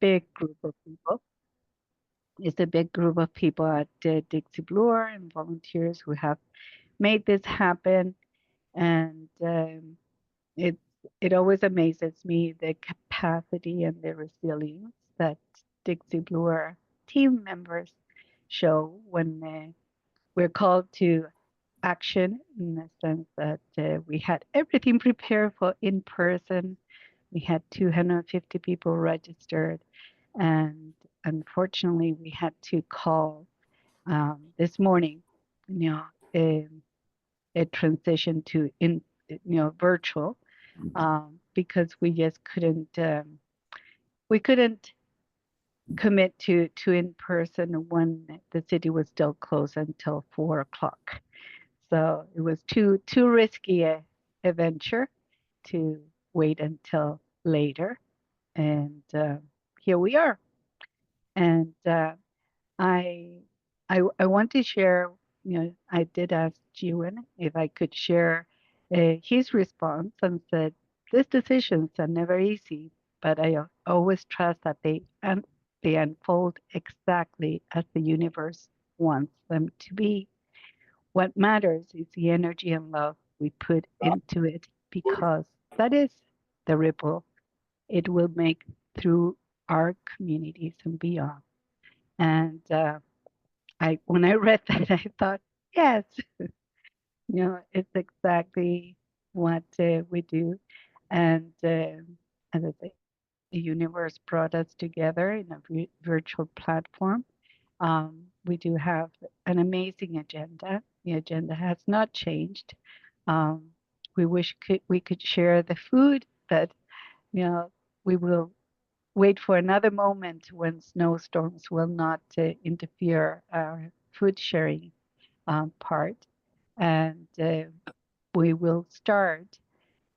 big group of people. It's a big group of people at Dixie Bloor and volunteers who have made this happen. And it it always amazes me the capacity and the resilience that Dixie Bloor team members show when we're called to action, in the sense that we had everything prepared for in person. We had 250 people registered, and unfortunately, we had to call this morning, you know, a transition to virtual, because we just couldn't commit to in person when the city was still closed until 4 o'clock. So it was too risky a venture to wait until later, and here we are. And I, I want to share. I did ask Jiwon if I could share his response, and said, "These decisions are never easy, but I always trust that they unfold exactly as the universe wants them to be. What matters is the energy and love we put into it, because that is the ripple it will make through our communities and beyond." And when I read that, I thought, yes, it's exactly what we do. And as I say, the universe brought us together in a virtual platform. We do have an amazing agenda. The agenda has not changed. Um, we wish we could share the food, but we will wait for another moment when snowstorms will not interfere our food sharing part. And we will start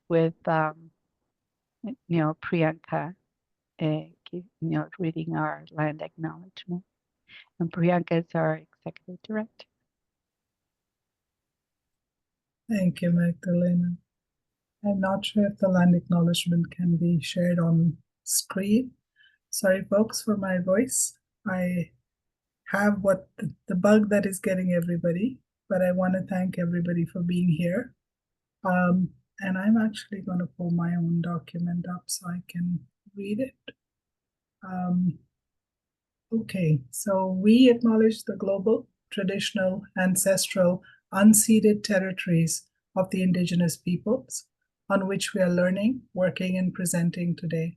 with Priyanka, reading our land acknowledgement. And Priyanka is our executive director. Thank you, Magdalena. I'm not sure if the land acknowledgement can be shared on screen. Sorry, folks, for my voice. I have the bug that is getting everybody, but I want to thank everybody for being here. And I'm actually going to pull my own document up so I can read it. Okay, so we acknowledge the global, traditional, ancestral, unceded territories of the indigenous peoples on which we are learning, working, and presenting today.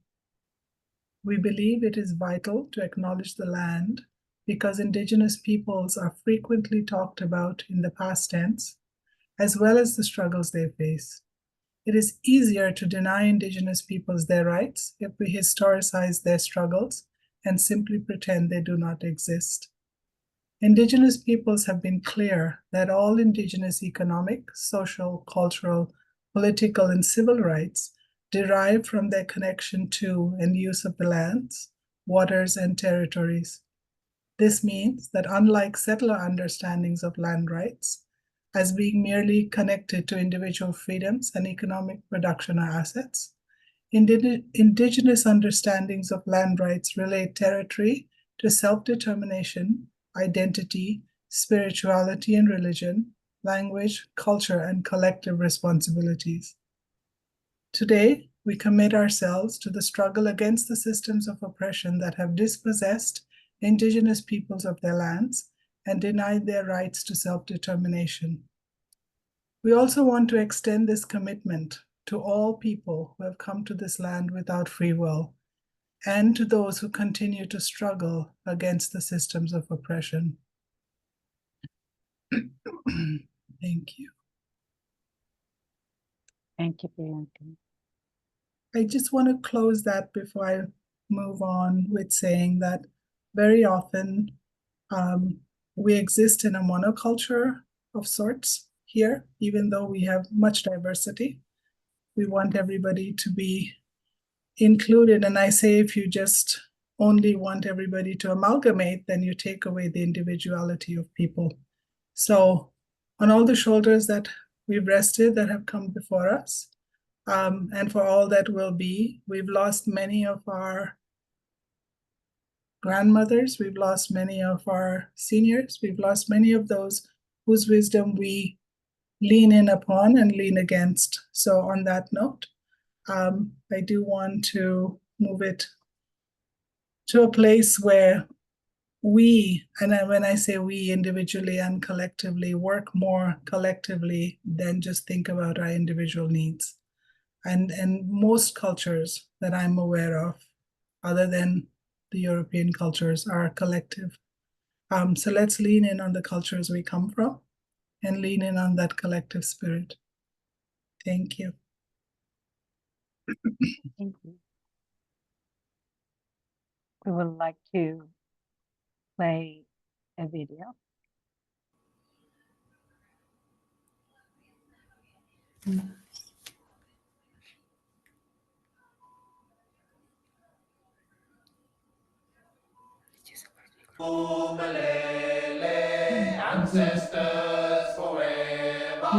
We believe it is vital to acknowledge the land because indigenous peoples are frequently talked about in the past tense, as well as the struggles they face. It is easier to deny indigenous peoples their rights if we historicize their struggles and simply pretend they do not exist. Indigenous peoples have been clear that all indigenous economic, social, cultural, political, and civil rights derive from their connection to and use of the lands, waters, and territories. This means that unlike settler understandings of land rights, as being merely connected to individual freedoms and economic production or assets, indigenous understandings of land rights relate territory to self-determination, identity, spirituality and religion, language, culture, and collective responsibilities. Today, we commit ourselves to the struggle against the systems of oppression that have dispossessed indigenous peoples of their lands and denied their rights to self-determination. We also want to extend this commitment to all people who have come to this land without free will, and to those who continue to struggle against the systems of oppression. Thank you. Thank you, Priyanka. I just want to close that before I move on with saying that very often we exist in a monoculture of sorts here, even though we have much diversity. We want everybody to be included. And I say, if you just only want everybody to amalgamate, then you take away the individuality of people. So on all the shoulders that we've rested that have come before us, and for all that will be, we've lost many of our grandmothers, we've lost many of our seniors, we've lost many of those whose wisdom we lean in upon and lean against. So on that note, I do want to move it to a place where we, and when I say we individually and collectively, work more collectively than just think about our individual needs. And most cultures that I'm aware of, other than the European cultures, are collective. So let's lean in on the cultures we come from and lean in on that collective spirit. Thank you. Thank you. We would like to play a video. Ancestors forever.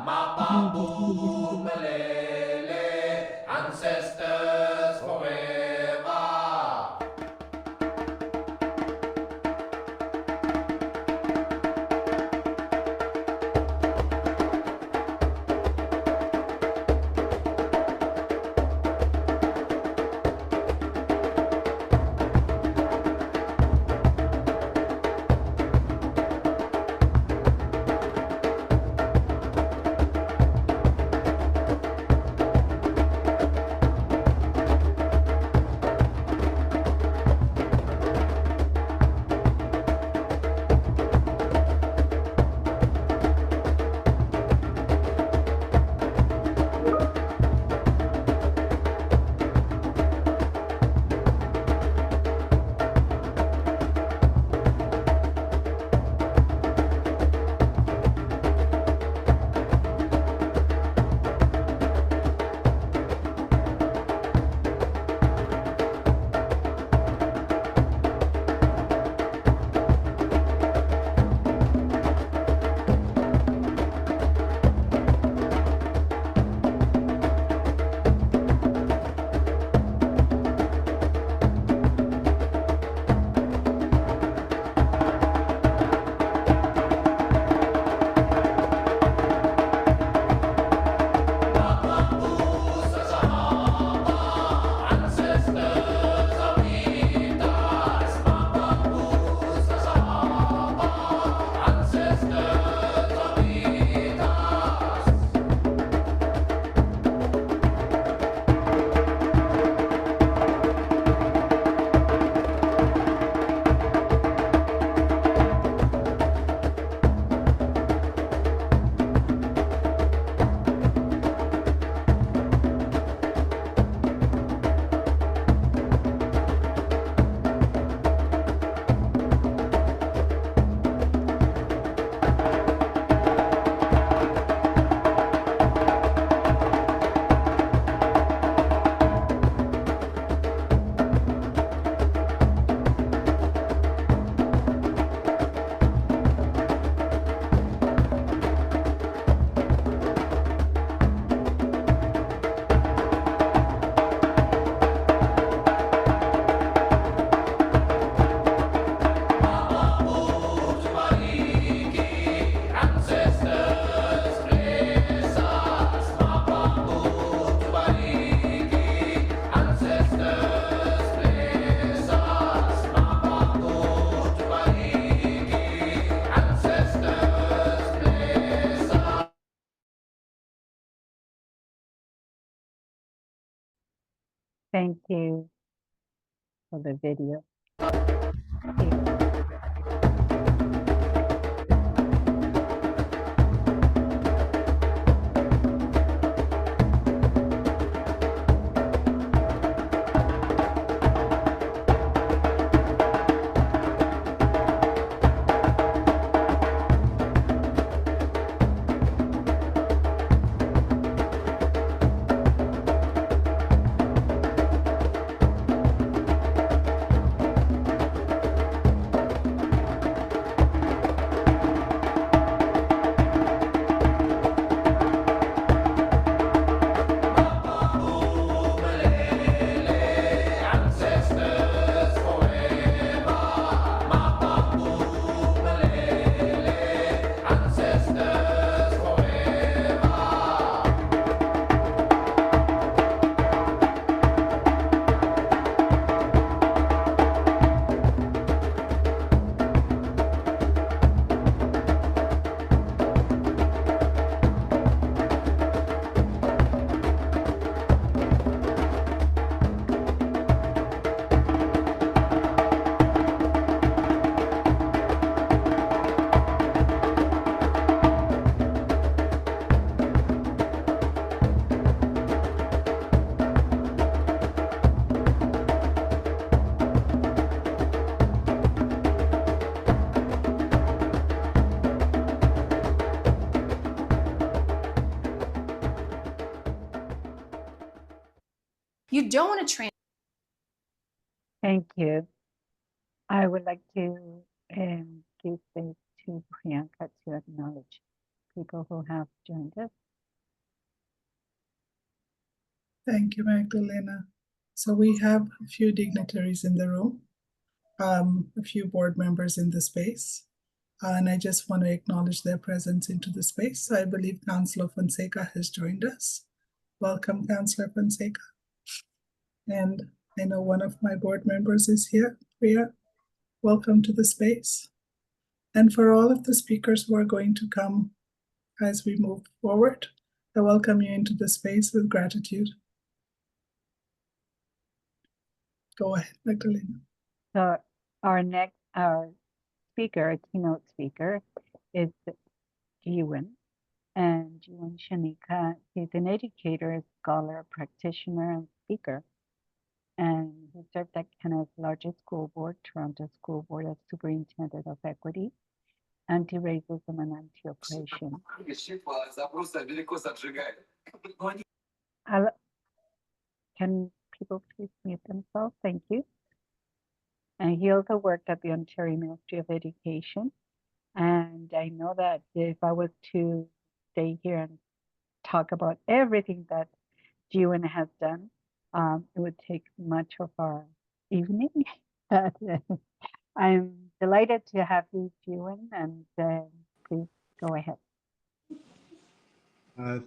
Mapambu Malele. Ancestors forever. Thank you for the video. You don't want to Thank you. I would like to give this to Priyanka to acknowledge people who have joined us. Thank you, Magdalena. So we have a few dignitaries in the room, a few board members in the space, and I just want to acknowledge their presence into the space. I believe Councillor Fonseca has joined us. Welcome, Councillor Fonseca. And I know one of my board members is here, Priya. Welcome to the space. And for all of the speakers who are going to come as we move forward, I welcome you into the space with gratitude. Go ahead, Magdalena. So our speaker, keynote speaker, is Jiwan. And Jiwan Shanika, he's an educator, scholar, practitioner, and speaker. And he served at Canada's largest school board, Toronto School Board, as Superintendent of Equity, Anti-Racism and Anti-Oppression. Can people please mute themselves? Thank you. And he also worked at the Ontario Ministry of Education. And I know that if I was to stay here and talk about everything that Jiwan has done, it would take much of our evening. But, I'm delighted to have you, Jiwan, and please go ahead.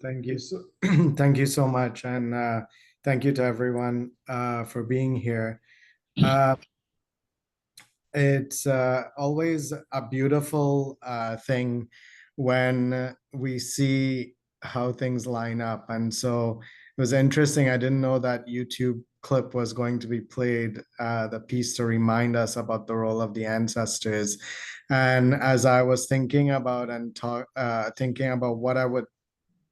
Thank you so thank you so much, and thank you to everyone for being here. It's always a beautiful thing when we see how things line up, and so it was interesting. I didn't know that YouTube clip was going to be played, the piece to remind us about the role of the ancestors. And as I was thinking about thinking about what I would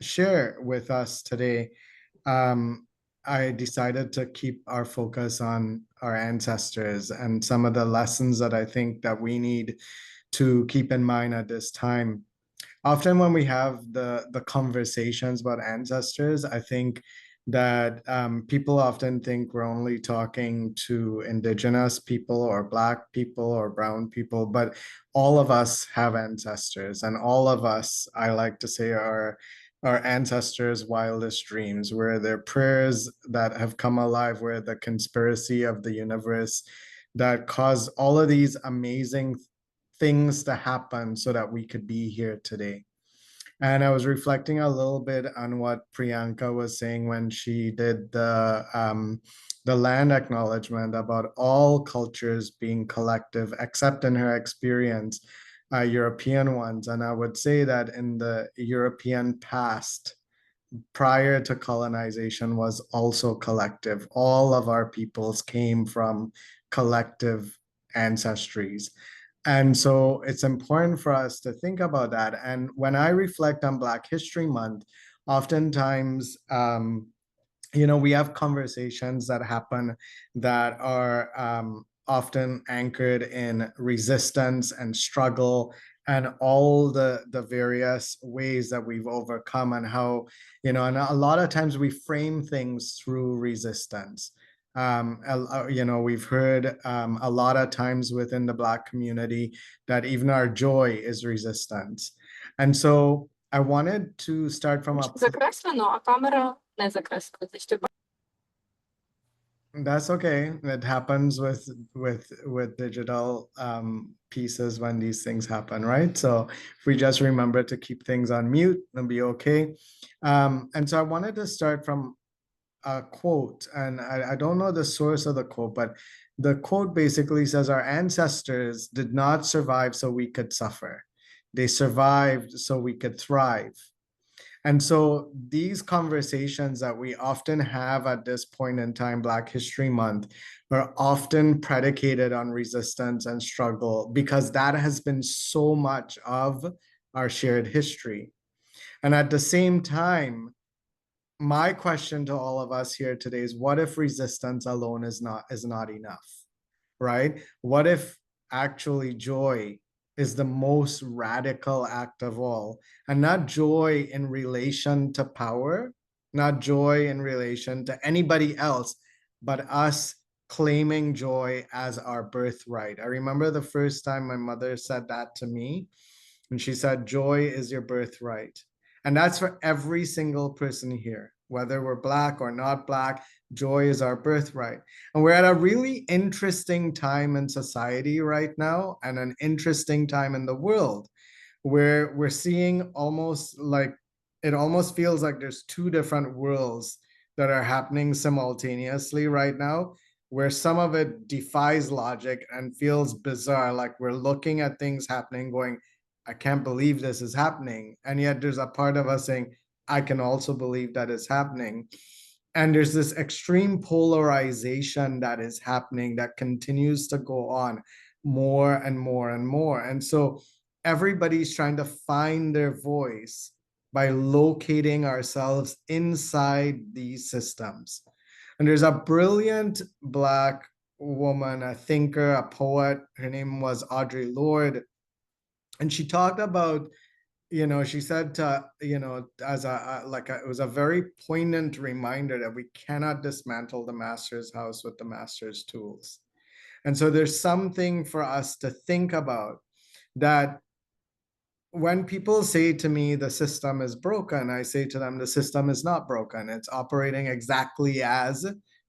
share with us today, I decided to keep our focus on our ancestors and some of the lessons that I think that we need to keep in mind at this time. Often when we have the conversations about ancestors, I think that people often think we're only talking to Indigenous people or Black people or brown people, but all of us have ancestors, and all of us, I like to say, are our ancestors' wildest dreams. We're their prayers that have come alive. We're the conspiracy of the universe that caused all of these amazing things to happen so that we could be here today. And I was reflecting a little bit on what Priyanka was saying when she did the land acknowledgement about all cultures being collective, except in her experience, European ones. And I would say that in the European past, prior to colonization, was also collective. All of our peoples came from collective ancestries. And so it's important for us to think about that. And when I reflect on Black History Month, oftentimes, we have conversations that happen that are often anchored in resistance and struggle and all the various ways that we've overcome, and how, and a lot of times we frame things through resistance. We've heard a lot of times within the Black community that even our joy is resistance. And so I wanted to start from a... That's okay. It happens with digital pieces when these things happen, right? So if we just remember to keep things on mute, it'll be okay. And so I wanted to start from a quote, and I don't know the source of the quote, but the quote basically says, our ancestors did not survive so we could suffer. They survived so we could thrive. And so these conversations that we often have at this point in time, Black History Month, are often predicated on resistance and struggle, because that has been so much of our shared history. And at the same time, my question to all of us here today is, what if resistance alone is not enough, right? What if actually joy is the most radical act of all, and not joy in relation to power, not joy in relation to anybody else, but us claiming joy as our birthright. I remember the first time my mother said that to me, and she said, joy is your birthright. And that's for every single person here, whether we're Black or not Black, joy is our birthright. And we're at a really interesting time in society right now, and an interesting time in the world, where we're seeing almost like, it almost feels like there's two different worlds that are happening simultaneously right now, where some of it defies logic and feels bizarre. Like we're looking at things happening going, I can't believe this is happening. And yet there's a part of us saying, I can also believe that it's happening. And there's this extreme polarization that is happening that continues to go on more and more and more. And so everybody's trying to find their voice by locating ourselves inside these systems. And there's a brilliant Black woman, a thinker, a poet. Her name was Audre Lorde. And she talked about, she said, as it was a very poignant reminder that we cannot dismantle the master's house with the master's tools. And so there's something for us to think about, that when people say to me, the system is broken, I say to them, the system is not broken. It's operating exactly as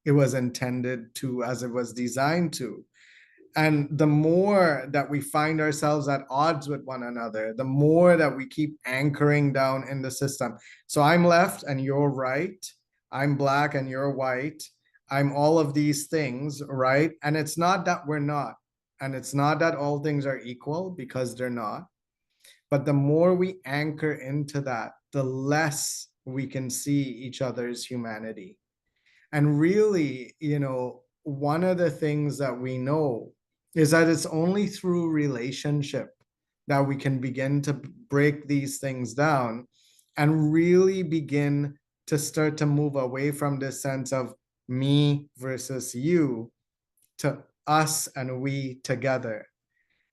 it was intended to, as it was designed to. And the more that we find ourselves at odds with one another, the more that we keep anchoring down in the system. So I'm left and you're right. I'm Black and you're white. I'm all of these things, right? And it's not that we're not. And it's not that all things are equal, because they're not. But the more we anchor into that, the less we can see each other's humanity. And really, one of the things that we know is that it's only through relationship that we can begin to break these things down and really begin to start to move away from this sense of me versus you to us and we together.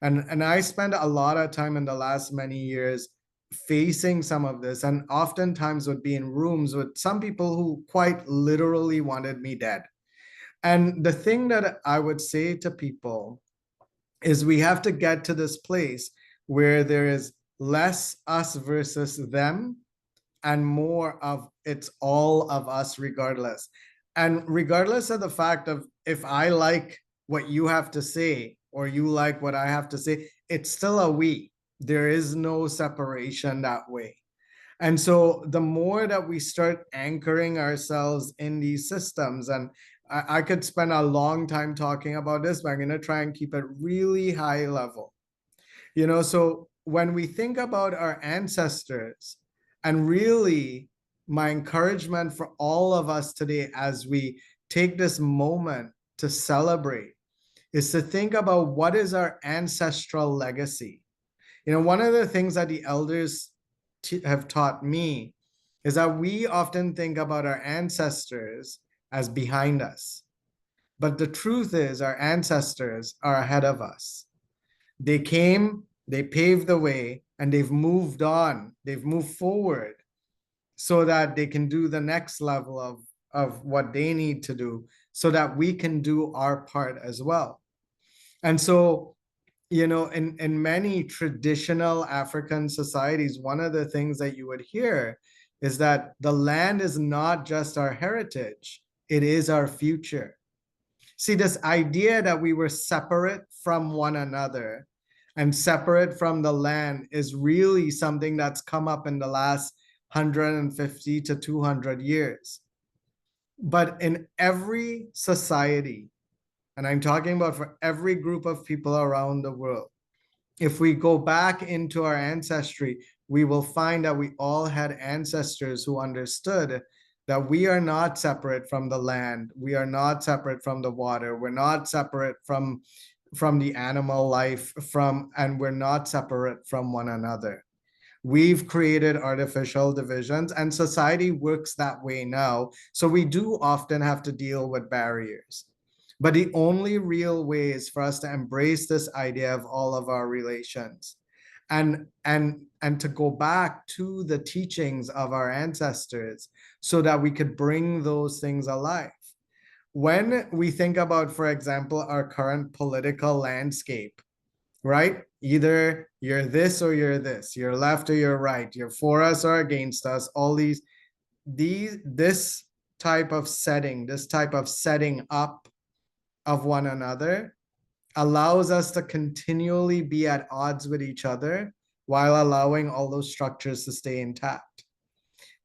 And I spent a lot of time in the last many years facing some of this, and oftentimes would be in rooms with some people who quite literally wanted me dead. And the thing that I would say to people is, we have to get to this place where there is less us versus them and more of it's all of us regardless. And regardless of the fact of if I like what you have to say or you like what I have to say, it's still a we. There is no separation that way. And so the more that we start anchoring ourselves in these systems, and I could spend a long time talking about this, but I'm going to try and keep it really high level. So when we think about our ancestors, and really my encouragement for all of us today as we take this moment to celebrate is to think about what is our ancestral legacy. One of the things that the elders have taught me is that we often think about our ancestors as behind us. But the truth is, our ancestors are ahead of us. They came, they paved the way, and they've moved on. They've moved forward so that they can do the next level of what they need to do so that we can do our part as well. And so, in many traditional African societies, one of the things that you would hear is that the land is not just our heritage, it is our future. See, this idea that we were separate from one another and separate from the land is really something that's come up in the last 150 to 200 years. But in every society, and I'm talking about for every group of people around the world, if we go back into our ancestry, we will find that we all had ancestors who understood that we are not separate from the land. We are not separate from the water. We're not separate from the animal life, and we're not separate from one another. We've created artificial divisions, and society works that way now. So we do often have to deal with barriers. But the only real way is for us to embrace this idea of all of our relations and to go back to the teachings of our ancestors so that we could bring those things alive. When we think about, for example, our current political landscape, right? Either you're this or you're this, you're left or you're right, you're for us or against us, all this type of setting up of one another allows us to continually be at odds with each other while allowing all those structures to stay intact.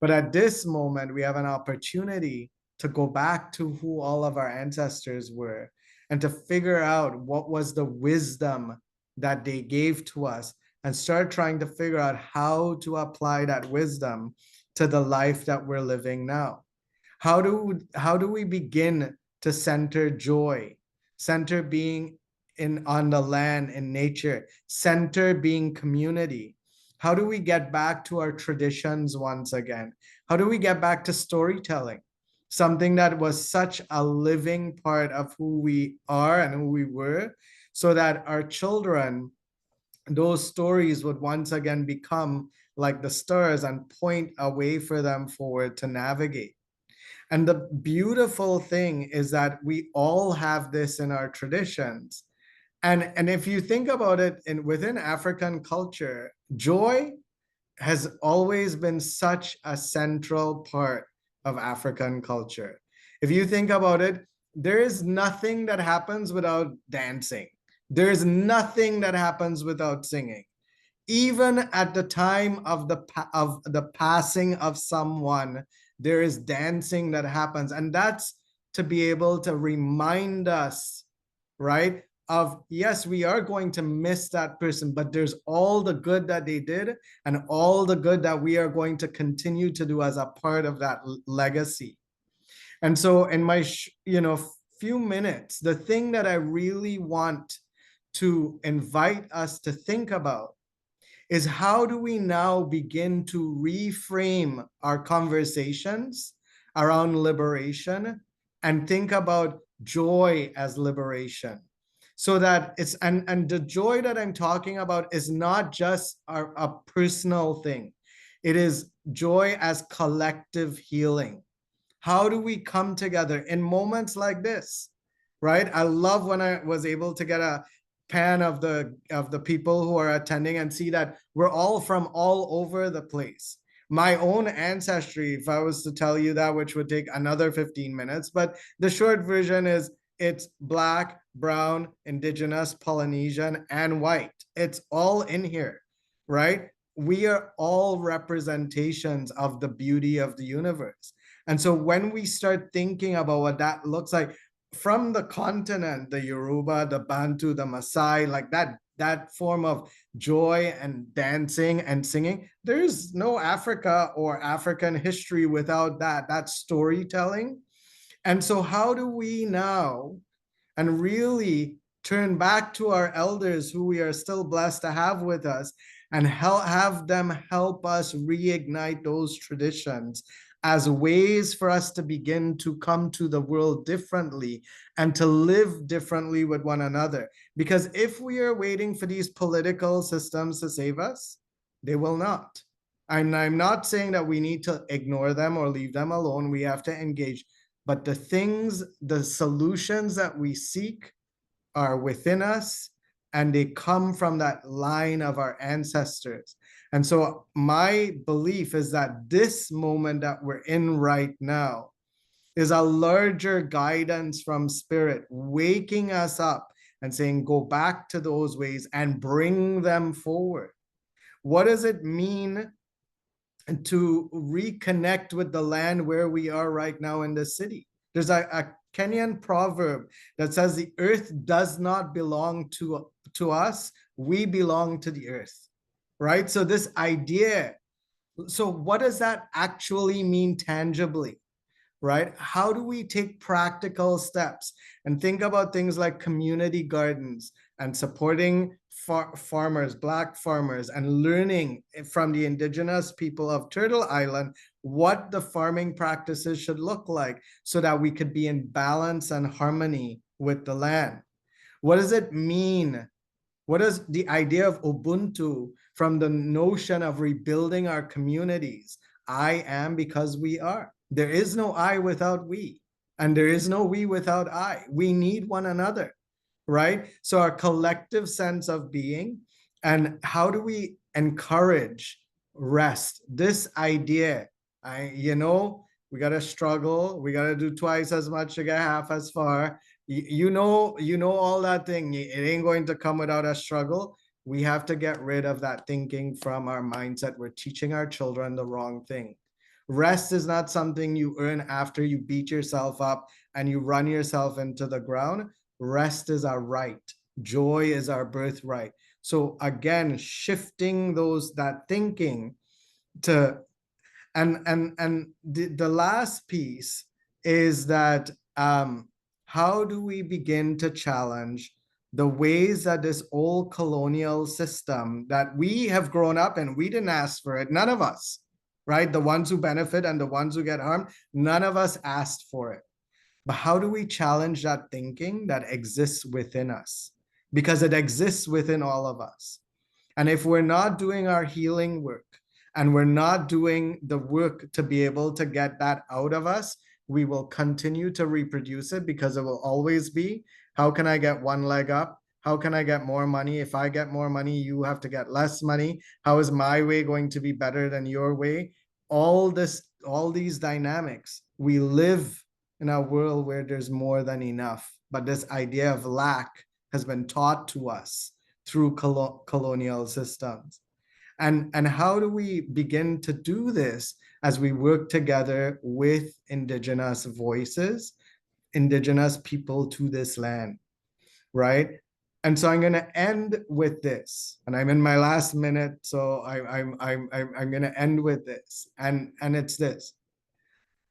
But at this moment, we have an opportunity to go back to who all of our ancestors were and to figure out what was the wisdom that they gave to us and start trying to figure out how to apply that wisdom to the life that we're living now. How do we begin to center joy, center being on the land, in nature, center being community? How do we get back to our traditions once again? How do we get back to storytelling? Something that was such a living part of who we are and who we were, so that our children, those stories would once again become like the stars and point a way for them forward to navigate. And the beautiful thing is that we all have this in our traditions. And if you think about it, within African culture, joy has always been such a central part of African culture. If you think about it, there is nothing that happens without dancing. There's nothing that happens without singing. Even at the time of the passing of someone, there is dancing that happens. And that's to be able to remind us, right, of, yes, we are going to miss that person, but there's all the good that they did and all the good that we are going to continue to do as a part of that legacy. And so in my few minutes, the thing that I really want to invite us to think about is, how do we now begin to reframe our conversations around liberation and think about joy as liberation? So that it's, and the joy that I'm talking about is not just a personal thing. It is joy as collective healing. How do we come together in moments like this, right? I love when I was able to get a pan of the people who are attending and see that we're all from all over the place. My own ancestry, if I was to tell you that, which would take another 15 minutes, but the short version is, it's Black, brown, indigenous, Polynesian, and white. It's all in here, right? We are all representations of the beauty of the universe. And so when we start thinking about what that looks like from the continent, the Yoruba, the Bantu, the Maasai, like that form of joy and dancing and singing, there's no Africa or African history without that storytelling. And so how do we now, and really turn back to our elders who we are still blessed to have with us, and have them help us reignite those traditions as ways for us to begin to come to the world differently and to live differently with one another? Because if we are waiting for these political systems to save us, they will not. I'm not saying that we need to ignore them or leave them alone. We have to engage. But the solutions that we seek are within us, and they come from that line of our ancestors. And so my belief is that this moment that we're in right now is a larger guidance from spirit, waking us up and saying, go back to those ways and bring them forward. What does it mean to reconnect with the land where we are right now in the city? There's a Kenyan proverb that says the earth does not belong to us, we belong to the earth, right? So this idea, so what does that actually mean tangibly, right? How do we take practical steps and think about things like community gardens and supporting farmers, Black farmers, and learning from the indigenous people of Turtle Island what the farming practices should look like so that we could be in balance and harmony with the land? What does it mean What is the idea of Ubuntu from the notion of rebuilding our communities? I am because we are. There is no I without we, and there is no we without I. We need one another, right? So our collective sense of being, and how do we encourage rest? This idea, we got to struggle. We got to do twice as much to get half as far. You know all that thing. It ain't going to come without a struggle. We have to get rid of that thinking from our mindset. We're teaching our children the wrong thing. Rest is not something you earn after you beat yourself up and you run yourself into the ground. Rest is our right. Joy is our birthright. So again, shifting that thinking to, and the last piece is that how do we begin to challenge the ways that this old colonial system that we have grown up in, we didn't ask for it, none of us, right? The ones who benefit and the ones who get harmed, none of us asked for it. But how do we challenge that thinking that exists within us? Because it exists within all of us. And if we're not doing our healing work and we're not doing the work to be able to get that out of us, we will continue to reproduce it, because it will always be, how can I get one leg up? How can I get more money? If I get more money, you have to get less money. How is my way going to be better than your way? All these dynamics. We live in a world where there's more than enough, but this idea of lack has been taught to us through colonial systems. And how do we begin to do this as we work together with Indigenous voices, Indigenous people to this land, right? And so I'm going to end with this, and I'm in my last minute, so I'm going to end with this, and it's this: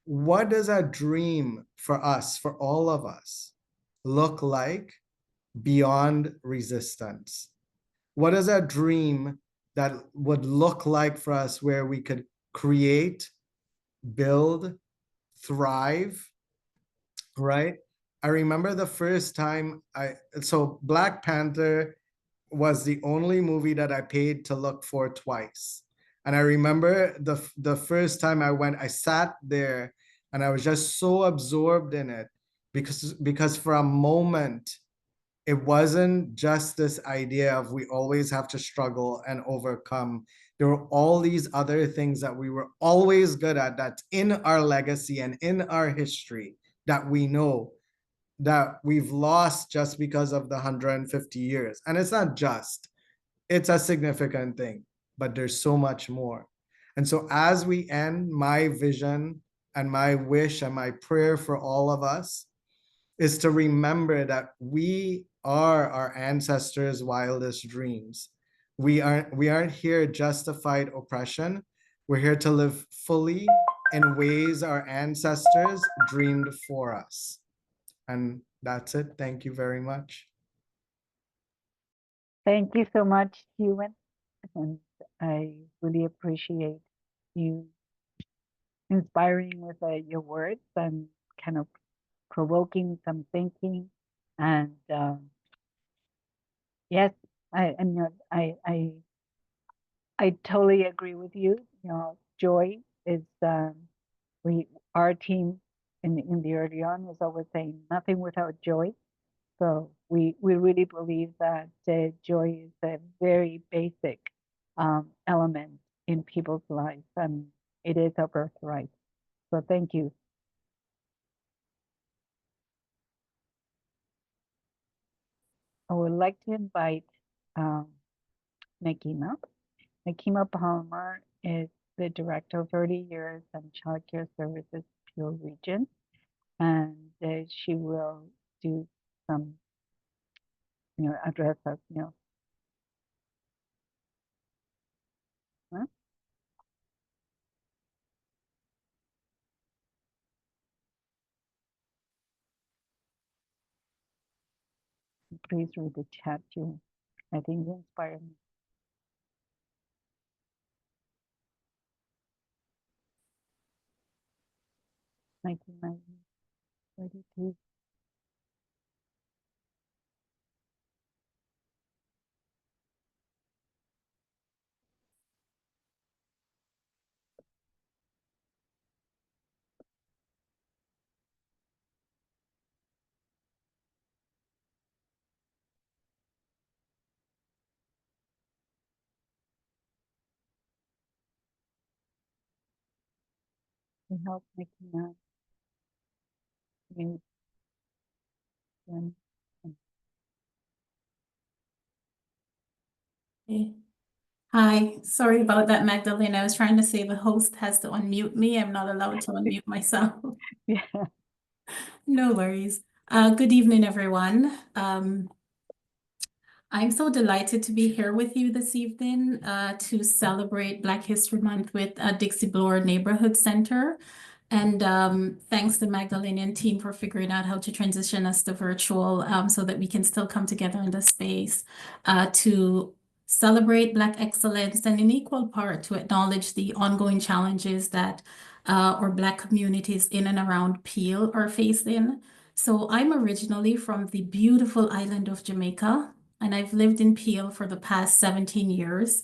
what does a dream for us, for all of us, look like beyond resistance? What is a dream that would look like for us, where we could create, build, thrive, right? I remember the first time so Black Panther was the only movie that I paid to look for twice. And I remember the first time I went, I sat there and I was just so absorbed in it, because for a moment, it wasn't just this idea of we always have to struggle and overcome. There were all these other things that we were always good at, that's in our legacy and in our history, that we know that we've lost just because of the 150 years. And it's not just, it's a significant thing, but there's so much more. And so as we end, my vision and my wish and my prayer for all of us is to remember that we are our ancestors' wildest dreams. We aren't here just to fight oppression. We're here to live fully in ways our ancestors dreamed for us. And that's it. Thank you very much. Thank you so much, Ewan. And I really appreciate you inspiring with your words and kind of provoking some thinking. And yes, I totally agree with you. You know, joy is our team in the early on was always saying nothing without joy. So we really believe that joy is a very basic element in people's lives, and it is our birthright. So thank you. I would like to invite Nakima. Nakima Palmer is the Director of Early Years and Child Care Services, Peel Region, and she will do some, address us, huh? Please read the chat too. I think you inspire me. 1992. to help making that made them. Okay. Hi, sorry about that, Magdalena. I was trying to say the host has to unmute me. I'm not allowed to unmute myself. Yeah. No worries. Good evening, everyone. I'm so delighted to be here with you this evening to celebrate Black History Month with Dixie Bloor Neighbourhood Centre. And thanks to Magdalena and team for figuring out how to transition us to virtual so that we can still come together in the space to celebrate Black excellence and in equal part to acknowledge the ongoing challenges that our Black communities in and around Peel are facing. So I'm originally from the beautiful island of Jamaica, and I've lived in Peel for the past 17 years.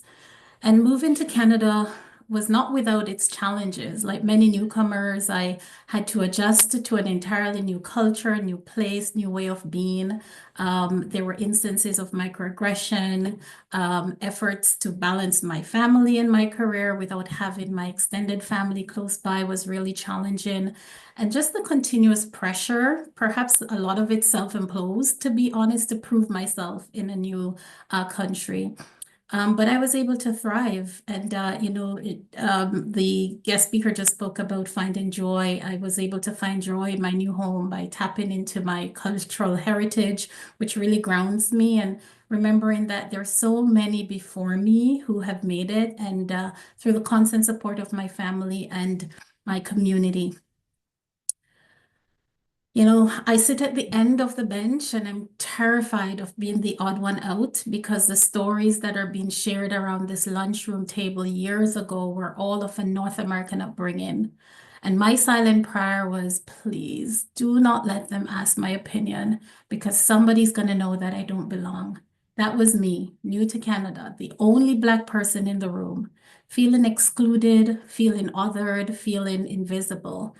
And moving to Canada was not without its challenges. Like many newcomers, I had to adjust to an entirely new culture, new place, new way of being. There were instances of microaggression, efforts to balance my family and my career without having my extended family close by was really challenging. And just the continuous pressure, perhaps a lot of it self-imposed, to be honest, to prove myself in a new country. But I was able to thrive. And, the guest speaker just spoke about finding joy. I was able to find joy in my new home by tapping into my cultural heritage, which really grounds me, and remembering that there are so many before me who have made it, and through the constant support of my family and my community. You know, I sit at the end of the bench and I'm terrified of being the odd one out because the stories that are being shared around this lunchroom table years ago were all of a North American upbringing. And my silent prayer was, please do not let them ask my opinion because somebody's going to know that I don't belong. That was me, new to Canada, the only Black person in the room, feeling excluded, feeling othered, feeling invisible.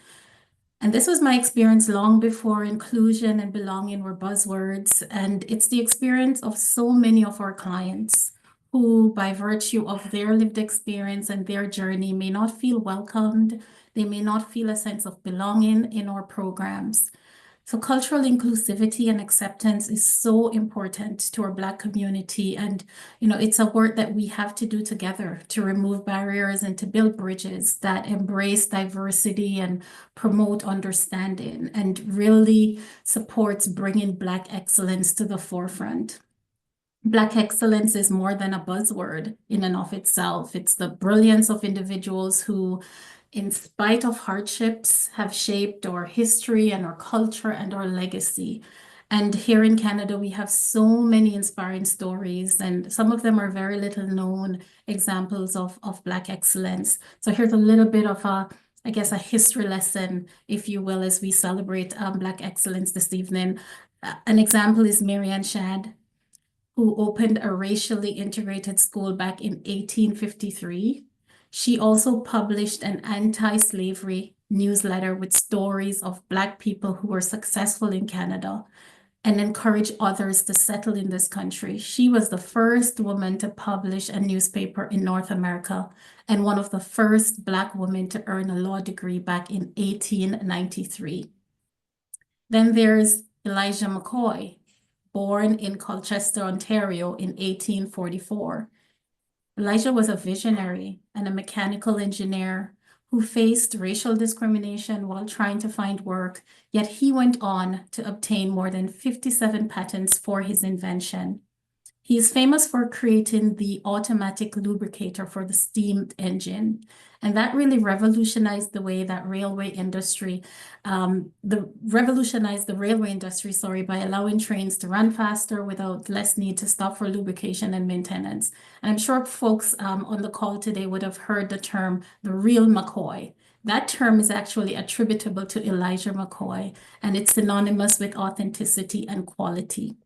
And this was my experience long before inclusion and belonging were buzzwords. And it's the experience of so many of our clients who, by virtue of their lived experience and their journey, may not feel welcomed. They may not feel a sense of belonging in our programs. So cultural inclusivity and acceptance is so important to our Black community. And, it's a work that we have to do together to remove barriers and to build bridges that embrace diversity and promote understanding and really supports bringing Black excellence to the forefront. Black excellence is more than a buzzword in and of itself. It's the brilliance of individuals who, in spite of hardships, have shaped our history and our culture and our legacy. And here in Canada, we have so many inspiring stories, and some of them are very little known examples of Black excellence. So here's a little bit of a history lesson, if you will, as we celebrate Black excellence this evening. An example is Marianne Shad, who opened a racially integrated school back in 1853. She also published an anti-slavery newsletter with stories of Black people who were successful in Canada and encouraged others to settle in this country. She was the first woman to publish a newspaper in North America and one of the first Black women to earn a law degree back in 1893. Then there's Elijah McCoy, born in Colchester, Ontario in 1844. Elijah was a visionary and a mechanical engineer who faced racial discrimination while trying to find work, yet he went on to obtain more than 57 patents for his invention. He is famous for creating the automatic lubricator for the steam engine. And that really revolutionized the way that revolutionized the railway industry, by allowing trains to run faster without less need to stop for lubrication and maintenance. And I'm sure folks on the call today would have heard the term, the real McCoy. That term is actually attributable to Elijah McCoy, and it's synonymous with authenticity and quality.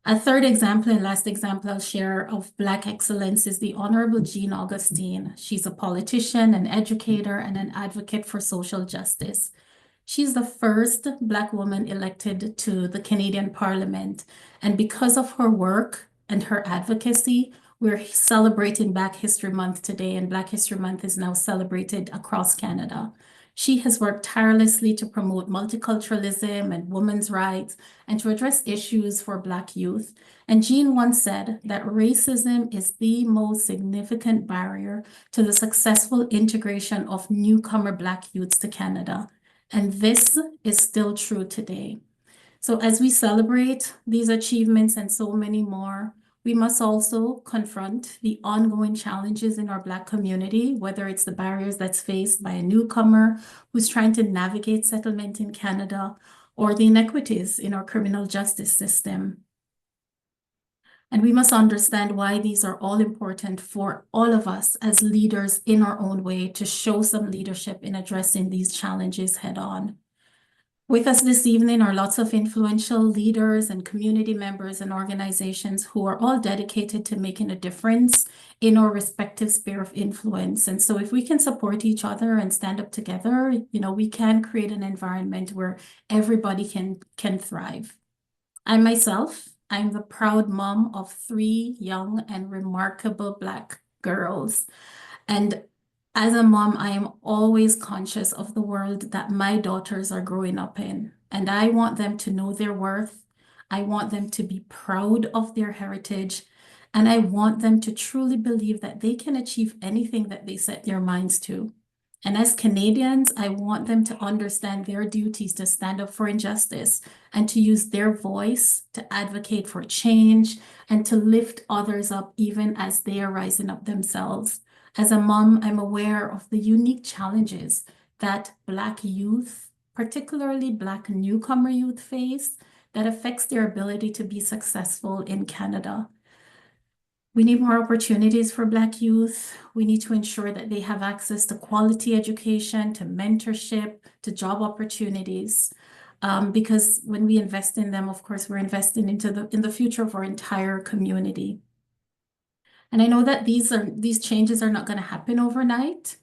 A third example and last example I'll share of Black excellence is the Honorable Jean Augustine. She's a politician, an educator, and an advocate for social justice. She's the first Black woman elected to the Canadian Parliament. And because of her work and her advocacy, We're celebrating Black History Month today, and Black History Month is now celebrated across Canada. She has worked tirelessly to promote multiculturalism and women's rights and to address issues for Black youth. And Jean once said that racism is the most significant barrier to the successful integration of newcomer Black youths to Canada. And this is still true today. So as we celebrate these achievements and so many more, we must also confront the ongoing challenges in our Black community, whether it's the barriers that's faced by a newcomer who's trying to navigate settlement in Canada, or the inequities in our criminal justice system. And we must understand why these are all important for all of us as leaders in our own way to show some leadership in addressing these challenges head on. With us this evening are lots of influential leaders and community members and organizations who are all dedicated to making a difference in our respective sphere of influence. And so if we can support each other and stand up together, we can create an environment where everybody can thrive. I'm the proud mom of 3 young and remarkable Black girls. And as a mom, I am always conscious of the world that my daughters are growing up in, and I want them to know their worth. I want them to be proud of their heritage, and I want them to truly believe that they can achieve anything that they set their minds to. And as Canadians, I want them to understand their duties to stand up for injustice and to use their voice to advocate for change and to lift others up even as they are rising up themselves. As a mom, I'm aware of the unique challenges that Black youth, particularly Black newcomer youth, face that affects their ability to be successful in Canada. We need more opportunities for Black youth. We need to ensure that they have access to quality education, to mentorship, to job opportunities. Because when we invest in them, of course, we're investing in the future of our entire community. And I know that these changes are not going to happen overnight.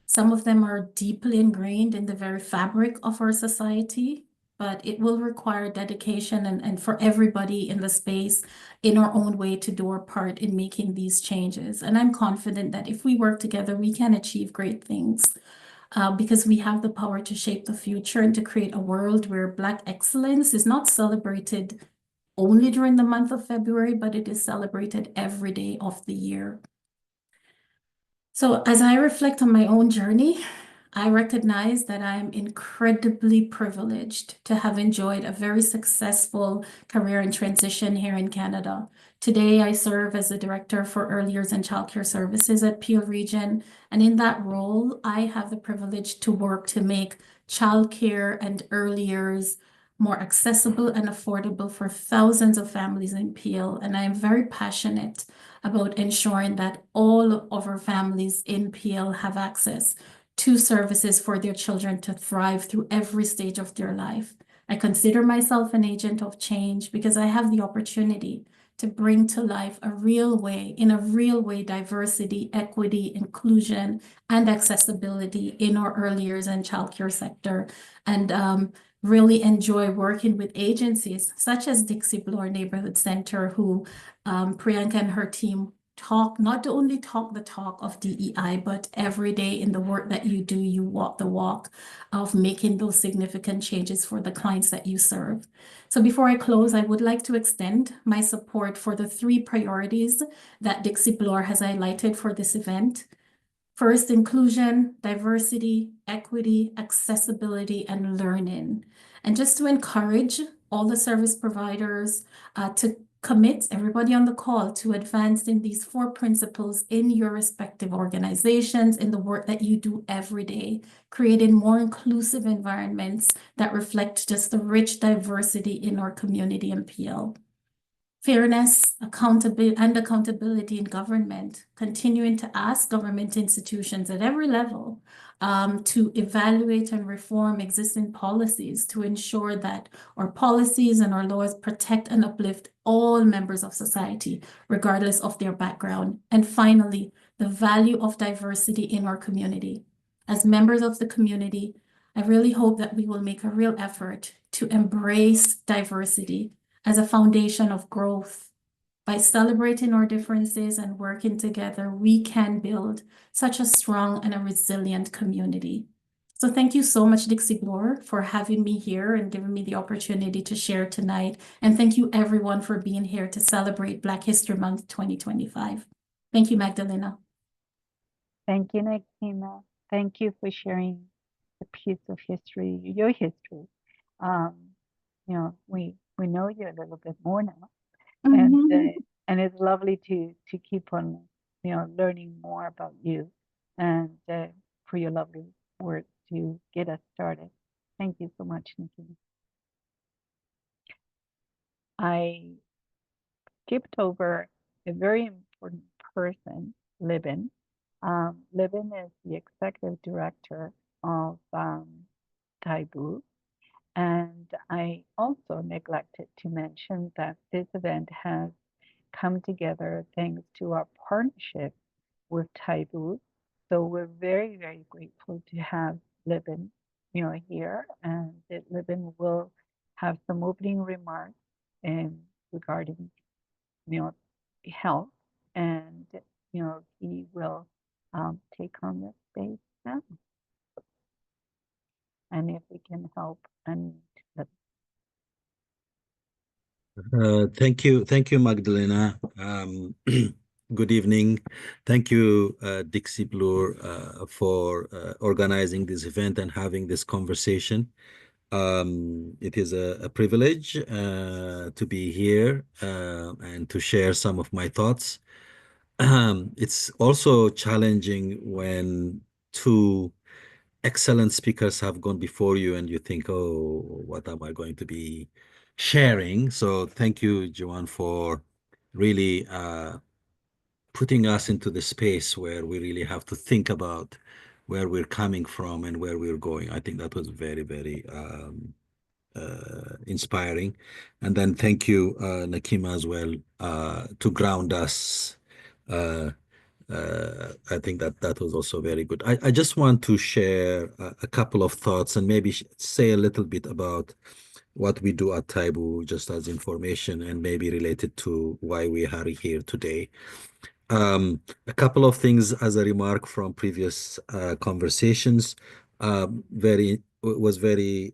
Some of them are deeply ingrained in the very fabric of our society, but it will require dedication and for everybody in the space in our own way to do our part in making these changes. And I'm confident that if we work together, we can achieve great things because we have the power to shape the future and to create a world where Black excellence is not celebrated only during the month of February, but it is celebrated every day of the year. So as I reflect on my own journey, I recognize that I am incredibly privileged to have enjoyed a very successful career in transition here in Canada. Today, I serve as the Director for Early Years and Childcare Services at Peel Region. And in that role, I have the privilege to work to make childcare and early years more accessible and affordable for thousands of families in Peel. And I am very passionate about ensuring that all of our families in Peel have access to services for their children to thrive through every stage of their life. I consider myself an agent of change because I have the opportunity to bring to life in a real way, diversity, equity, inclusion, and accessibility in our early years and childcare sector. And really enjoy working with agencies such as Dixie Bloor Neighbourhood Centre, who Priyanka and her team not only talk the talk of DEI, but every day in the work that you do, you walk the walk of making those significant changes for the clients that you serve. So before I close, I would like to extend my support for the 3 priorities that Dixie Bloor has highlighted for this event. First, inclusion, diversity, equity, accessibility, and learning. And just to encourage all the service providers to commit everybody on the call to advance in these 4 principles in your respective organizations, in the work that you do every day, creating more inclusive environments that reflect just the rich diversity in our community in Peel. Fairness, accountability in government, continuing to ask government institutions at every level to evaluate and reform existing policies to ensure that our policies and our laws protect and uplift all members of society, regardless of their background. And finally, the value of diversity in our community. As members of the community, I really hope that we will make a real effort to embrace diversity as a foundation of growth, By celebrating our differences and working together, we can build such a strong and a resilient community. So thank you so much, Dixie Bloor, for having me here and giving me the opportunity to share tonight. And thank you everyone for being here to celebrate Black History Month 2025. Thank you, Magdalena. Thank you, Nakima. Thank you for sharing the piece of history, your history. We know you a little bit more now, and it's lovely to keep on, learning more about you, and for your lovely words to get us started. Thank you so much, Nakima. I skipped over a very important person, Libin. Libin is the executive director of Taibu. And I also neglected to mention that this event has come together thanks to our partnership with Taibu. So we're very, very grateful to have Libin, here, and that Libin will have some opening remarks regarding, health, and he will take on the space now. And if we can help, and Thank you, Magdalena. Good evening. Thank you, Dixie Bloor, for organizing this event and having this conversation. It is a privilege to be here and to share some of my thoughts. It's also challenging when two excellent speakers have gone before you and you think, oh, what am I going to be sharing? So thank you, Joanne, for really putting us into the space where we really have to think about where we're coming from and where we're going. I think that was very, very inspiring. And then thank you, Nakima, as well, to ground us. I think that was also very good. I just want to share a couple of thoughts and maybe say a little bit about what we do at Taibu, just as information and maybe related to why we are here today. A couple of things as a remark from previous conversations. Was very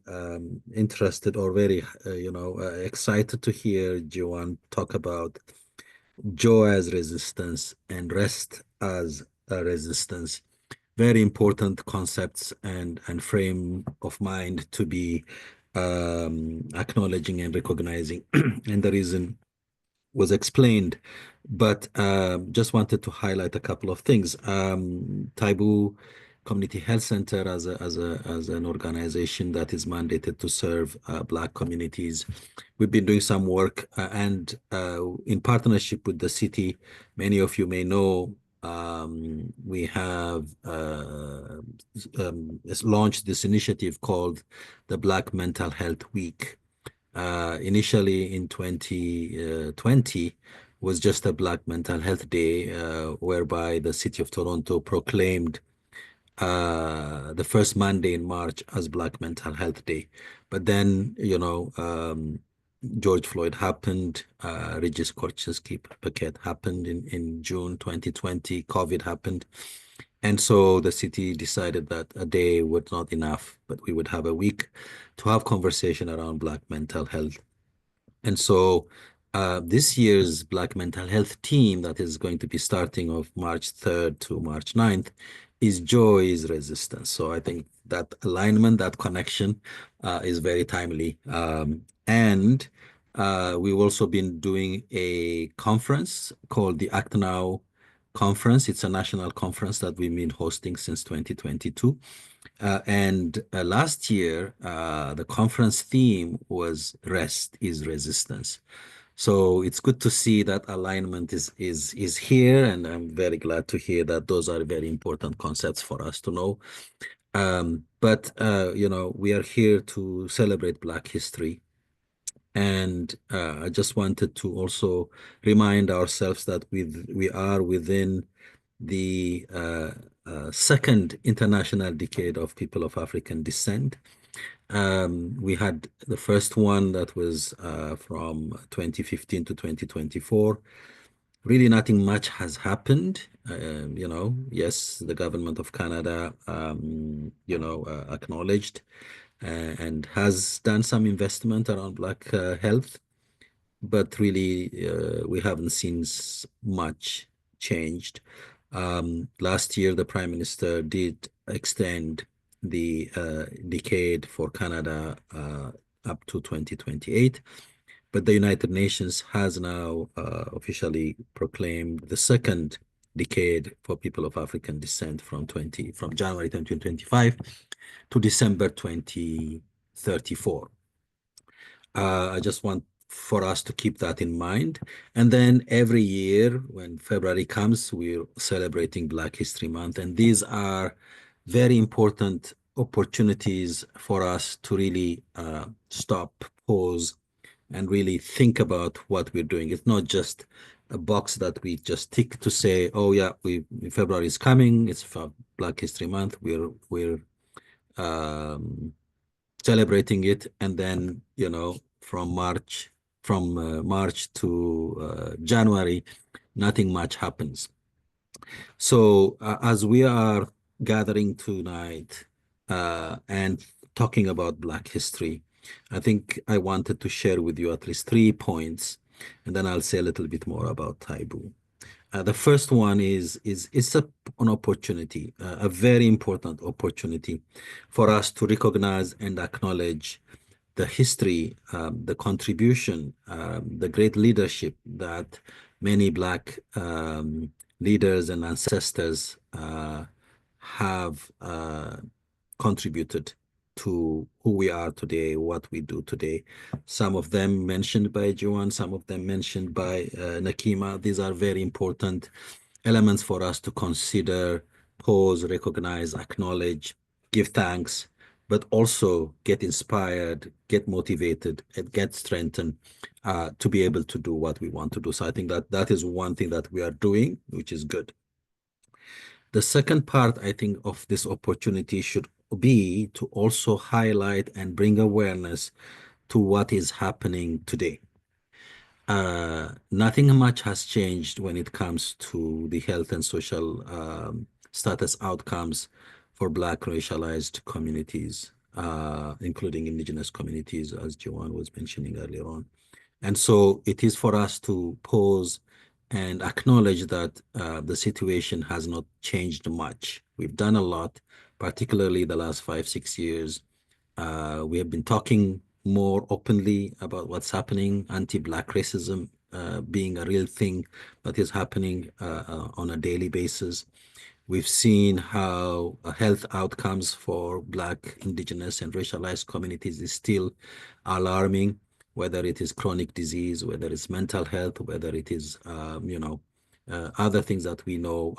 interested or very excited to hear Joanne talk about joy as resistance and rest as a resistance. Very important concepts and frame of mind to be acknowledging and recognizing. And the reason was explained, but just wanted to highlight a couple of things. Taibu Community Health Center as an organization that is mandated to serve Black communities. We've been doing some work and in partnership with the city. Many of you may know we have launched this initiative called the Black Mental Health Week. Initially in 2020 was just a Black Mental Health Day, whereby the City of Toronto proclaimed the first Monday in March as Black Mental Health Day. But then, George Floyd happened, Regis Korczynski Paquette happened in June 2020, COVID happened. And so the city decided that a day was not enough, but we would have a week to have conversation around Black mental health. And so this year's Black mental health team that is going to be starting of March 3rd to March 9th is Joy is Resistance. So I think that alignment, that connection is very timely. And we've also been doing a conference called the Act Now Conference. It's a national conference that we've been hosting since 2022. And last year, the conference theme was Rest is Resistance. So it's good to see that alignment is here, and I'm very glad to hear that those are very important concepts for us to know. But we are here to celebrate Black history. And I just wanted to also remind ourselves that we are within the second international decade of people of African descent. We had the first one that was from 2015 to 2024. Really, nothing much has happened. Yes, the government of Canada, acknowledged and has done some investment around Black health, but really, we haven't seen much changed. Last year, the Prime Minister did extend the decade for Canada up to 2028. But the United Nations has now officially proclaimed the second decade for people of African descent from January 2025 to December 2034. I just want for us to keep that in mind. And then every year when February comes, we're celebrating Black History Month. And these are very important opportunities for us to really stop, pause, and really think about what we're doing. It's not just a box that we just tick to say, oh yeah, February is coming, it's for Black History Month, we're celebrating it, and then from March to January, nothing much happens. So as we are gathering tonight and talking about Black history, I think I wanted to share with you at least 3 points, and then I'll say a little bit more about Taibu. The first one is it's an opportunity, a very important opportunity for us to recognize and acknowledge the history, the contribution, the great leadership that many Black leaders and ancestors have contributed to who we are today, what we do today. Some of them mentioned by Joan, some of them mentioned by Nakima. These are very important elements for us to consider, pause, recognize, acknowledge, give thanks, but also get inspired, get motivated, and get strengthened to be able to do what we want to do. So I think that is one thing that we are doing, which is good. The second part, I think, of this opportunity should be to also highlight and bring awareness to what is happening today. Nothing much has changed when it comes to the health and social status outcomes for Black racialized communities, including Indigenous communities, as Joanne was mentioning earlier on. And so it is for us to pause and acknowledge that the situation has not changed much. We've done a lot, particularly the last 5-6 years. We have been talking more openly about what's happening, anti-Black racism being a real thing that is happening on a daily basis. We've seen how health outcomes for Black, Indigenous, and racialized communities is still alarming, whether it is chronic disease, whether it's mental health, whether it is, other things that we know,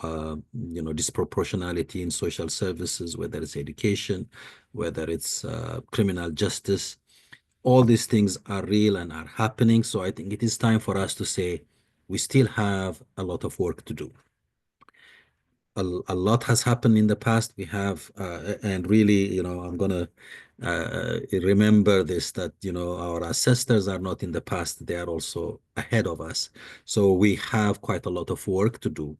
disproportionality in social services, whether it's education, whether it's criminal justice. All these things are real and are happening. So I think it is time for us to say we still have a lot of work to do. A lot has happened in the past. We have, and really, I'm going to remember this, that, our ancestors are not in the past. They are also ahead of us. So we have quite a lot of work to do.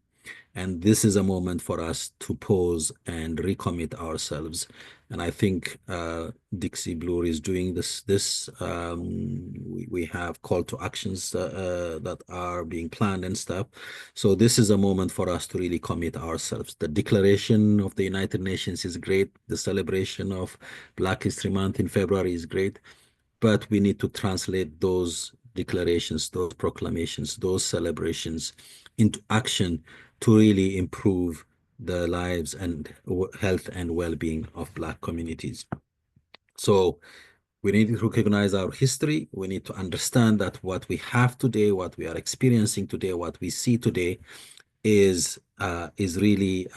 And this is a moment for us to pause and recommit ourselves. And I think Dixie Bloor is doing this. We have call to actions that are being planned and stuff. So this is a moment for us to really commit ourselves. The declaration of the United Nations is great. The celebration of Black History Month in February is great. But we need to translate those declarations, those proclamations, those celebrations into action to really improve the lives and health and well-being of Black communities. So we need to recognize our history. We need to understand that what we have today, what we are experiencing today, what we see today is really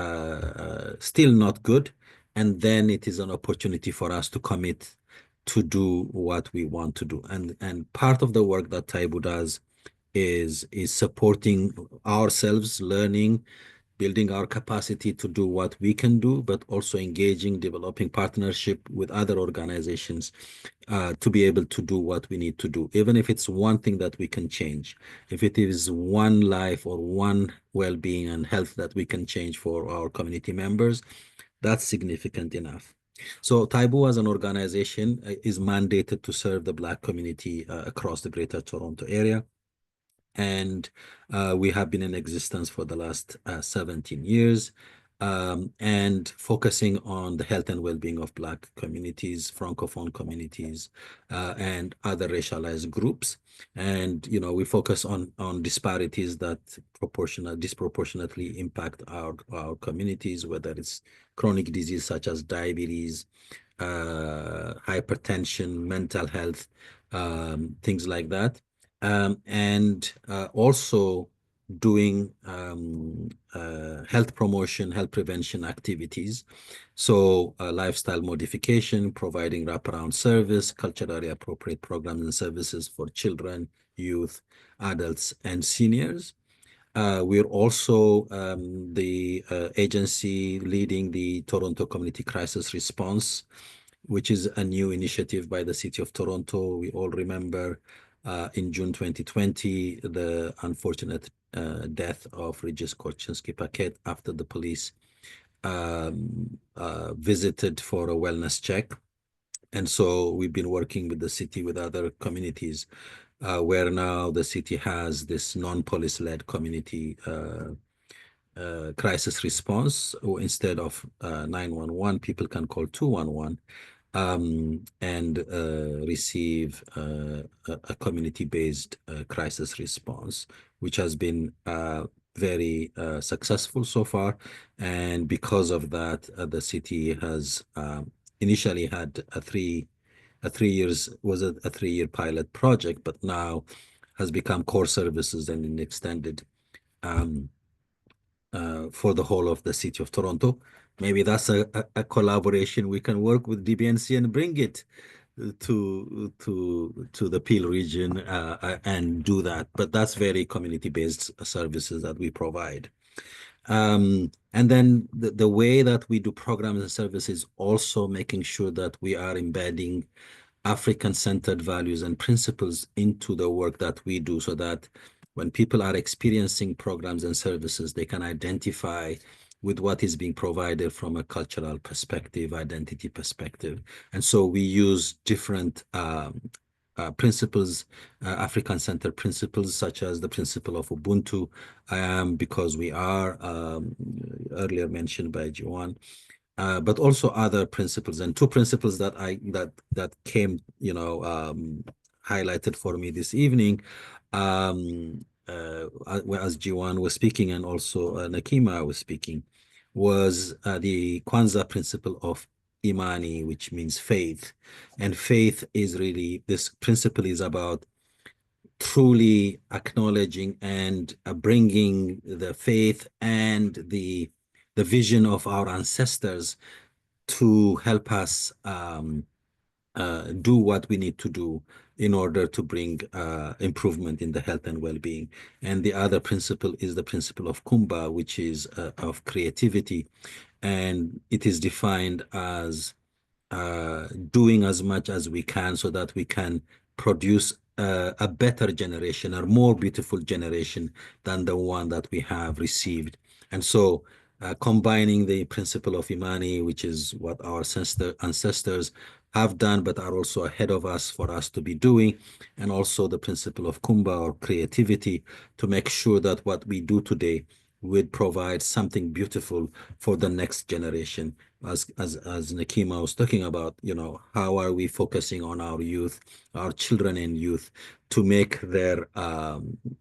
still not good. And then it is an opportunity for us to commit to do what we want to do. And part of the work that Taibu does is supporting ourselves, learning, building our capacity to do what we can do, but also engaging, developing partnership with other organizations to be able to do what we need to do, even if it's one thing that we can change. If it is one life or one well-being and health that we can change for our community members, that's significant enough. So Taibu as an organization is mandated to serve the Black community across the Greater Toronto area. And we have been in existence for the last 17 years and focusing on the health and well-being of Black communities, Francophone communities, and other racialized groups. And, you know, we focus on disparities that disproportionately impact our communities, whether it's chronic disease such as diabetes, hypertension, mental health, things like that. And also doing health promotion, health prevention activities. So lifestyle modification, providing wraparound service, culturally appropriate programs and services for children, youth, adults, and seniors. We're also the agency leading the Toronto Community Crisis Response, which is a new initiative by the City of Toronto. We all remember in June 2020, the unfortunate death of Regis Korchinski-Paquet after the police visited for a wellness check. And so we've been working with the city, with other communities, where now the city has this non-police-led community crisis response, or instead of 911, people can call 211 and receive a community-based crisis response, which has been very successful so far. And because of that, the city has initially had a 3 year pilot project, but now has become core services and extended for the whole of the City of Toronto. Maybe that's a collaboration we can work with DBNC and bring it to the Peel region and do that. But that's very community-based services that we provide. And then the way that we do programs and services, also making sure that we are embedding African-centered values and principles into the work that we do, so that when people are experiencing programs and services, they can identify with what is being provided from a cultural perspective, identity perspective. And so we use different principles, African-centered principles, such as the principle of Ubuntu, because we are earlier mentioned by Jiwan, but also other principles. And two principles that that came, you know, highlighted for me this evening, as Jiwan was speaking, and also Nakima was speaking, was the Kwanzaa principle of Imani, which means faith. And faith is really, this principle is about truly acknowledging and bringing the faith and the vision of our ancestors to help us do what we need to do in order to bring improvement in the health and well-being. And the other principle is the principle of Kumba, which is of creativity. And it is defined as doing as much as we can so that we can produce a better generation, a more beautiful generation than the one that we have received. And so combining the principle of Imani, which is what our ancestors have done, but are also ahead of us for us to be doing, and also the principle of Kumba, or creativity, to make sure that what we do today would provide something beautiful for the next generation. As Nakima was talking about, you know, how are we focusing on our youth, our children and youth, to make their,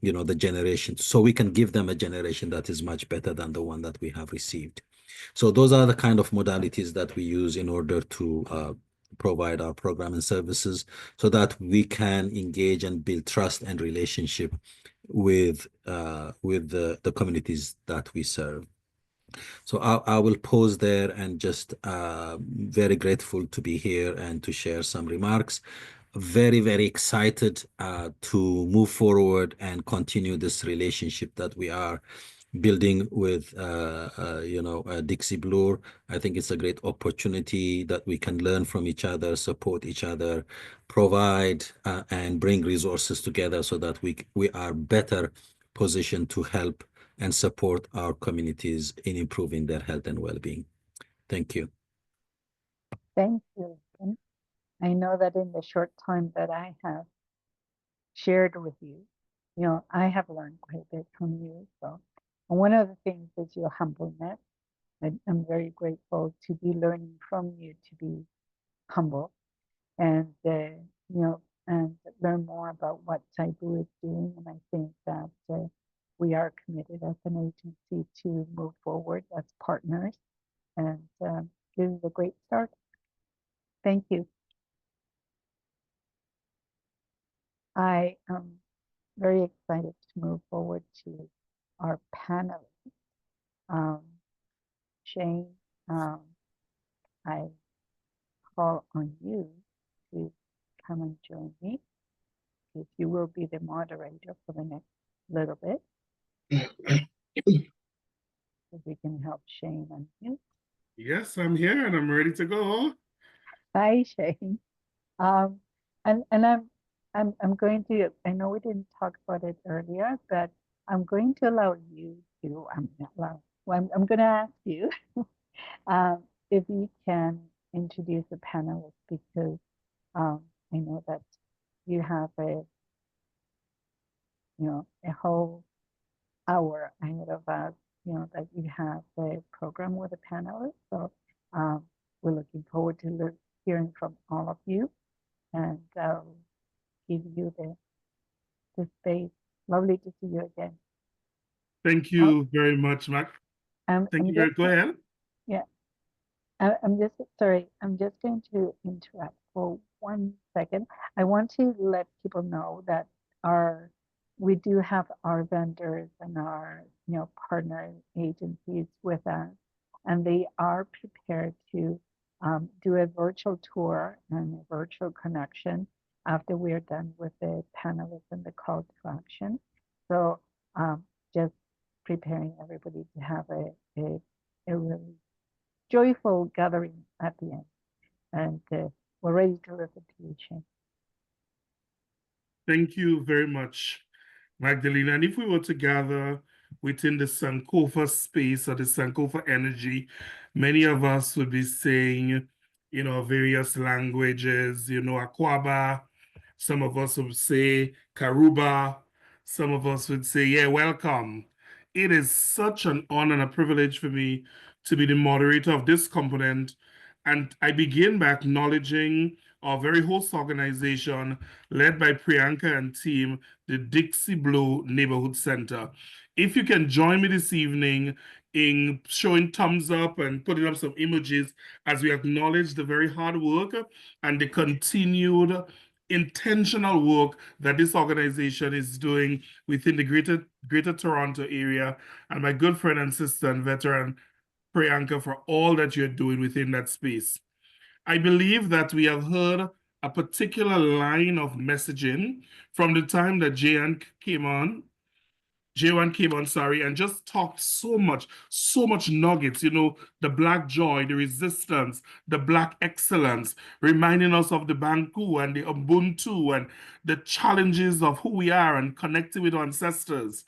you know, the generation, so we can give them a generation that is much better than the one that we have received. So those are the kind of modalities that we use in order to provide our program and services, so that we can engage and build trust and relationship with the communities that we serve. So I will pause there, and just very grateful to be here and to share some remarks. Very, very excited to move forward and continue this relationship that we are building with Dixie Bloor. I think it's a great opportunity that we can learn from each other, support each other, provide and bring resources together so that we are better positioned to help and support our communities in improving their health and well-being. Thank you. Thank you. And I know that in the short time that I have shared with you, I have learned quite a bit from you. So, and one of the things is your humbleness. I'm very grateful to be learning from you, to be humble, and and learn more about what Taibu is doing. And I think that we are committed as an agency to move forward as partners. And this is a great start. Thank you. I am very excited to move forward to our panelists. Shane, I call on you to come and join me. If you will be the moderator for the next little bit. If we can help Shane and you. Yes, I'm here and I'm ready to go. Hi, Shane. And I'm going to, I know we didn't talk about it earlier, but I'm going to allow you to, I'm going to ask you if you can introduce the panelists, because I know that you have a whole hour ahead of us, that you have a program with a panelist. So we're looking forward to hearing from all of you, and give you the space. Lovely to see you again. Thank you very much, Mac. Thank you. Go ahead. Yeah. I'm just sorry. I'm just going to interrupt for 1 second. I want to let people know that we do have our vendors and our partner agencies with us, and they are prepared to do a virtual tour and a virtual connection after we are done with the panelists and the call to action. So just preparing everybody to have a really joyful gathering at the end. And we're ready to listen to you, Shane. Thank you very much, Magdalena. And if we were to gather within the Sankofa space or the Sankofa energy, many of us would be saying, various languages, Akwaba. Some of us would say Karuba. Some of us would say, yeah, welcome. It is such an honor and a privilege for me to be the moderator of this component. And I begin by acknowledging our very host organization led by Priyanka and team, the Dixie Bloor Neighbourhood Centre. If you can join me this evening in showing thumbs up and putting up some emojis as we acknowledge the very hard work and the continued intentional work that this organization is doing within the greater Toronto area, and my good friend and sister and veteran Priyanka for all that you're doing within that space. I believe that we have heard a particular line of messaging from the time that J1 came on, and just talked so much nuggets, the Black joy, the resistance, the Black excellence, reminding us of the Banku and the Ubuntu and the challenges of who we are and connecting with our ancestors.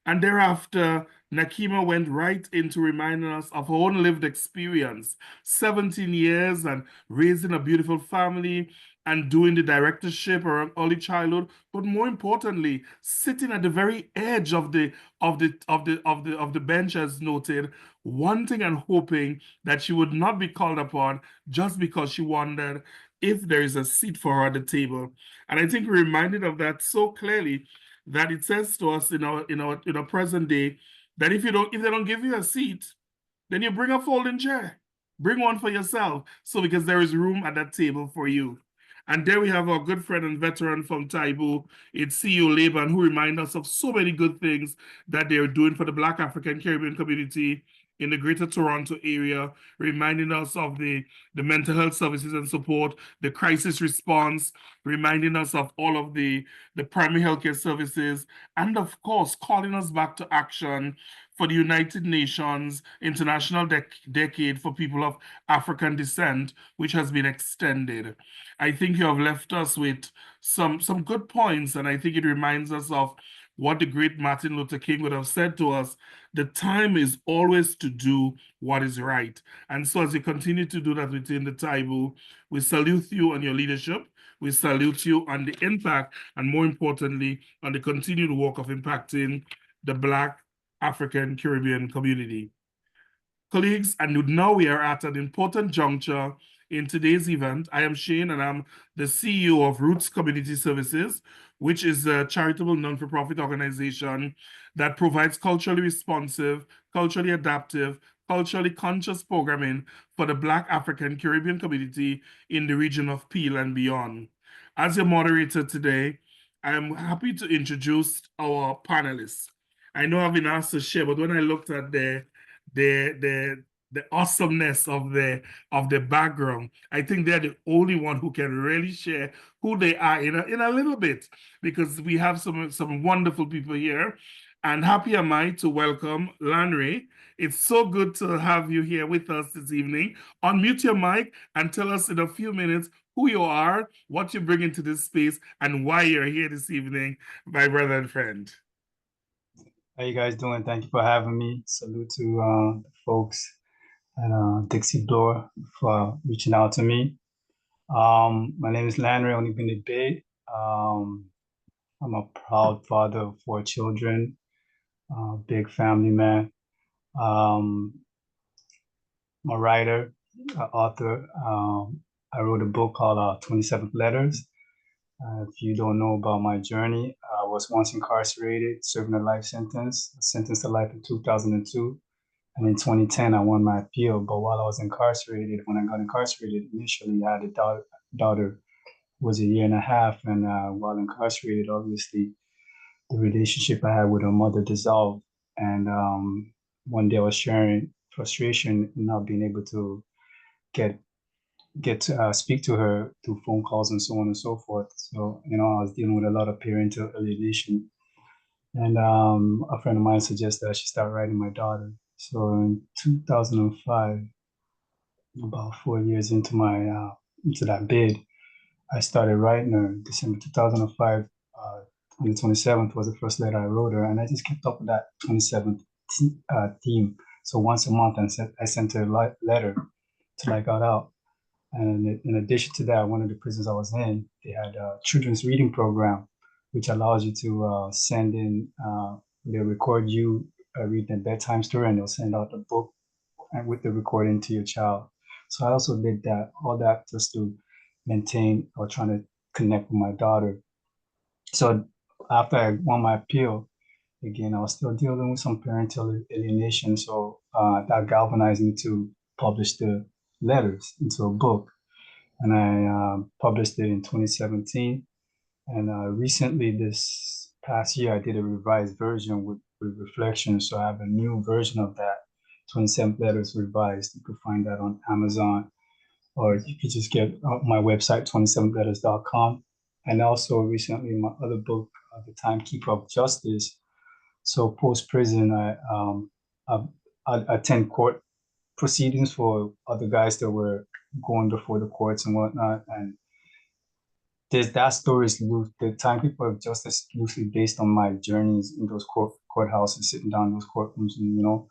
And thereafter, Nakima went right into reminding us of her own lived experience, 17 years and raising a beautiful family and doing the directorship around early childhood, but more importantly, sitting at the very edge of the bench, as noted, wanting and hoping that she would not be called upon just because she wondered if there is a seat for her at the table. And I think we're reminded of that so clearly that it says to us in our present day that if they don't give you a seat, then you bring a folding chair. Bring one for yourself, because there is room at that table for you. And there we have our good friend and veteran from Taibu, it's CEO Laban, who remind us of so many good things that they're doing for the Black African Caribbean community in the greater Toronto area, reminding us of the mental health services and support, the crisis response, reminding us of all of the primary healthcare services, and of course, calling us back to action for the United Nations International Decade for People of African Descent, which has been extended. I think you have left us with some good points, and I think it reminds us of what the great Martin Luther King would have said to us: the time is always to do what is right. And so as you continue to do that within the Taibu, we salute you on your leadership. We salute you on the impact, and more importantly, on the continued work of impacting the Black African Caribbean community. Colleagues, and now we are at an important juncture in today's event. I am Shane, and I'm the CEO of Roots Community Services, which is a charitable non-for-profit organization that provides culturally responsive, culturally adaptive, culturally conscious programming for the Black African Caribbean community in the region of Peel and beyond. As your moderator today, I am happy to introduce our panelists. I know I've been asked to share, but when I looked at the awesomeness of the background, I think they're the only one who can really share who they are in a little bit, because we have some wonderful people here. And happy am I to welcome Lanre. It's so good to have you here with us this evening. Unmute your mic and tell us in a few minutes who you are, what you bring into this space, and why you're here this evening, my brother and friend. How you guys doing? Thank you for having me. Salute to the folks at Dixie Bloor for reaching out to me. My name is Lanre Onigbinde. I'm a proud father of 4 children, big family man. I'm a writer, author. I wrote a book called 27th Letters. If you don't know about my journey, I was once incarcerated, serving a life sentence, sentenced to life in 2002. And in 2010, I won my appeal. But while I was incarcerated, when I got incarcerated, initially I had a daughter who was 1.5 years. And while incarcerated, obviously, the relationship I had with her mother dissolved. And one day I was sharing frustration in not being able to get to speak to her through phone calls and so on and so forth. So, I was dealing with a lot of parental alienation. And a friend of mine suggested I should start writing my daughter. So in 2005, about 4 years into into that bid, I started writing her. December 2005, on the 27th was the first letter I wrote her, and I just kept up with that 27th theme. So once a month, I sent her a letter till I got out. And in addition to that, one of the prisons I was in, they had a children's reading program, which allows you to send in, they'll record you reading a bedtime story, and they'll send out the book with the recording to your child. So I also did that, all that just to maintain or trying to connect with my daughter. So after I won my appeal, again, I was still dealing with some parental alienation. So that galvanized me to publish the letters into a book. And I published it in 2017. And recently, this past year, I did a revised version with reflections. So I have a new version of that, 27 Letters Revised. You could find that on Amazon, or you could just get my website, 27letters.com. And also recently, my other book, The Timekeeper of Justice. So post-prison, I attend court proceedings for other guys that were going before the courts and whatnot. And that story is loose. The Timekeeper of Justice loosely based on my journeys in those courthouses, sitting down in those courtrooms, and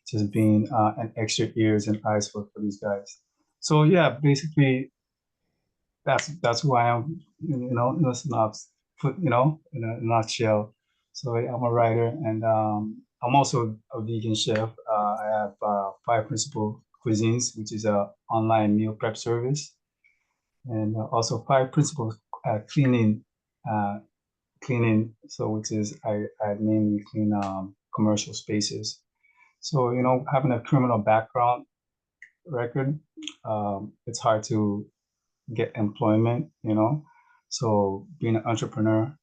just being an extra ears and eyes for these guys. So yeah, basically, that's who I am. In a synopsis, in a nutshell. So I'm a writer, and I'm also a vegan chef. I have 5 principal cuisines, which is a online meal prep service, and also 5 principal cleaning. So which is I mainly clean commercial spaces. So having a criminal background record, it's hard to get employment. So being an entrepreneur,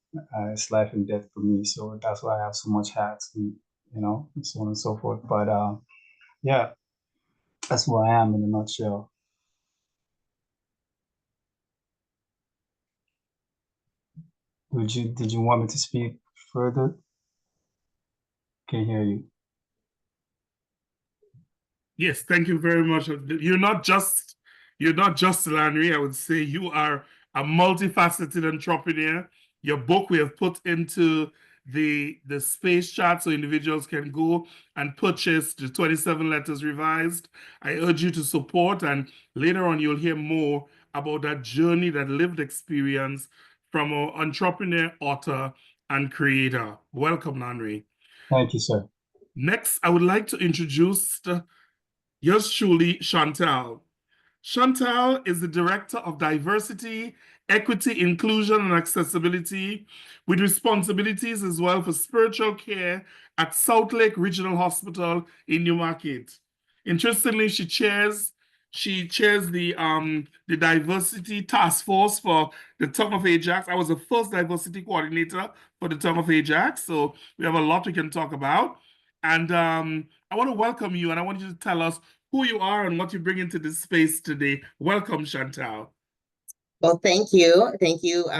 it's life and death for me. So that's why I have so much hats, and so on and so forth. But yeah, that's who I am in a nutshell. Did you want me to speak further? Can't hear you. Yes, thank you very much. You're not just Landry. I would say you are a multifaceted entrepreneur. Your book we have put into the space chat so individuals can go and purchase the 27 letters revised. I urge you to support, and later on you'll hear more about that journey, that lived experience from our entrepreneur, author, and creator. Welcome, Landry. Thank you, sir. Next, I would like to introduce yours truly, Chantal. Chantal is the Director of Diversity, Equity, Inclusion, and Accessibility, with responsibilities as well for spiritual care at South Lake Regional Hospital in Newmarket. Interestingly, she chairs the diversity task force for the Tongue of Ajax. I was the first diversity coordinator for the Tongue of Ajax, so we have a lot we can talk about. And I want to welcome you, and I want you to tell us who you are and what you bring into this space today. Welcome, Chantal. Well, thank you. Thank you,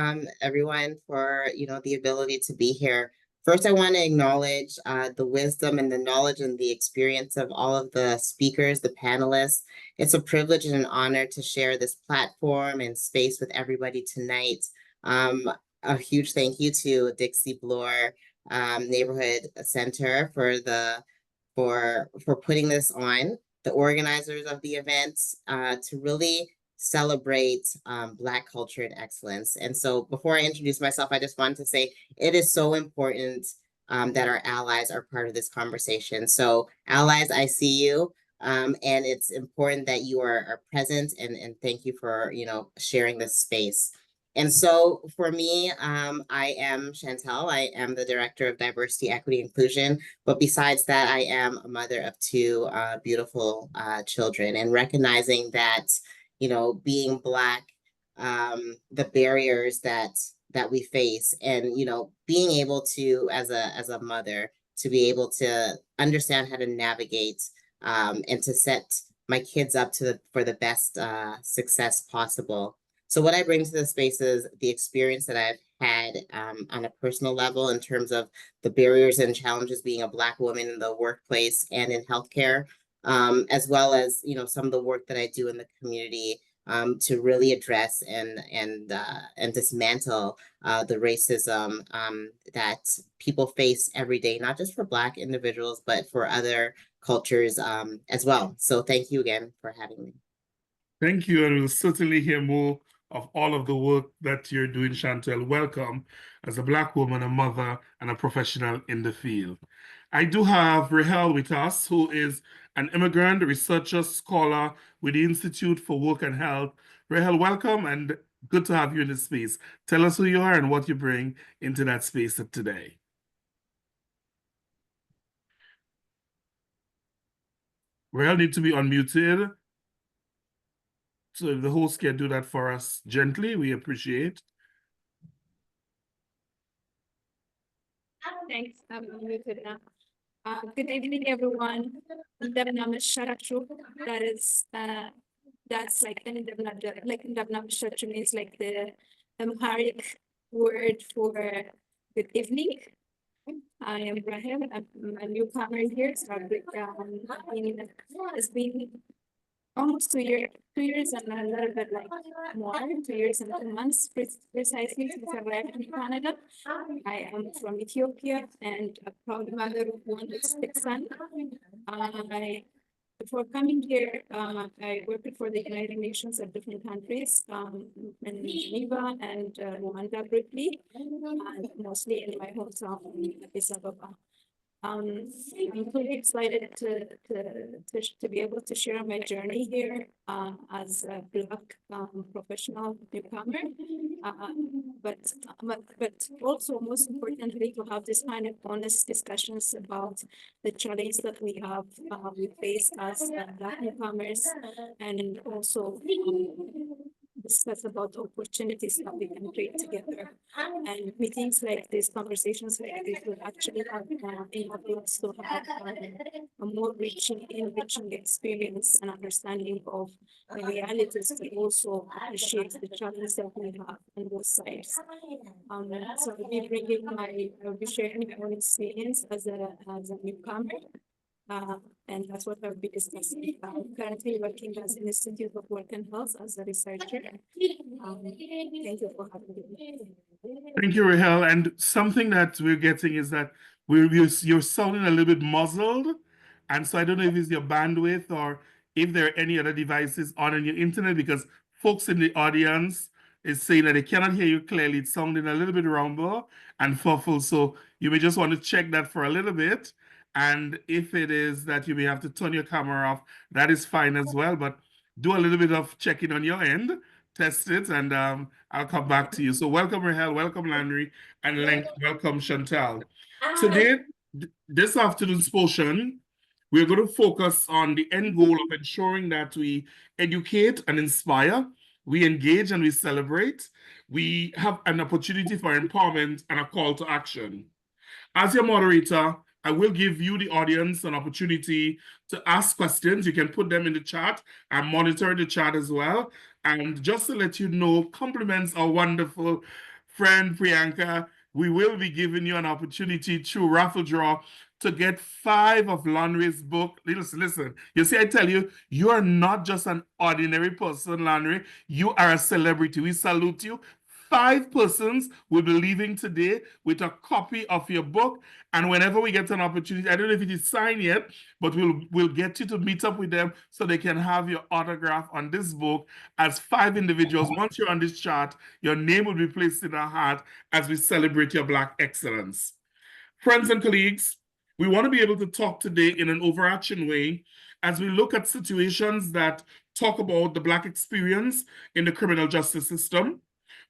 everyone, for, the ability to be here. First, I want to acknowledge the wisdom and the knowledge and the experience of all of the speakers, the panelists. It's a privilege and an honor to share this platform and space with everybody tonight. A huge thank you to Dixie Bloor Neighbourhood Centre for putting this on, the organizers of the events, to really celebrate Black culture and excellence. And so before I introduce myself, I just wanted to say it is so important that our allies are part of this conversation. So allies, I see you. And it's important that you are present, and thank you for, sharing this space. And so for me, I am Chantal. I am the Director of Diversity, Equity, Inclusion. But besides that, I am a mother of two beautiful children, and recognizing that, being Black, the barriers that we face, and, being able to, as a mother, to be able to understand how to navigate and to set my kids up for the best success possible. So what I bring to the space is the experience that I've had on a personal level in terms of the barriers and challenges being a Black woman in the workplace and in healthcare, as well as, some of the work that I do in the community to really address and dismantle the racism that people face every day, not just for Black individuals, but for other cultures as well. So thank you again for having me. Thank you, and we'll certainly hear more of all of the work that you're doing, Chantal. Welcome as a Black woman, a mother, and a professional in the field. I do have Rahel with us, who is an immigrant, researcher, scholar with the Institute for Work and Health. Rahel, welcome, and good to have you in this space. Tell us who you are and what you bring into that space today. Rahel needs to be unmuted. So if the host can do that for us gently, we appreciate. Thanks. I'm muted now. Good evening, everyone. That is that's like means like the Amharic word for good evening. I am Rahel. I'm a newcomer here, so it's been almost 2 years and a little bit like more, 2 years and 2 months precisely since I arrived in Canada. I am from Ethiopia and a proud mother of one sick son. Before coming here, I worked for the United Nations at different countries, in Geneva and Rwanda briefly, and mostly in my hometown in Addis Ababa. I'm really excited to be able to share my journey here as a Black professional newcomer, but also most importantly to have this kind of honest discussions about the challenge that we face as Black newcomers, and also discuss about opportunities that we can create together. And meetings like this, conversations like this will actually have enable us to have a more enriching experience and understanding of the realities, but also appreciate the challenges that we have on both sides. So I'll be sharing my own experience as a newcomer. And that's what I'll be discussing. I'm currently working as an Institute of Work and Health as a researcher. Thank you for having me. Thank you, Rahel. And something that we're getting is that you're sounding a little bit muzzled. And so I don't know if it's your bandwidth or if there are any other devices on your internet, because folks in the audience is saying that they cannot hear you clearly. It's sounding a little bit rumble and fuffle. So you may just want to check that for a little bit. And if it is that you may have to turn your camera off, that is fine as well. But do a little bit of checking on your end, test it, and I'll come back to you. So welcome, Rahel, welcome, Landry, and welcome, Chantal. Today, this afternoon's portion, we're going to focus on the end goal of ensuring that we educate and inspire, we engage and we celebrate. We have an opportunity for empowerment and a call to action. As your moderator, I will give you, the audience, an opportunity to ask questions. You can put them in the chat. I'm monitoring the chat as well. And just to let you know, compliments our wonderful friend Priyanka. We will be giving you an opportunity through raffle draw to get 5 of Landry's book. Listen. You see, I tell you, you are not just an ordinary person, Landry. You are a celebrity. We salute you. 5 persons will be leaving today with a copy of your book. And whenever we get an opportunity, I don't know if it is signed yet, but we'll get you to meet up with them so they can have your autograph on this book as 5 individuals. Once you're on this chart, your name will be placed in our hat as we celebrate your Black excellence. Friends and colleagues, we want to be able to talk today in an overarching way as we look at situations that talk about the Black experience in the criminal justice system.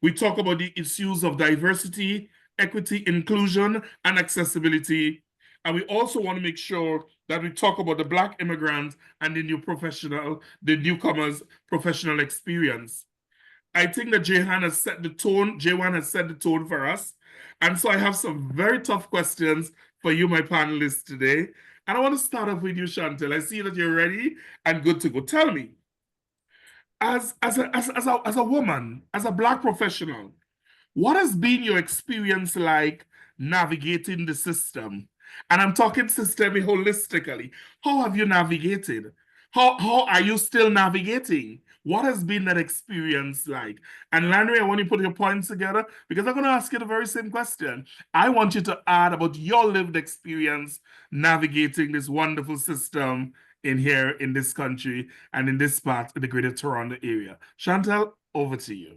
We talk about the issues of diversity, equity, inclusion, and accessibility. And we also want to make sure that we talk about the Black immigrant and the newcomer's professional experience. I think that Jehan has set the tone. Jehan has set the tone for us. And so I have some very tough questions for you, my panelists, today. And I want to start off with you, Chantal. I see that you're ready and good to go. Tell me, as a woman, as a Black professional, what has been your experience like navigating the system? And I'm talking systemic holistically. How have you navigated? How are you still navigating? What has been that experience like? And Landry, I want you to put your points together because I'm going to ask you the very same question. I want you to add about your lived experience navigating this wonderful system in here in this country and in this part of the Greater Toronto area. Chantal, over to you.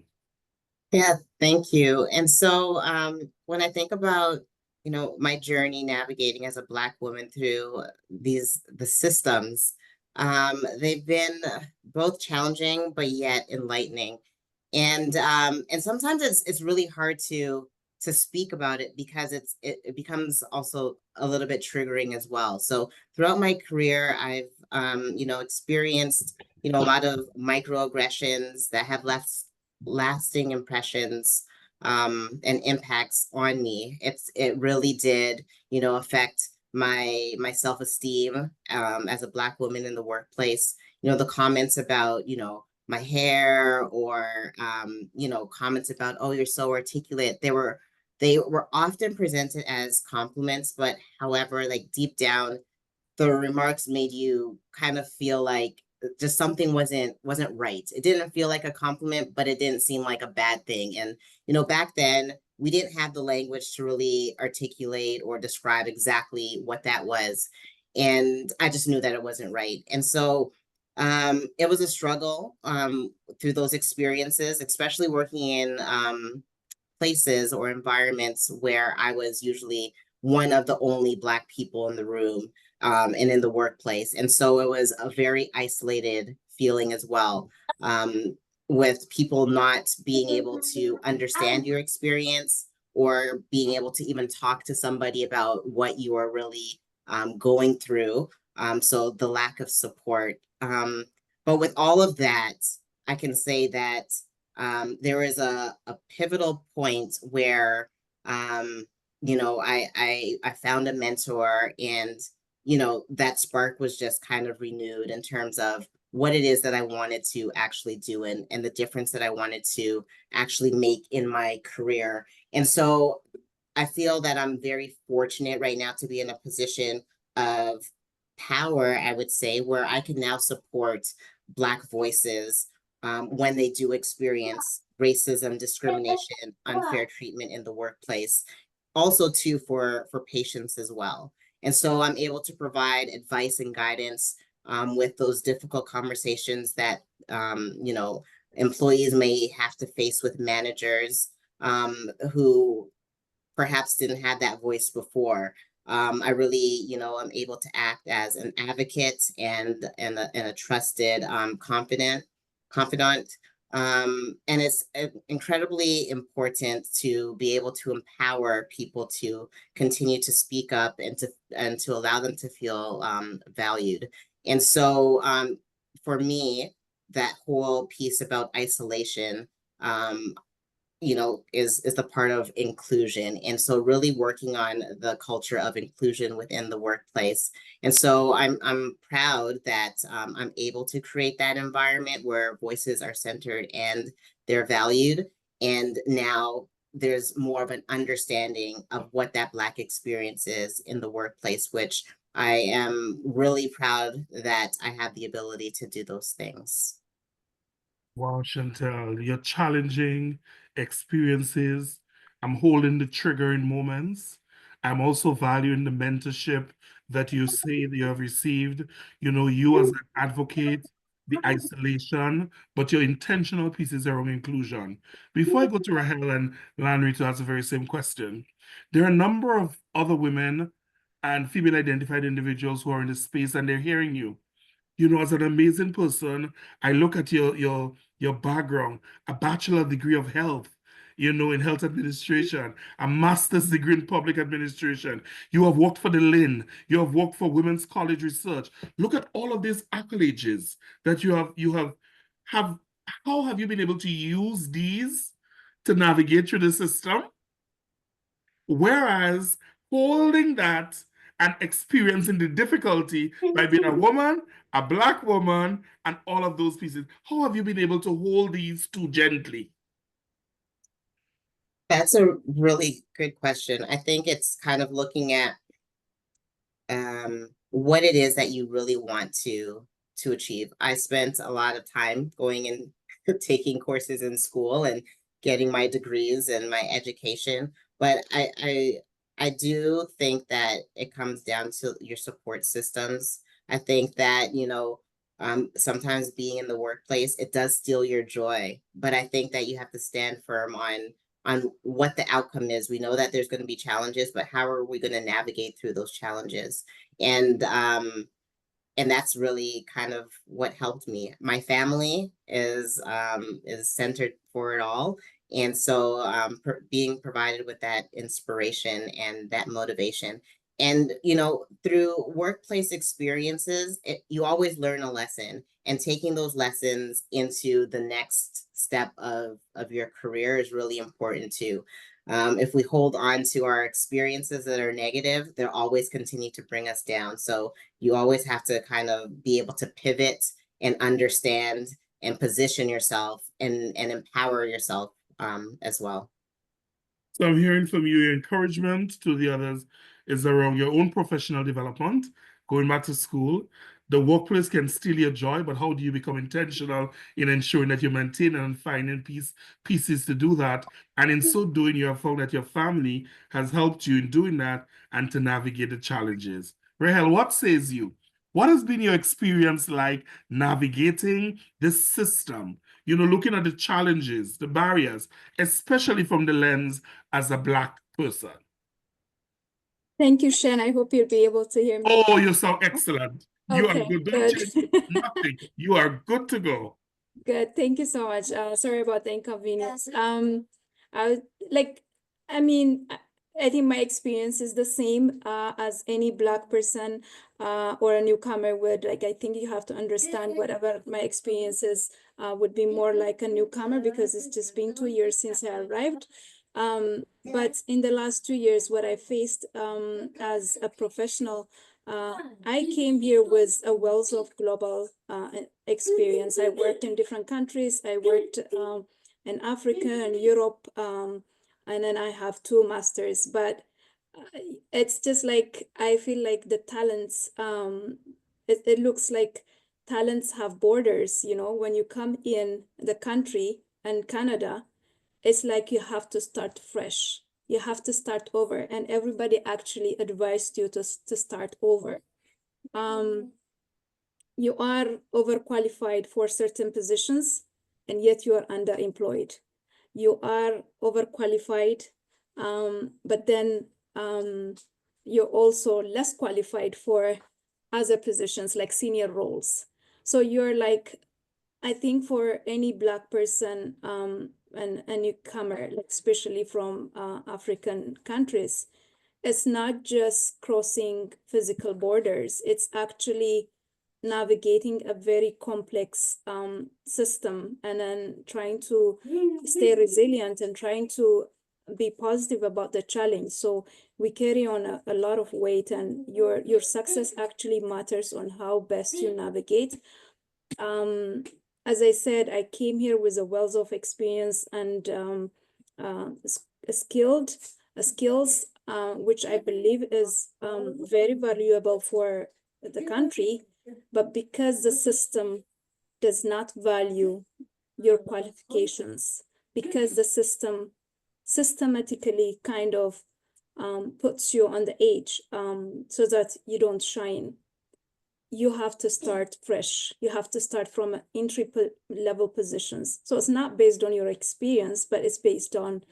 Yeah, thank you. And so when I think about, my journey navigating as a Black woman through the systems, they've been both challenging, but yet enlightening. And sometimes it's really hard to speak about it because it becomes also a little bit triggering as well. So throughout my career, I've, experienced, a lot of microaggressions that have left lasting impressions and impacts on me. It really did, affect my self-esteem as a Black woman in the workplace. The comments about, my hair or, comments about, oh, you're so articulate. They were often presented as compliments, but however, like deep down, the remarks made you kind of feel like just something wasn't right. It didn't feel like a compliment, but it didn't seem like a bad thing. And, back then we didn't have the language to really articulate or describe exactly what that was. And I just knew that it wasn't right. And so it was a struggle through those experiences, especially working in places or environments where I was usually one of the only Black people in the room and in the workplace. And so it was a very isolated feeling as well, with people not being able to understand your experience or being able to even talk to somebody about what you are really going through. So the lack of support. But with all of that, I can say that there is a pivotal point where, I found a mentor and, that spark was just kind of renewed in terms of what it is that I wanted to actually do and the difference that I wanted to actually make in my career. And so I feel that I'm very fortunate right now to be in a position of power, I would say, where I can now support Black voices when they do experience racism, discrimination, unfair treatment in the workplace. Also, too, for patients as well. And so I'm able to provide advice and guidance with those difficult conversations that, you know, employees may have to face with managers who perhaps didn't have that voice before. I really, you know, I'm able to act as an advocate and a trusted confidant. And it's incredibly important to be able to empower people to continue to speak up and to allow them to feel valued. And so for me, that whole piece about isolation, you know, is the part of inclusion. And so really working on the culture of inclusion within the workplace. And so I'm proud that I'm able to create that environment where voices are centered and they're valued. And now there's more of an understanding of what that Black experience is in the workplace, which I am really proud that I have the ability to do those things. Wow, Chantel, your challenging experiences. I'm holding the trigger in moments. I'm also valuing the mentorship that you say that you have received. You know, you as an advocate, the isolation, but your intentional piece is around inclusion. Before I go to Rahel and Landry to ask the very same question, there are a number of other women and female identified individuals who are in the space and they're hearing you. You know, as an amazing person, I look at your background, a bachelor degree of health, you know, in health administration, a master's degree in public administration. You have worked for the Lynn, you have worked for Women's College Research. Look at all of these accolades that you have how have you been able to use these to navigate through the system? Whereas holding that and experiencing the difficulty by being a woman, a Black woman, and all of those pieces, how have you been able to hold these two gently? That's a really good question. I think it's kind of looking at what it is that you really want to achieve. I spent a lot of time going and taking courses in school and getting my degrees and my education, but I do think that it comes down to your support systems. I think that, you know, sometimes being in the workplace, it does steal your joy, but I think that you have to stand firm on what the outcome is. We know that there's going to be challenges, but how are we going to navigate through those challenges? And that's really kind of what helped me. My family is centered for it all, and so being provided with that inspiration and that motivation. And you know, through workplace experiences, you always learn a lesson, and taking those lessons into the next step of your career is really important too. If we hold on to our experiences that are negative, they'll always continue to bring us down. So you always have to kind of be able to pivot and understand and position yourself and empower yourself as well. So I'm hearing from you, your encouragement to the others is around your own professional development, going back to school. The workplace can steal your joy, but how do you become intentional in ensuring that you maintain and finding pieces to do that? And in so doing, you have found that your family has helped you in doing that and to navigate the challenges. Rahel, what says you? What has been your experience like navigating this system? You know, looking at the challenges, the barriers, especially from the lens as a Black person. Thank you, Shen. I hope you'll be able to hear me. Oh, you sound excellent. You are Okay, good. Don't good. change nothing. You are good to go. Good. Thank you so much. Sorry about the inconvenience. I like, I mean, I think my experience is the same as any Black person or a newcomer would. Like, I think you have to understand whatever my experiences would be more like a newcomer because it's just been 2 years since I arrived. But in the last 2 years, what I faced as a professional, I came here with a wealth of global experience. I worked in different countries. I worked in Africa and Europe, and then I have 2 masters. But it's just like I feel like the talents, it looks like talents have borders, you know, when you come in the country and Canada, it's like you have to start fresh. You have to start over, and everybody actually advised you to start over. You are overqualified for certain positions, and yet you are underemployed. You are overqualified, but then you're also less qualified for other positions like senior roles. So you're like, I think for any Black person and a newcomer, like especially from African countries, it's not just crossing physical borders. It's actually navigating a very complex system and then trying to stay resilient and trying to be positive about the challenge. So we carry on a lot of weight, and your success actually matters on how best you navigate. As I said, I came here with a wealth of experience and skills, which I believe is very valuable for the country. But because the system does not value your qualifications, because the system systematically kind of puts you on the edge so that you don't shine, you have to start fresh. You have to start from entry level positions. So it's not based on your experience, but it's based on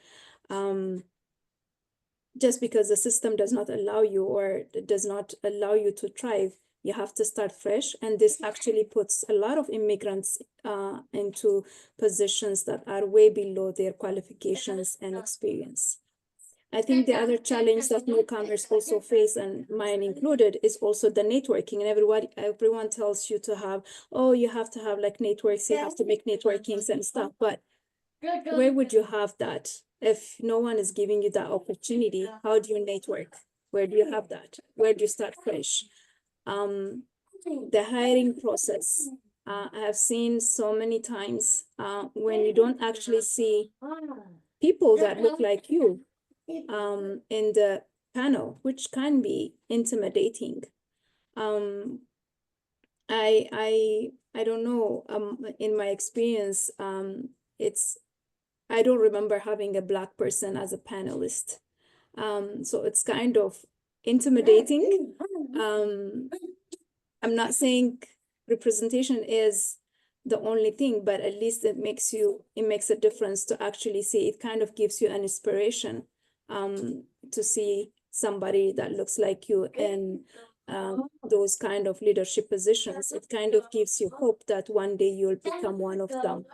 just because the system does not allow you or does not allow you to thrive, you have to start fresh. And this actually puts a lot of immigrants into positions that are way below their qualifications and experience. I think the other challenge that newcomers also face, and mine included, is also the networking. And everyone tells you to have, oh, you have to have like networks, you have to make networkings and stuff. But where would you have that if no one is giving you that opportunity? How do you network? Where do you have that? Where do you start fresh? The hiring process. I have seen so many times when you don't actually see people that look like you in the panel, which can be intimidating. I don't know, in my experience, I don't remember having a Black person as a panelist. So it's kind of intimidating. I'm not saying representation is the only thing, but at least it makes a difference to actually see. It kind of gives you an inspiration to see somebody that looks like you in those kind of leadership positions. It kind of gives you hope that one day you'll become one of them.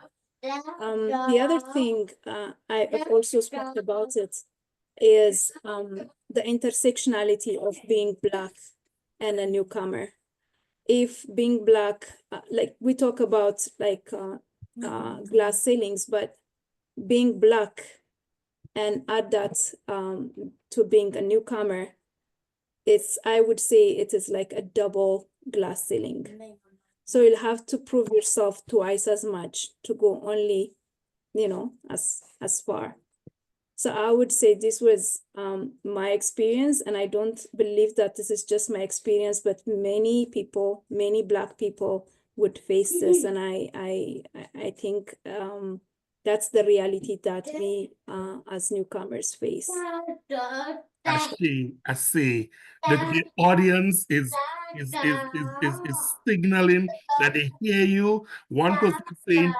The other thing I've also spoke about it is the intersectionality of being Black and a newcomer. If being Black, like we talk about like glass ceilings, but being Black and add that to being a newcomer, I would say it is like a double glass ceiling. So you'll have to prove yourself twice as much to go only, as far. So I would say this was my experience, and I don't believe that this is just my experience, but many people, many Black people would face this, and I think that's the reality that we as newcomers face. I say that the audience is signaling that they hear you. One person is saying,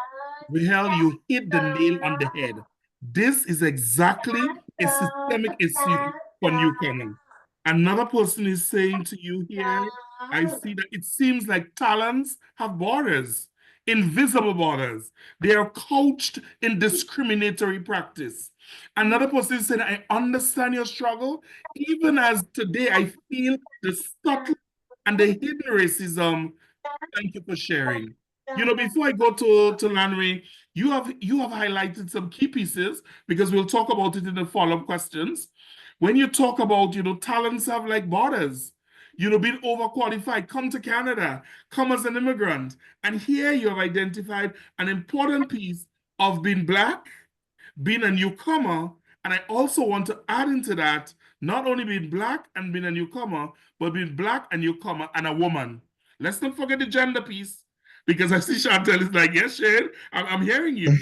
well, you hit the nail on the head. This is exactly a systemic issue for newcomers. Another person is saying to you here, I see that it seems like talents have borders, invisible borders. They are couched in discriminatory practice. Another person said, I understand your struggle, even as today I feel the subtle and the hidden racism. Thank you for sharing. Before I go to Lanre, you have highlighted some key pieces because we'll talk about it in the follow-up questions. When you talk about, talents have like borders, being overqualified, come to Canada, come as an immigrant. And here you have identified an important piece of being Black, being a newcomer, and I also want to add into that Not only being Black and being a newcomer, but being Black and newcomer and a woman. Let's not forget the gender piece. Because I see Chantel is like, yes, Shane, I'm hearing you. And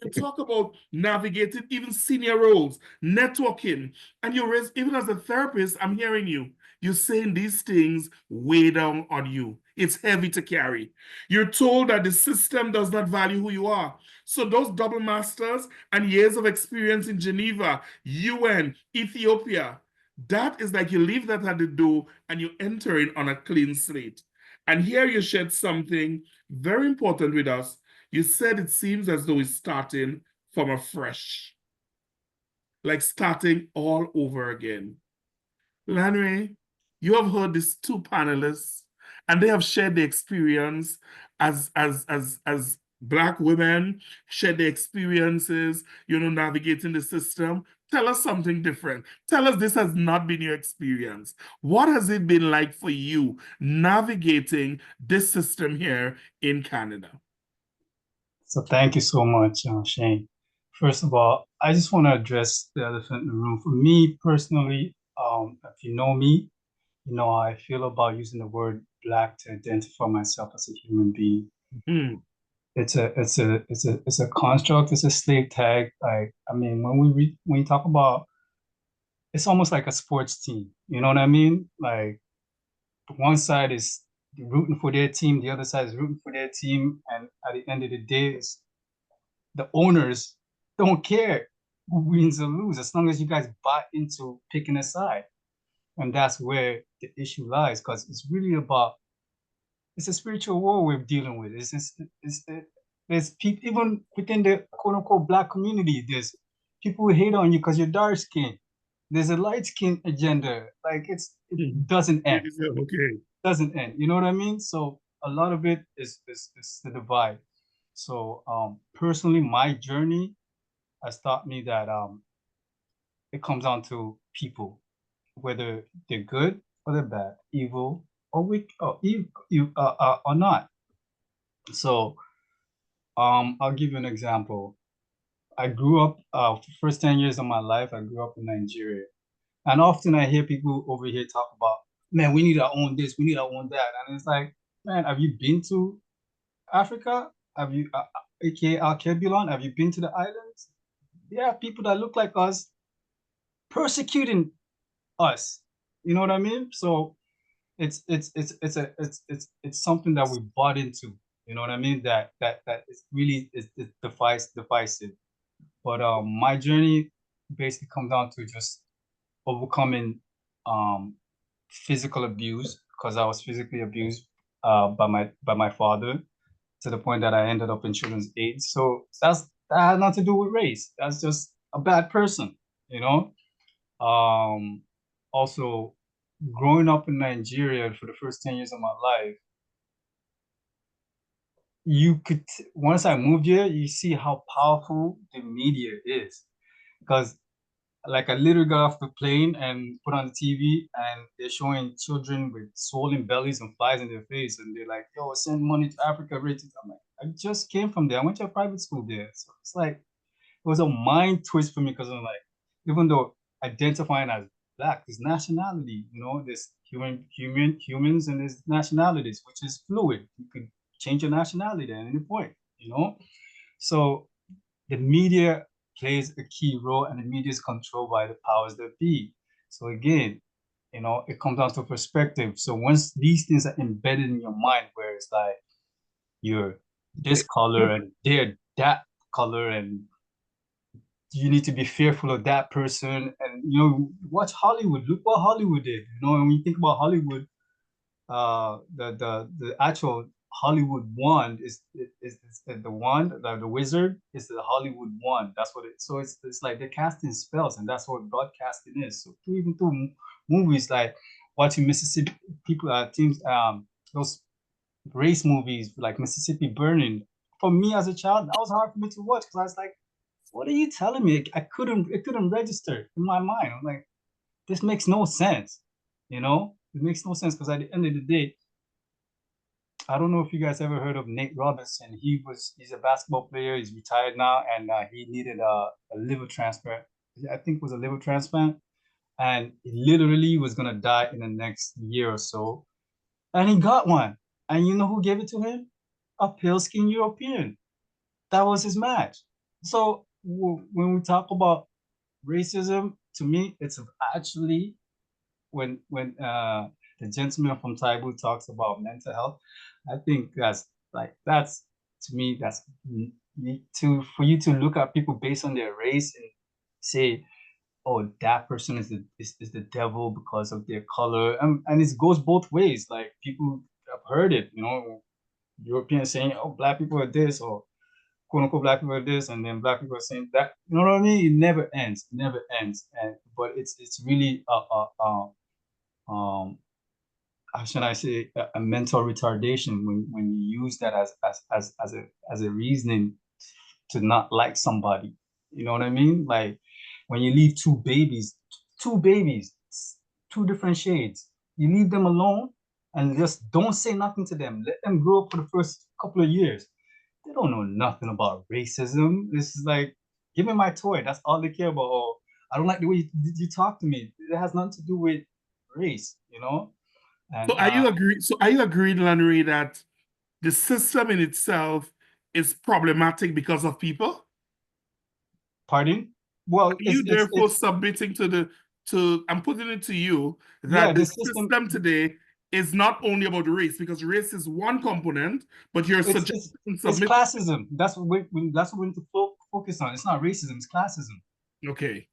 you talk about navigating even senior roles, networking, and you raise, even as a therapist, I'm hearing you. You're saying these things weigh down on you. It's heavy to carry. You're told that the system does not value who you are. So those double masters and years of experience in Geneva, UN, Ethiopia, that is like you leave that at the door and you're entering on a clean slate. And here you shared something very important with us. You said it seems as though it's starting from afresh, like starting all over again. Lanre, you have heard these two panelists, and they have shared the experience as Black women, shared their experiences, navigating the system. Tell us something different. Tell us this has not been your experience. What has it been like for you navigating this system here in Canada? So thank you so much, Shane. First of all, I just want to address the elephant in the room. For me personally, if you know me, you know how I feel about using the word Black to identify myself as a human being. Mm-hmm. It's a construct. It's a slave tag. Like, I mean, when you talk about, it's almost like a sports team. You know what I mean? Like, one side is rooting for their team, the other side is rooting for their team, and at the end of the day, the owners don't care who wins or loses as long as you guys buy into picking a side. And that's where the issue lies, because it's really about, it's a spiritual war we're dealing with. There's people, even within the quote unquote Black community, there's people who hate on you because you're dark skinned. There's a light skin agenda. Like it doesn't end. Okay. Doesn't end. You know what I mean? So a lot of it is the divide. So personally, my journey has taught me that it comes down to people, whether they're good or they're bad, evil or weak or or not. So I'll give you an example. I grew up first 10 years of my life, I grew up in Nigeria. And often I hear people over here talk about, man, we need to own this, we need to own that. And it's like, man, have you been to Africa? Have you, aka Alkebulan, have you been to the islands? There are people that look like us persecuting us. You know what I mean? So it's something that we bought into. You know what I mean? That is really is divisive. But my journey basically comes down to just overcoming physical abuse, because I was physically abused by my father, to the point that I ended up in children's aid. So that had nothing to do with race. That's just a bad person, you know. Also, growing up in Nigeria for the first 10 years of my life, once I moved here, you see how powerful the media is. Because like I literally got off the plane and put on the TV and they're showing children with swollen bellies and flies in their face. And they're like, yo, send money to Africa, rich. I'm like, I just came from there. I went to a private school there. So it's like, it was a mind twist for me, because I'm like, even though identifying as Black, there's nationality, you know, there's humans and there's nationalities, which is fluid. You could change your nationality at any point, you know? So the media plays a key role, and the media is controlled by the powers that be. So again, you know, it comes down to perspective. So once these things are embedded in your mind, where it's like you're this color and they're that color, and you need to be fearful of that person, and you know, watch Hollywood. Look what Hollywood did. You know, when you think about Hollywood, the actual Hollywood wand is the wand, the wizard is the Hollywood wand. That's what it. So it's like they're casting spells, and that's what broadcasting is. So even through movies like watching Mississippi teams, those race movies like Mississippi Burning. For me as a child, that was hard for me to watch, because I was like, what are you telling me? It couldn't register in my mind. I'm like, this makes no sense. You know, it makes no sense, because at the end of the day, I don't know if you guys ever heard of Nate Robinson. He's a basketball player. He's retired now, and he needed a liver transplant. I think it was a liver transplant. and he literally was gonna die in the next year or so, and he got one. And you know who gave it to him? A pale-skinned European. That was his match. So when we talk about racism, to me, it's actually when the gentleman from Taibu talks about mental health, I think that's to me that's for you to look at people based on their race and say, oh, that person is the devil because of their color, and it goes both ways. Like people have heard it, you know, Europeans saying, oh, black people are this, or quote unquote black people are this, and then black people are saying that. You know what I mean? It never ends. It never ends. And but it's really how should I say, a mental retardation when you use that as a reasoning to not like somebody. You know what I mean? Like when you leave two babies, two different shades, you leave them alone and just don't say nothing to them. Let them grow up for the first couple of years. They don't know nothing about racism. This is like, give me my toy. That's all they care about. Oh, I don't like the way you talk to me. It has nothing to do with race, you know? And So are you agreeing, Lanre, that the system in itself is problematic because of people? pardon? Well, Are you therefore submitting I'm putting it to you that yeah, the system today is not only about race, because race is one component, but you're suggesting it's classism. That's what we need to focus on. It's not racism, it's classism. Okay.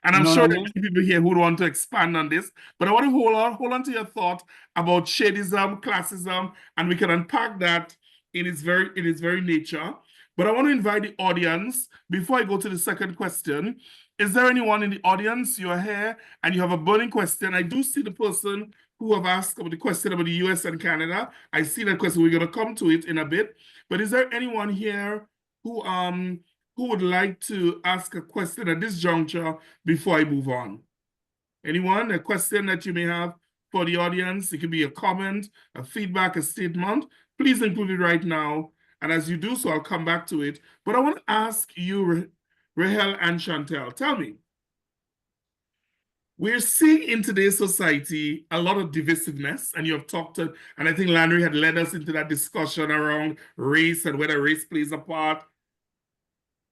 And I'm sure there are people here who would want to expand on this, but I want to hold on to your thought about shadism, classism, and we can unpack that in its very nature. But I want to invite the audience, before I go to the second question, is there anyone in the audience, you are here, and you have a burning question? I do see the person who have asked about the question about the US and Canada. I see that question. We're going to come to it in a bit. But is there anyone here who would like to ask a question at this juncture before I move on? Anyone? A question that you may have for the audience? It could be a comment, a feedback, a statement. Please include it right now. And as you do so, I'll come back to it. But I want to ask you, Rahel and Chantel, tell me, we're seeing in today's society a lot of divisiveness, and you have talked, and I think Lanre had led us into that discussion around race and whether race plays a part.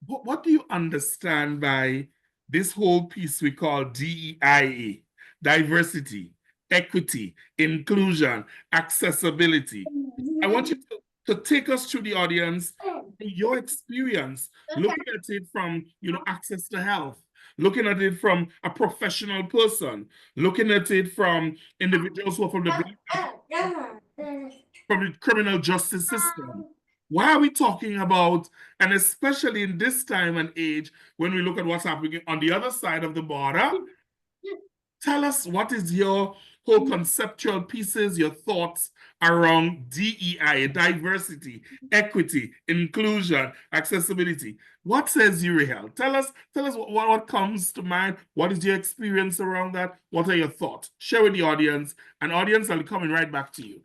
What do you understand by this whole piece we call DEIA? Diversity, equity, inclusion, accessibility. I want you to take us through the audience, your experience, looking at it from, access to health, looking at it from a professional person, looking at it from individuals who are from the criminal justice system. Why are we talking about, and especially in this time and age, when we look at what's happening on the other side of the border, tell us what is your whole conceptual pieces, your thoughts around DEI, diversity, equity, inclusion, accessibility. What says you, Rahel? Tell us what comes to mind. What is your experience around that? What are your thoughts? Share with the audience, and audience, I'll be coming right back to you.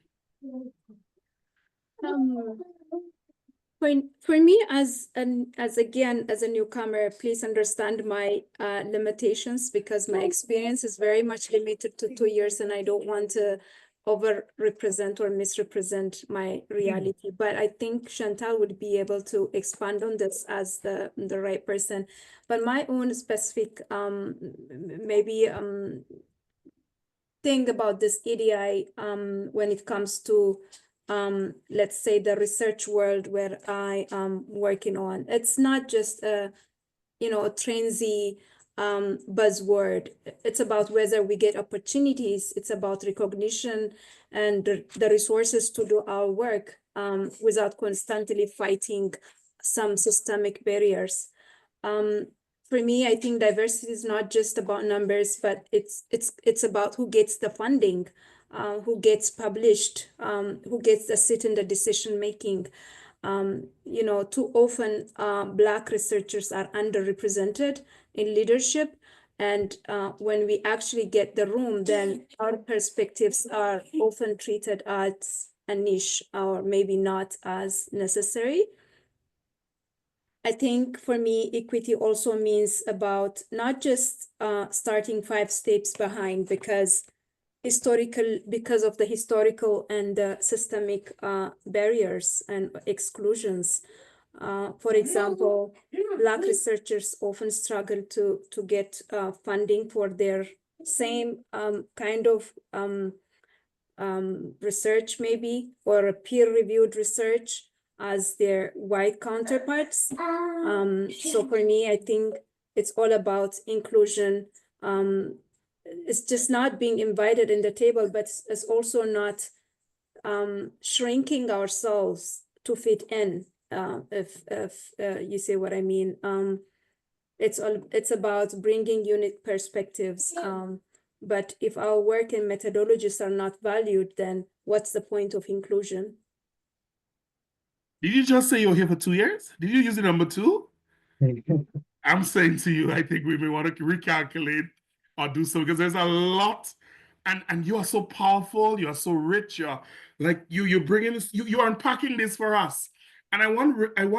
For me, as a newcomer, please understand my limitations, because my experience is very much limited to 2 years, and I don't want to over-represent or misrepresent my reality. But I think Chantal would be able to expand on this as the right person. But my own specific thing about this EDI when it comes to let's say the research world where I am working on, it's not just a trendy buzzword. It's about whether we get opportunities. It's about recognition and the resources to do our work without constantly fighting some systemic barriers. For me, I think diversity is not just about numbers, but it's about who gets the funding, who gets published, who gets a seat in the decision making. Too often Black researchers are underrepresented in leadership, and when we actually get the room, then our perspectives are often treated as a niche or maybe not as necessary. I think for me, equity also means about not just starting 5 steps behind because of the historical and systemic barriers and exclusions. For example, Black researchers often struggle to get funding for their same kind of research maybe, or a peer-reviewed research as their white counterparts. So for me, I think it's all about inclusion. It's just not being invited in the table, but it's also not shrinking ourselves to fit in, if you see what I mean. It's about bringing unique perspectives. But if our work and methodologies are not valued, then what's the point of inclusion? Did you just say you're here for 2 years? Did you use the number 2? I'm saying to you, I think we may want to recalculate or do so, because there's a lot, and you are so powerful, you are so rich, you're bringing this, you're unpacking this for us. And I want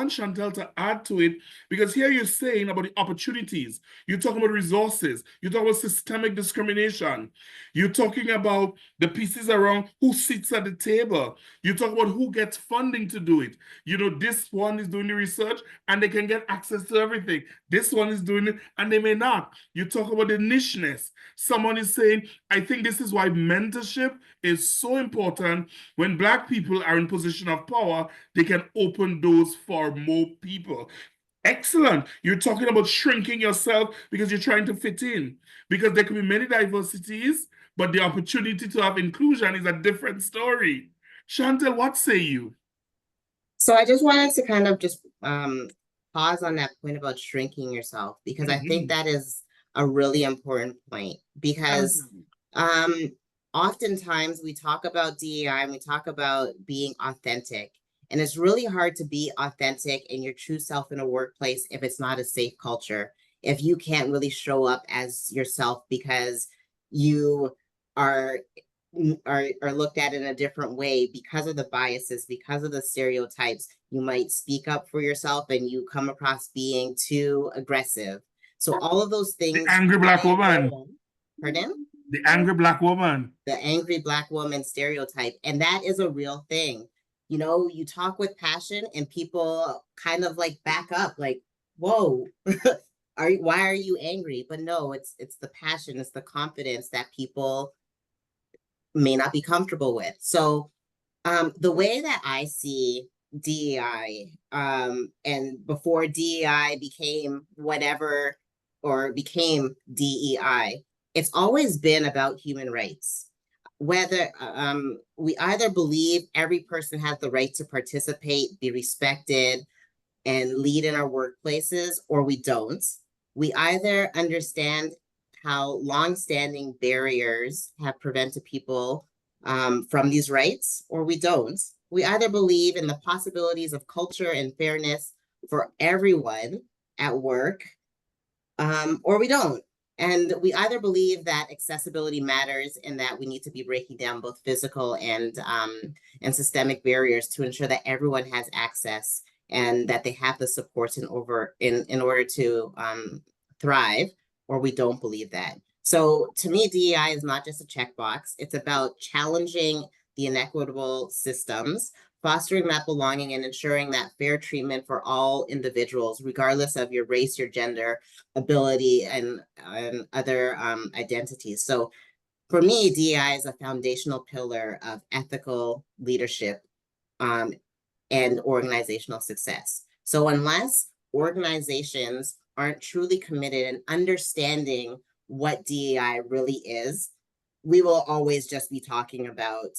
Chantel to add to it, because here you're saying about the opportunities, you're talking about resources, you're talking about systemic discrimination, you're talking about the pieces around who sits at the table, you talk about who gets funding to do it. You know, this one is doing the research and they can get access to everything. This one is doing it and they may not. You talk about the nicheness. Someone is saying, I think this is why mentorship is so important. When Black people are in position of power, they can open doors for more people. Excellent. You're talking about shrinking yourself because you're trying to fit in. Because there can be many diversities, but the opportunity to have inclusion is a different story. Chantel, what say you? So I just wanted to kind of just pause on that point about shrinking yourself, because I think that is a really important point, because oftentimes we talk about DEI and we talk about being authentic, and it's really hard to be authentic and your true self in a workplace if it's not a safe culture, if you can't really show up as yourself because you are looked at in a different way because of the biases, because of the stereotypes. You might speak up for yourself and you come across being too aggressive. So all of those things. The angry Black woman. Pardon? The angry Black woman. The angry Black woman stereotype. And that is a real thing. You know, you talk with passion and people kind of like back up, like, whoa, why are you angry? But no, it's the passion, it's the confidence that people may not be comfortable with. So the way that I see DEI, and before DEI became whatever, or became DEI, it's always been about human rights. Whether we either believe every person has the right to participate, be respected, and lead in our workplaces, or we don't. We either understand how longstanding barriers have prevented people from these rights, or we don't. We either believe in the possibilities of culture and fairness for everyone at work, or we don't. And we either believe that accessibility matters and that we need to be breaking down both physical and systemic barriers to ensure that everyone has access and that they have the supports in order to thrive, or we don't believe that. So to me, DEI is not just a checkbox. It's about challenging the inequitable systems, fostering that belonging, and ensuring that fair treatment for all individuals, regardless of your race, your gender, ability, and other identities. So for me, DEI is a foundational pillar of ethical leadership and organizational success. So unless organizations aren't truly committed and understanding what DEI really is, we will always just be talking about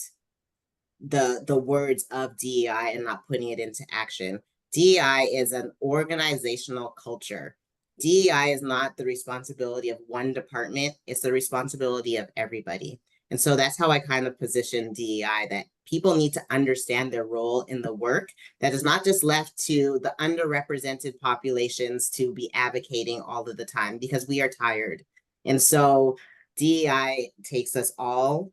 the words of DEI and not putting it into action. DEI is an organizational culture. DEI is not the responsibility of one department, it's the responsibility of everybody. And so that's how I kind of position DEI, that people need to understand their role in the work, that is not just left to the underrepresented populations to be advocating all of the time, because we are tired. And so DEI takes all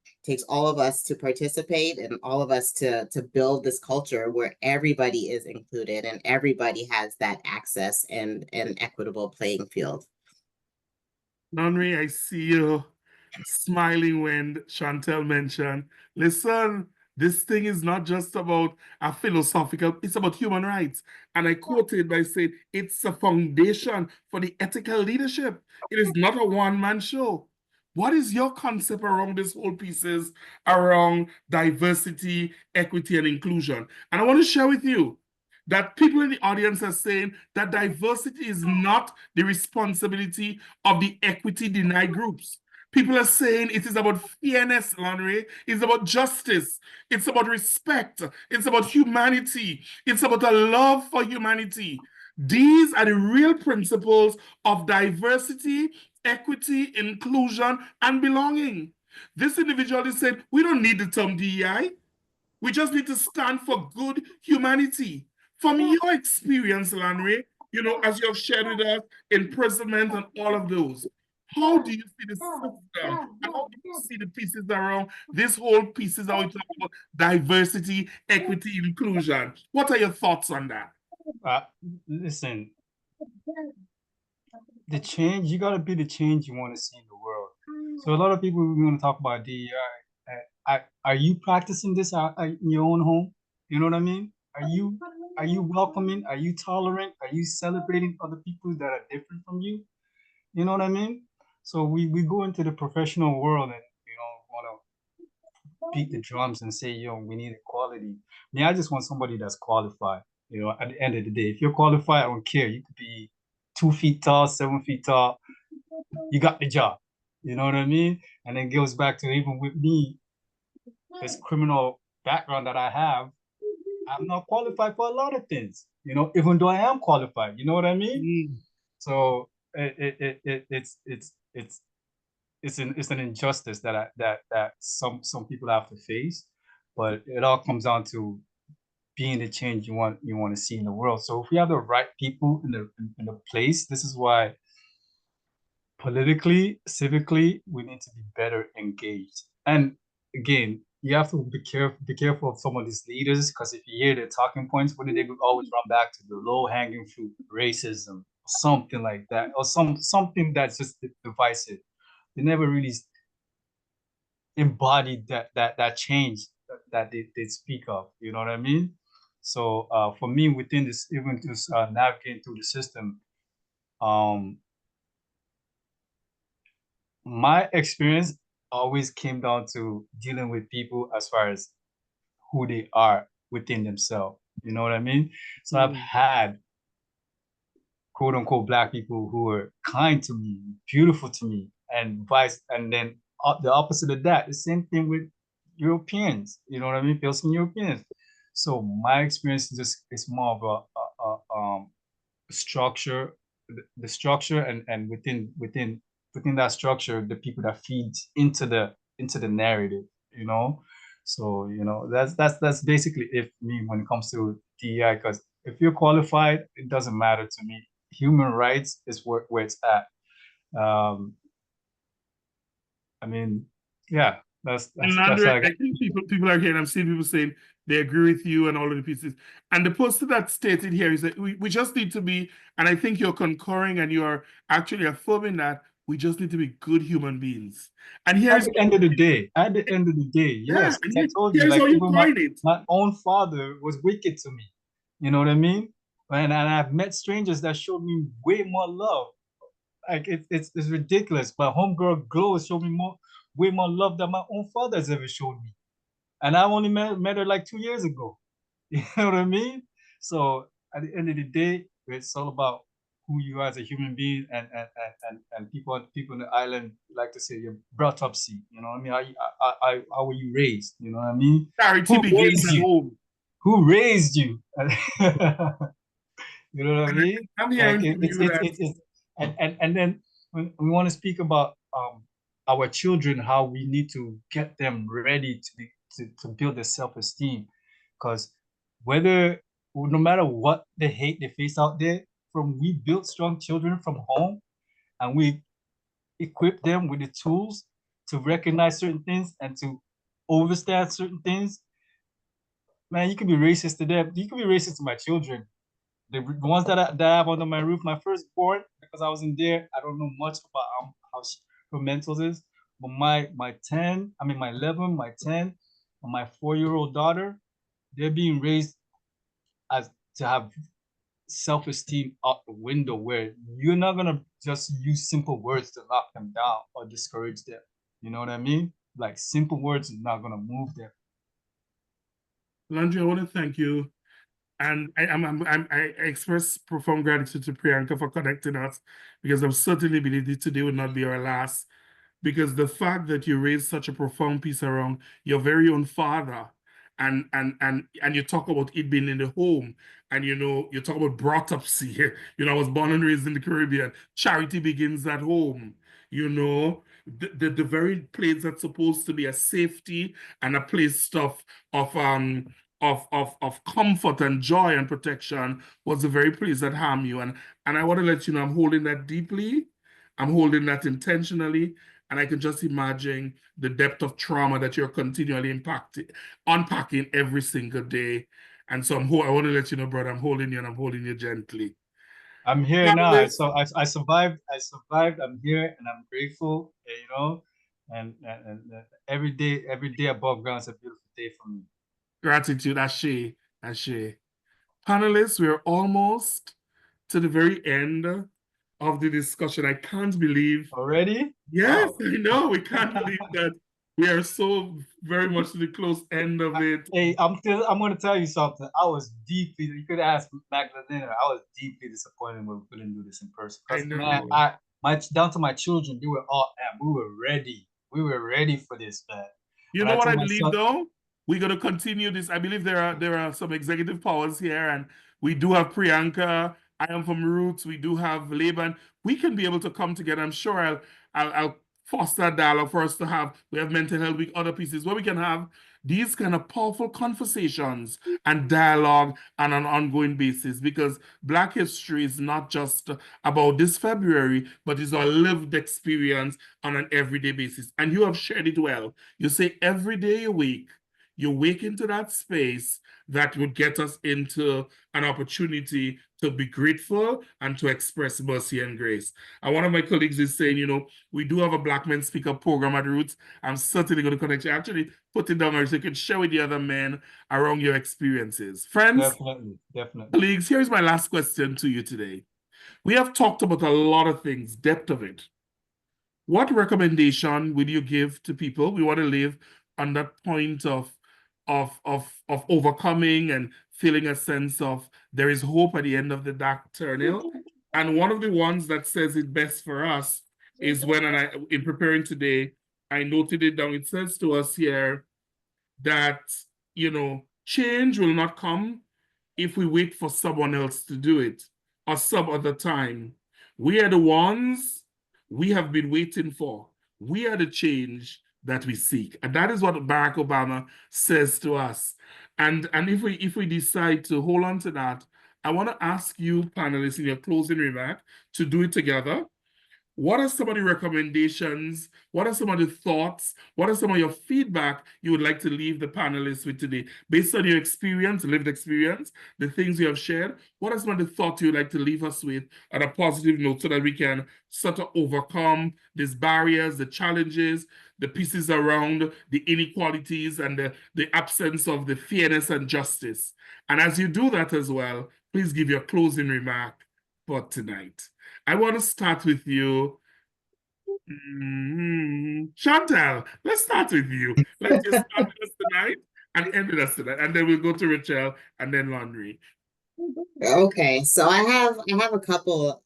of us to participate and all of us to build this culture where everybody is included and everybody has that access and an equitable playing field. Henry, I see you smiling when Chantel mentioned, listen, this thing is not just about a philosophical, it's about human rights. And I quoted by saying, it's a foundation for the ethical leadership. It is not a one-man show. What is your concept around this whole pieces around diversity, equity, and inclusion? And I want to share with you that people in the audience are saying that diversity is not the responsibility of the equity denied groups. People are saying it is about fairness, Lanre. It's about justice. It's about respect. It's about humanity. It's about a love for humanity. These are the real principles of diversity, equity, inclusion, and belonging. This individual is saying, we don't need the term DEI. We just need to stand for good humanity. From your experience, Lanre, you know, as you have shared with us, imprisonment and all of those, how do you see the system? And how do you see the pieces around this whole pieces how we talk about diversity, equity, inclusion? What are your thoughts on that? Listen, the change, you gotta be the change you want to see in the world. So a lot of people want to talk about DEI. Are you practicing this in your own home? You know what I mean? Are you welcoming? Are you tolerant? Are you celebrating other people that are different from you? You know what I mean? So we go into the professional world and want to beat the drums and say, yo, we need equality. I just want somebody that's qualified. At the end of the day, if you're qualified, I don't care. You could be 2 feet tall, 7 feet tall. You got the job. You know what I mean? And it goes back to even with me, this criminal background that I have, I'm not qualified for a lot of things, even though I am qualified. You know what I mean? So it's an injustice that some people have to face, but it all comes down to being the change you want to see in the world. So if we have the right people in the place, this is why politically, civically, we need to be better engaged. And again, you have to be careful of some of these leaders, because if you hear their talking points, what do they always run back to? The low-hanging fruit, racism, something like that, or something that's just divisive. They never really embodied that change that they speak of. You know what I mean? So for me, within this, even just navigating through the system, my experience always came down to dealing with people as far as who they are within themselves. You know what I mean? So I've had quote unquote Black people who were kind to me, beautiful to me, and then the opposite of that, the same thing with Europeans. You know what I mean? Pilsen Europeans. So my experience is more of a structure, the structure, and within that structure, the people that feed into the narrative. So that's basically it for me when it comes to DEI. Because if you're qualified, it doesn't matter to me. Human rights is where it's at. I mean, yeah, that's Andre, I think people are here, and I'm seeing people saying they agree with you and all of the pieces. And the poster that's stated here is that we just need to be, and I think you're concurring and you are actually affirming that we just need to be good human beings. And here's at the end of the day, yes, I told you, like, even my own father was wicked to me. You know what I mean? And I've met strangers that showed me way more love. Like it's ridiculous. My homegirl Glow showed me way more love than my own father has ever showed me. And I only met her like 2 years ago. You know what I mean? So at the end of the day, it's all about who you are as a human being, and people on the island like to say you're brought up. You know what I mean? How were you raised? You know what I mean? Who raised you? Who raised you? You know what I mean? I'm hearing and then when we want to speak about our children, how we need to get them ready to build their self-esteem, because no matter what the hate they face out there, we build strong children from home, and we equip them with the tools to recognize certain things and to overstand certain things, man, you can be racist to them. You can be racist to my children. The ones that I have under my roof, my firstborn, because I was in there, I don't know much about how her mental is. But my 11, my 10, and my 4-year-old daughter, they're being raised as to have self-esteem out the window, where you're not gonna just use simple words to knock them down or discourage them. You know what I mean? Like, simple words is not gonna move them. Landry, I want to thank you. And I express profound gratitude to Priyanka for connecting us, because I'm certainly believe today will not be our last, because the fact that you raised such a profound piece around your very own father, and you talk about it being in the home, and you talk about brought up here. I was born and raised in the Caribbean. Charity begins at home. The very place that's supposed to be a safety and a place of comfort and joy and protection was the very place that harmed you. And I want to let you know I'm holding that deeply. I'm holding that intentionally. And I can just imagine the depth of trauma that you're continually unpacking every single day. And so I want to let you know, brother, I'm holding you, and I'm holding you gently. I'm here now. So I survived. I'm here, and I'm grateful. And every day above ground is a beautiful day for me. Gratitude, Ashe. Panelists, we're almost to the very end of the discussion. I can't believe already. Yes, wow. I know. We can't believe that we are so very much to the close end of it. Hey, I'm going to tell you something. I was deeply. You could ask Magdalena. I was deeply disappointed when we couldn't do this in person. I know. Man, down to my children, they were all. We were ready. We were ready for this, man. You know what I believe, though? We're going to continue this. I believe there are some executive powers here, and we do have Priyanka. I am from Roots. We do have Laban. We can be able to come together. I'm sure I'll foster dialogue for us to have. We have mental health week, other pieces where we can have these kind of powerful conversations and dialogue on an ongoing basis, because Black history is not just about this February, but it's our lived experience on an everyday basis. And you have shared it well. You say every day you wake into that space that would get us into an opportunity to be grateful and to express mercy and grace. And one of my colleagues is saying, we do have a Black Men Speak Up program at Roots. I'm certainly going to connect you. Actually, put it down so you can share with the other men around your experiences. Friends, definitely. Colleagues, here's my last question to you today. We have talked about a lot of things, depth of it. What recommendation would you give to people? We want to live on that point of overcoming and feeling a sense of there is hope at the end of the dark tunnel. And one of the ones that says it best for us is when, in preparing today, I noted it down. It says to us here that, change will not come if we wait for someone else to do it or some other time. We are the ones we have been waiting for. We are the change that we seek. And that is what Barack Obama says to us. And if we decide to hold on to that, I want to ask you, panelists, in your closing remark, to do it together. What are some of the recommendations? What are some of the thoughts? What are some of your feedback you would like to leave the panelists with today? Based on your experience, lived experience, the things you have shared, what are some of the thoughts you would like to leave us with on a positive note so that we can sort of overcome these barriers, the challenges, the pieces around the inequalities and the absence of the fairness and justice? And as you do that as well, please give your closing remark for tonight. I want to start with you. Chantal, let's start with you. Let's just start with us tonight and end with us tonight. And then we'll go to Rachel and then Laundry. Okay, so I have a couple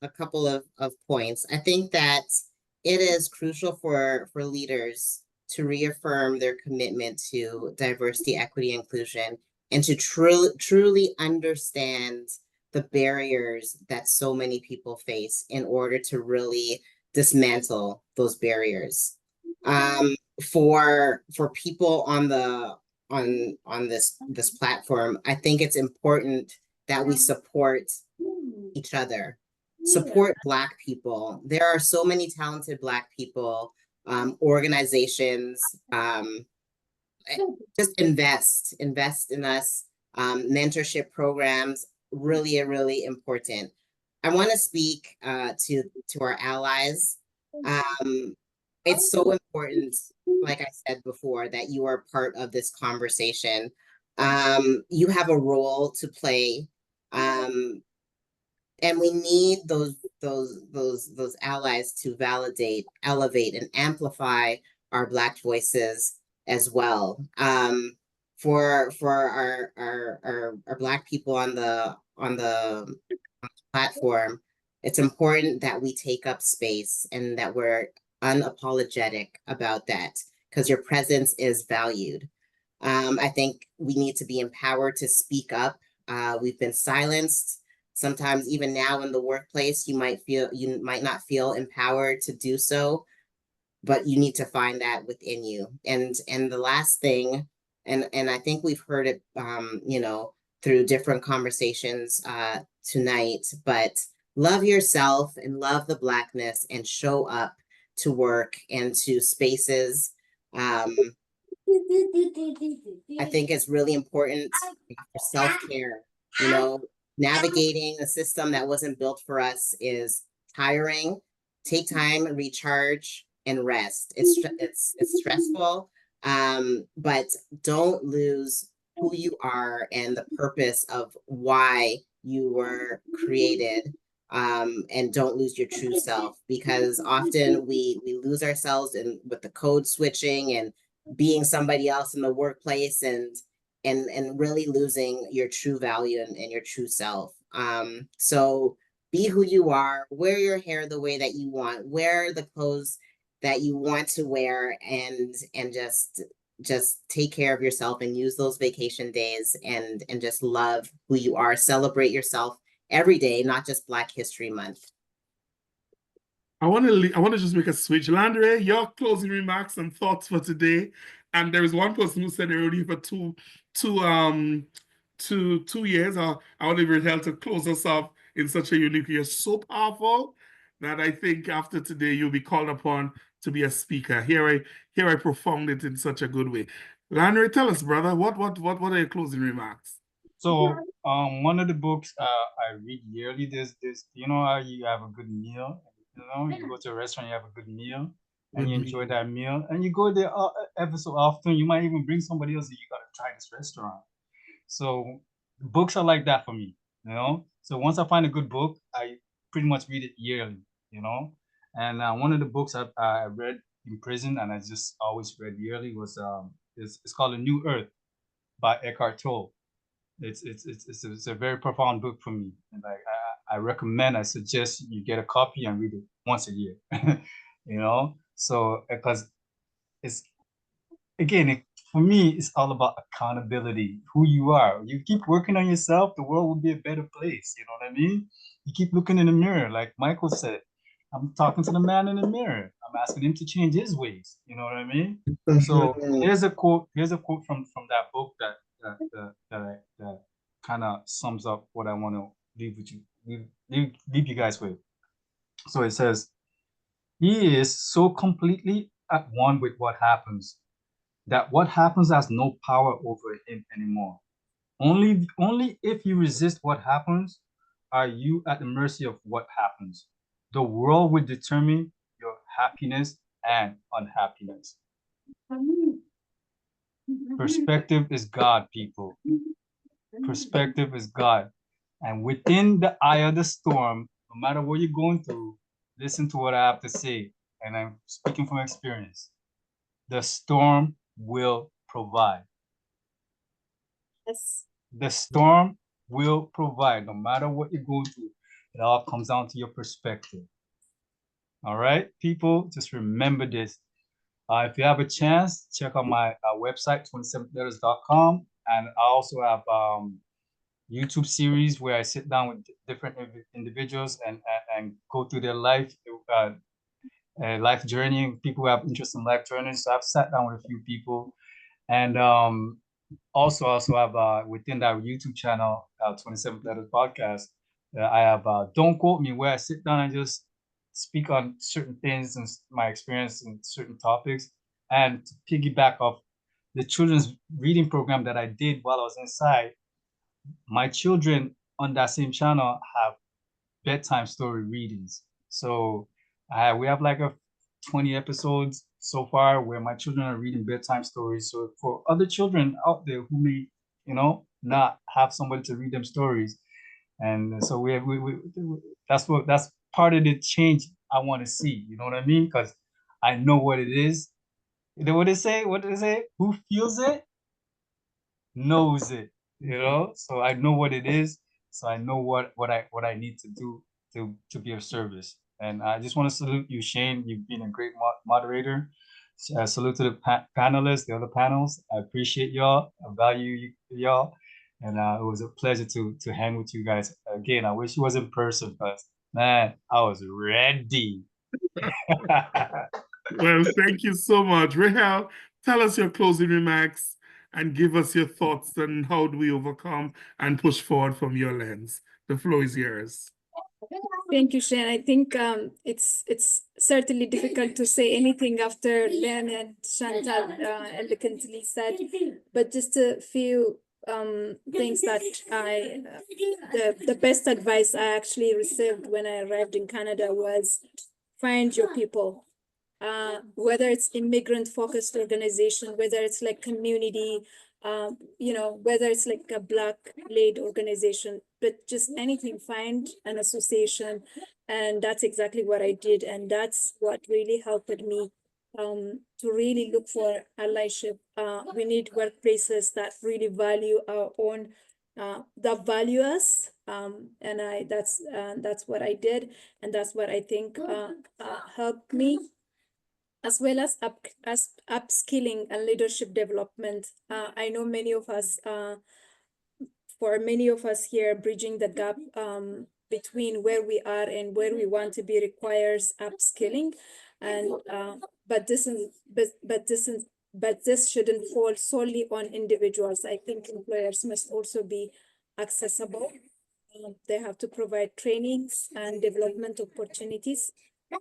of points. I think that it is crucial for leaders to reaffirm their commitment to diversity, equity, inclusion, and to truly understand the barriers that so many people face in order to really dismantle those barriers. For people on this platform, I think it's important that we support each other, support Black people. There are so many talented Black people organizations, just invest in us. Mentorship programs, really important. I want to speak to our allies. It's so important, like I said before, that you are part of this conversation. You have a role to play, and we need those allies to validate, elevate, and amplify our Black voices as well. For our Black people on the platform, it's important that we take up space and that we're unapologetic about that, because your presence is valued. I think we need to be empowered to speak up. We've been silenced. Sometimes even now in the workplace, you might not feel empowered to do so, but you need to find that within you. And the last thing, and I think we've heard it, you know, through different conversations tonight, but love yourself and love the Blackness and show up to work and to spaces. I think it's really important for self-care. You know, navigating a system that wasn't built for us is tiring. Take time and recharge and rest. It's stressful, but don't lose who you are and the purpose of why you were created. And don't lose your true self, because often we lose ourselves with the code switching and being somebody else in the workplace, and really losing your true value and your true self. So be who you are, wear your hair the way that you want, wear the clothes that you want to wear, and just take care of yourself and use those vacation days and just love who you are. Celebrate yourself every day, not just Black History Month. I want to just make a switch. Landry, your closing remarks and thoughts for today. And there is one person who said they're only for two years. I want to be able to close us off in such a unique year. So powerful that I think after today you'll be called upon to be a speaker. Here I performed it in such a good way. Landry, tell us, brother, what are your closing remarks? So one of the books I read yearly, there's you know how you have a good meal, you know, you go to a restaurant, you have a good meal, and you enjoy that meal, and you go there ever so often. You might even bring somebody else, and you gotta try this restaurant. So books are like that for me, you know. So once I find a good book, I pretty much read it yearly, you know. And one of the books I read in prison, and I just always read yearly, was it's called A New Earth by Eckhart Tolle. It's a very profound book for me, and I suggest you get a copy and read it once a year. You know, so because it's again, for me, it's all about accountability. Who you are. You keep working on yourself, the world will be a better place. You know what I mean? You keep looking in the mirror, like Michael said. I'm talking to the man in the mirror. I'm asking him to change his ways. You know what I mean? So here's a quote. Here's a quote from that book that kind of sums up what I want to leave with you, leave you guys with. So it says, he is so completely at one with what happens that what happens has no power over him anymore. Only if you resist what happens are you at the mercy of what happens. The world will determine your happiness and unhappiness. Perspective is God, people. Perspective is God. And within the eye of the storm, no matter what you're going through, listen to what I have to say. And I'm speaking from experience. The storm will provide. Yes. The storm will provide, no matter what you're going through. It all comes down to your perspective. All right, people, just remember this. If you have a chance, check out my website, 27thletters.com. And I also have YouTube series where I sit down with different individuals and go through their life journey. People who have interest in life journeys. So I've sat down with a few people, and also have within that YouTube channel, 27th Letters Podcast. I have Don't Quote Me, where I sit down and just speak on certain things and my experience in certain topics, and to piggyback off the children's reading program that I did while I was inside. My children on that same channel have bedtime story readings. So we have like 20 episodes so far where my children are reading bedtime stories. So for other children out there who may, not have somebody to read them stories, and so we that's part of the change I want to see. You know what I mean? Because I know what it is. You know what they say? What do they say? Who feels it knows it. So I know what it is. So I know what I need to do to be of service. And I just want to salute you, Shane. You've been a great moderator. Salute to the panelists, the other panels. I appreciate y'all. I value y'all. And it was a pleasure to hang with you guys. Again, I wish it was in person, but man, I was ready. Well, thank you so much. Rahel, tell us your closing remarks and give us your thoughts on how do we overcome and push forward from your lens. The floor is yours. Thank you, Shane. I think it's certainly difficult to say anything after Len and Chantal elegantly said, but just a few things that the best advice I actually received when I arrived in Canada was find your people. Whether it's immigrant-focused organization, whether it's like community, whether it's like a Black-led organization, but just anything, find an association. And that's exactly what I did. And that's what really helped me to really look for allyship. We need workplaces that really value our own, that value us. And that's what I did. And that's what I think helped me, as well as upskilling and leadership development. I know many of us, for many of us here, bridging the gap between where we are and where we want to be requires upskilling, and but this shouldn't fall solely on individuals. I think employers must also be accessible. They have to provide trainings and development opportunities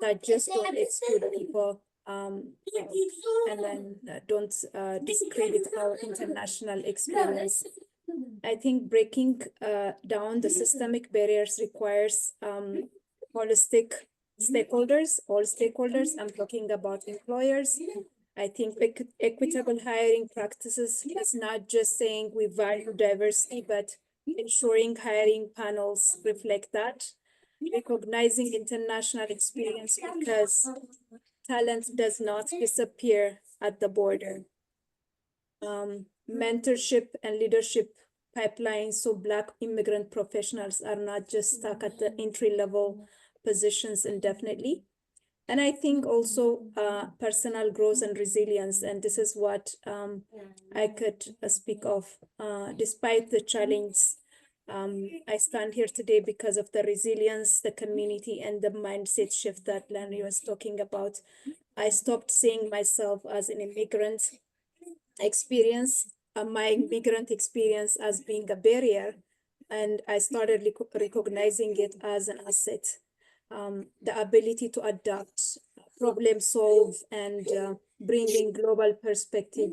that just don't exclude people. And then don't discredit our international experience. I think breaking down the systemic barriers requires holistic stakeholders, all stakeholders. I'm talking about employers. I think equitable hiring practices is not just saying we value diversity, but ensuring hiring panels reflect that. Recognizing international experience, because talent does not disappear at the border. Mentorship and leadership pipelines, so Black immigrant professionals are not just stuck at the entry-level positions indefinitely. And I think also personal growth and resilience, and this is what I could speak of. Despite the challenge, I stand here today because of the resilience, the community, and the mindset shift that Larry was talking about. I stopped seeing myself as an immigrant experience, my immigrant experience as being a barrier, and I started recognizing it as an asset. The ability to adapt, problem solve, and bring in global perspective.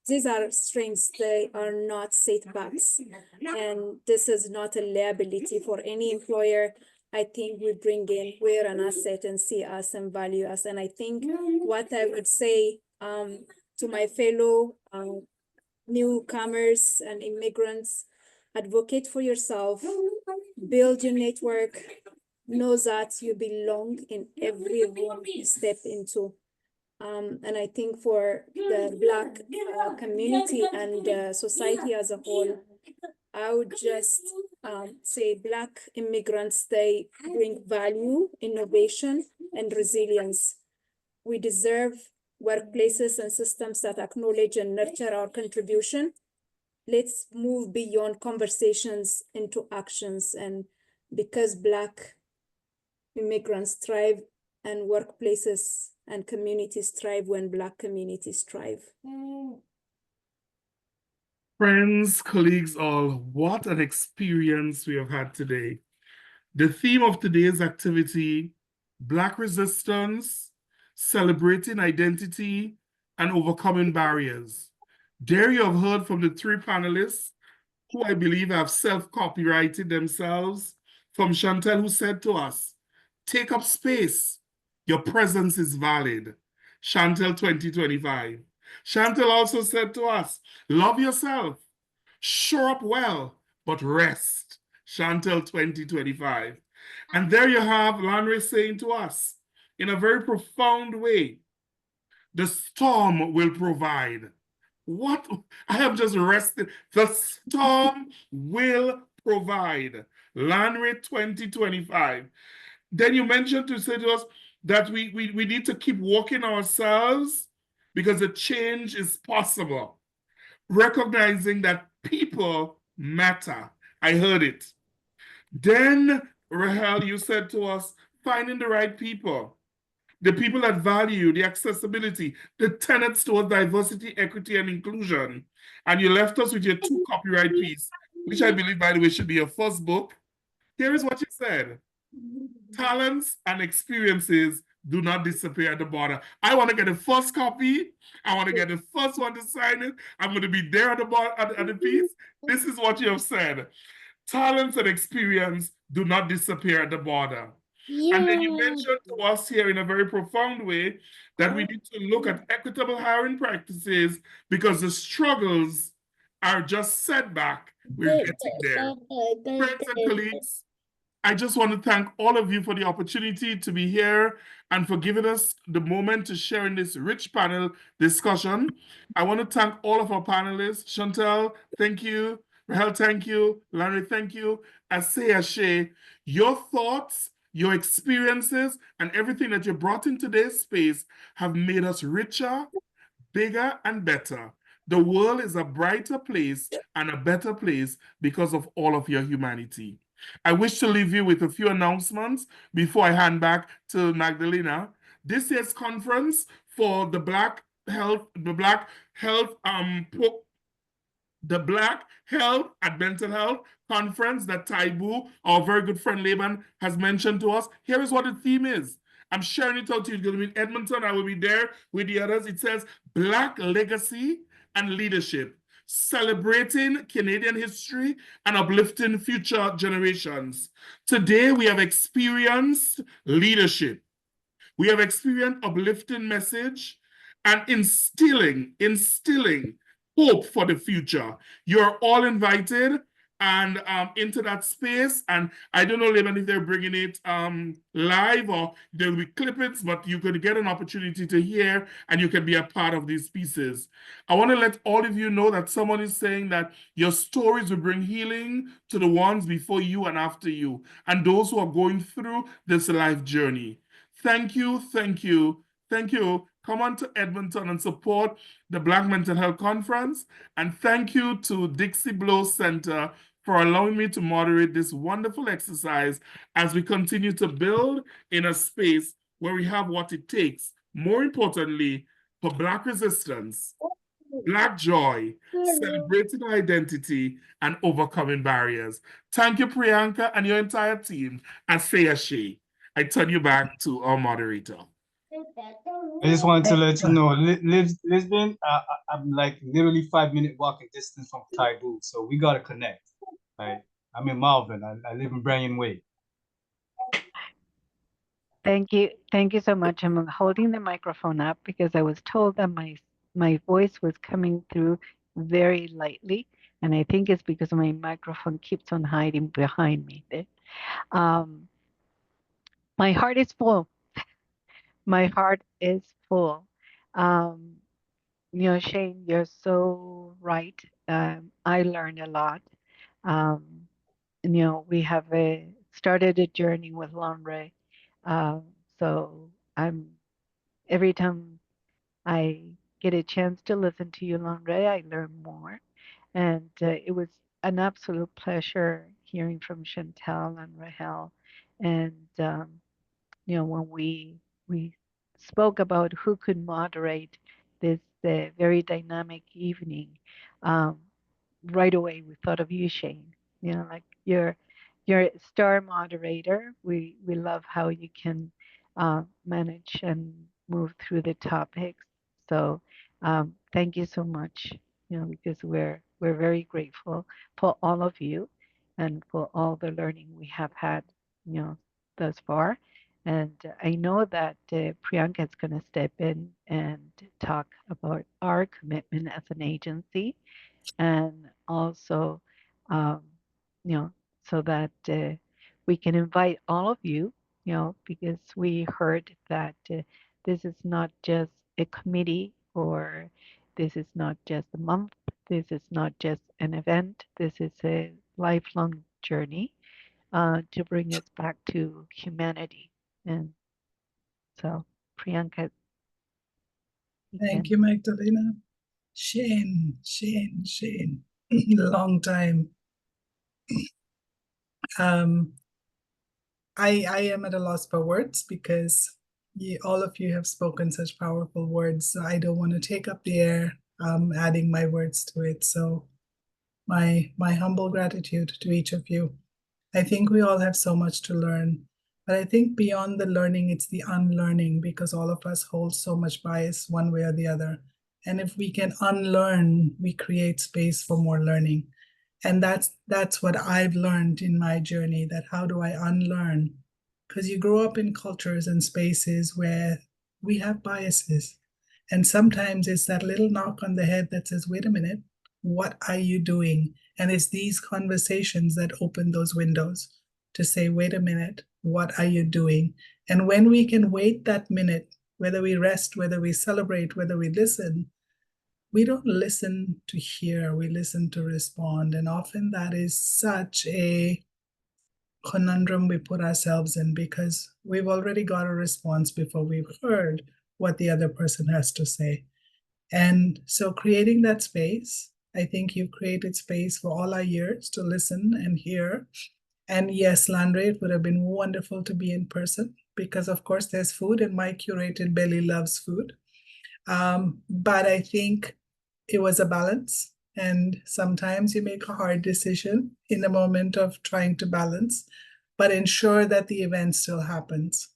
These are strengths, they are not setbacks. And this is not a liability for any employer. I think we bring in, we're an asset and see us and value us. And I think what I would say to my fellow newcomers and immigrants, advocate for yourself, build your network, know that you belong in every room you step into. And I think for the Black community and society as a whole, I would just say Black immigrants, they bring value, innovation, and resilience. We deserve workplaces and systems that acknowledge and nurture our contribution. Let's move beyond conversations into actions. And because Black immigrants thrive, and workplaces and communities thrive when Black communities thrive. Friends, colleagues, all, what an experience we have had today. The theme of today's activity Black resistance, celebrating identity, and overcoming barriers. There you have heard from the three panelists who I believe have self-copyrighted themselves. From Chantel, who said to us, take up space. Your presence is valid. Chantel 2025. Chantel also said to us, love yourself. Show up well, but rest. Chantel 2025. And there you have Landry saying to us, in a very profound way, the storm will provide. What? I have just rested. The storm will provide. Landry 2025. Then you mentioned to say to us that we need to keep walking ourselves because the change is possible. Recognizing that people matter. I heard it. Then, Rahel, you said to us, finding the right people, the people that value the accessibility, the tenets towards diversity, equity, and inclusion. And you left us with your 2 copyright piece, which I believe, by the way, should be your first book. Here is what you said. Talents and experiences do not disappear at the border. I want to get the first copy. I want to get the first one to sign it. I'm going to be there at the piece. This is what you have said. Talents and experience do not disappear at the border. And then you mentioned to us here in a very profound way that we need to look at equitable hiring practices because the struggles are just setback. We're getting there. Friends and colleagues, I just want to thank all of you for the opportunity to be here and for giving us the moment to share in this rich panel discussion. I want to thank all of our panelists. Chantel, thank you. Rahel, thank you. Larry, thank you. Ashe, your thoughts, your experiences, and everything that you brought in today's space have made us richer, bigger, and better. The world is a brighter place and a better place because of all of your humanity. I wish to leave you with a few announcements before I hand back to Magdalena. This year's conference for the Black Health and Mental Health Conference that Taibu, our very good friend Laban, has mentioned to us. Here is what the theme is. I'm sharing it out to you. It's going to be in Edmonton. I will be there with the others. It says Black Legacy and Leadership, celebrating Canadian history and uplifting future generations. Today, we have experienced leadership. We have experienced uplifting message and instilling hope for the future. You're all invited and into that space. And I don't know, Lebanon, if they're bringing it live or there'll be clippings, but you could get an opportunity to hear and you can be a part of these pieces. I want to let all of you know that someone is saying that your stories will bring healing to the ones before you and after you, and those who are going through this life journey. Thank you, thank you, thank you. Come on to Edmonton and support the Black Mental Health Conference. And thank you to Dixie Bloor Centre for allowing me to moderate this wonderful exercise as we continue to build in a space where we have what it takes, more importantly, for Black resistance, Black joy, celebrating identity, and overcoming barriers. Thank you, Priyanka, and your entire team, and Ashe. I turn you back to our moderator. I just wanted to let you know, Lisbon, I'm like literally 5-minute walking distance from Taibu, so we gotta connect. Right? I'm in Malvern. I live in Bryan Way. Thank you so much. I'm holding the microphone up because I was told that my voice was coming through very lightly, and I think it's because my microphone keeps on hiding behind me. My heart is full. My heart is full. Shane, you're so right. I learned a lot. We have started a journey with Lonre. So every time I get a chance to listen to you, Lonre, I learn more. And it was an absolute pleasure hearing from Chantel and Rahel. And when we spoke about who could moderate this very dynamic evening, right away we thought of you, Shane. Like you're a star moderator. We love how you can manage and move through the topics. So thank you so much, because we're very grateful for all of you and for all the learning we have had, thus far. And I know that Priyanka is going to step in and talk about our commitment as an agency, and also, um, you know, so that we can invite all of you, because we heard that this is not just a committee, or this is not just a month, this is not just an event, this is a lifelong journey to bring us back to humanity. And so, Priyanka, Thank you, Magdalena. Shane. Long time. I am at a loss for words because all of you have spoken such powerful words. So I don't want to take up the air, adding my words to it. So my humble gratitude to each of you. I think we all have so much to learn, but I think beyond the learning, it's the unlearning, because all of us hold so much bias one way or the other. And if we can unlearn, we create space for more learning. And that's what I've learned in my journey, that how do I unlearn? Because you grow up in cultures and spaces where we have biases. And sometimes it's that little knock on the head that says, wait a minute, what are you doing? And it's these conversations that open those windows to say, wait a minute, what are you doing? And when we can wait that minute, whether we rest, whether we celebrate, whether we listen, we don't listen to hear, we listen to respond. And often that is such a conundrum we put ourselves in, because we've already got a response before we've heard what the other person has to say. And so creating that space, I think you've created space for all our ears to listen and hear. And yes, Landry, it would have been wonderful to be in person, because of course there's food and my curated belly loves food. But I think it was a balance. And sometimes you make a hard decision in the moment of trying to balance, but ensure that the event still happens.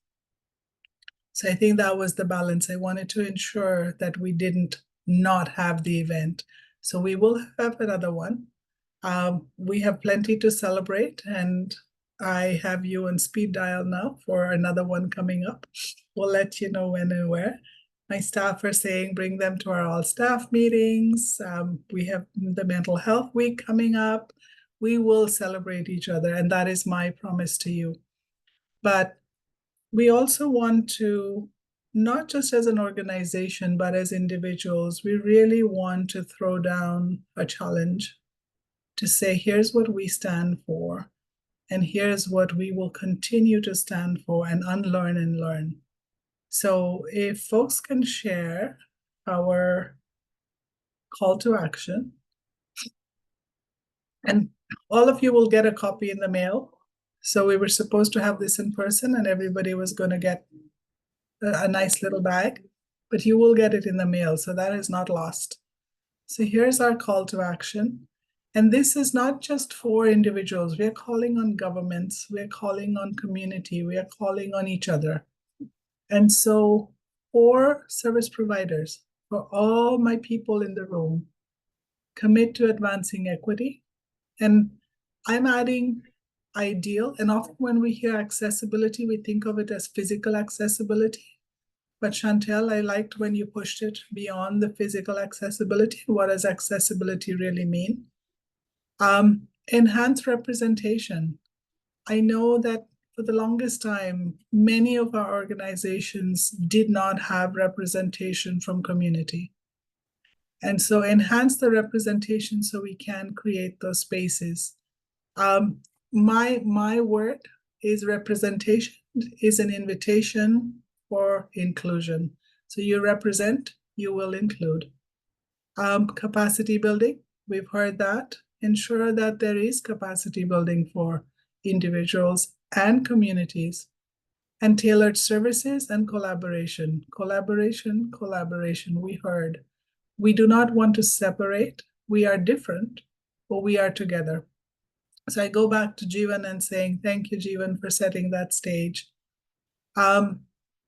So I think that was the balance. I wanted to ensure that we didn't not have the event. So we will have another one. We have plenty to celebrate, and I have you on speed dial now for another one coming up. We'll let you know when and where. My staff are saying bring them to our all staff meetings. We have the mental health week coming up. We will celebrate each other, and that is my promise to you. But we also want to, not just as an organization, but as individuals, we really want to throw down a challenge to say, here's what we stand for, and here's what we will continue to stand for, and unlearn and learn. So if folks can share our call to action, and all of you will get a copy in the mail. So we were supposed to have this in person, and everybody was going to get a nice little bag, but you will get it in the mail. So that is not lost. So here's our call to action. And this is not just for individuals. We're calling on governments. We're calling on community. We are calling on each other. And so for service providers, for all my people in the room, commit to advancing equity. And I'm adding ideal. And often when we hear accessibility, we think of it as physical accessibility. But Chantel, I liked when you pushed it beyond the physical accessibility. What does accessibility really mean? Enhanced representation. I know that for the longest time, many of our organizations did not have representation from community. And so enhance the representation so we can create those spaces. My word is representation is an invitation for inclusion. So you represent, you will include. Capacity building, we've heard that. Ensure that there is capacity building for individuals and communities. And tailored services and collaboration. Collaboration, we heard. We do not want to separate. We are different, but we are together. So I go back to Jeevan and saying, thank you, Jeevan, for setting that stage.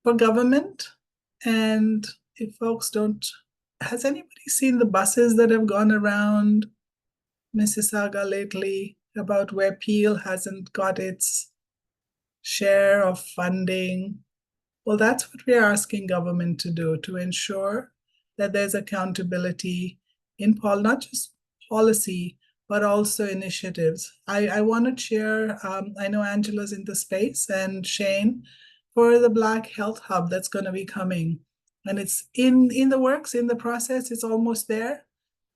For government, and if folks don't, has anybody seen the buses that have gone around Mississauga lately about where Peel hasn't got its share of funding? Well, that's what we are asking government to do, to ensure that there's accountability in not just policy, but also initiatives. I want to chair, I know Angela's in the space, and Shane, for the Black Health Hub that's going to be coming. And it's in the works, in the process, it's almost there.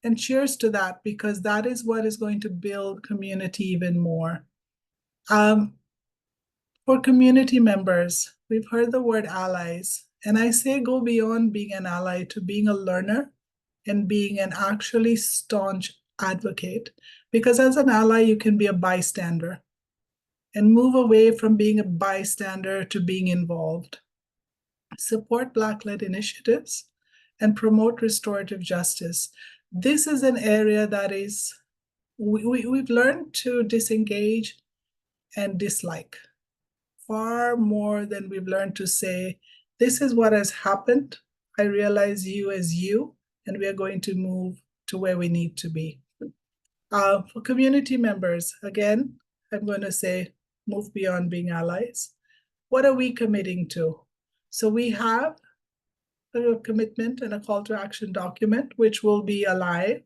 And cheers to that, because that is what is going to build community even more. For community members, we've heard the word allies, and I say go beyond being an ally to being a learner and being an actually staunch advocate. Because as an ally, you can be a bystander and move away from being a bystander to being involved. Support Black-led initiatives and promote restorative justice. This is an area that is, we've learned to disengage and dislike far more than we've learned to say, this is what has happened. I realize you as you, and we are going to move to where we need to be. For community members, again, I'm going to say, move beyond being allies. What are we committing to? So we have a commitment and a call to action document, which will be alive.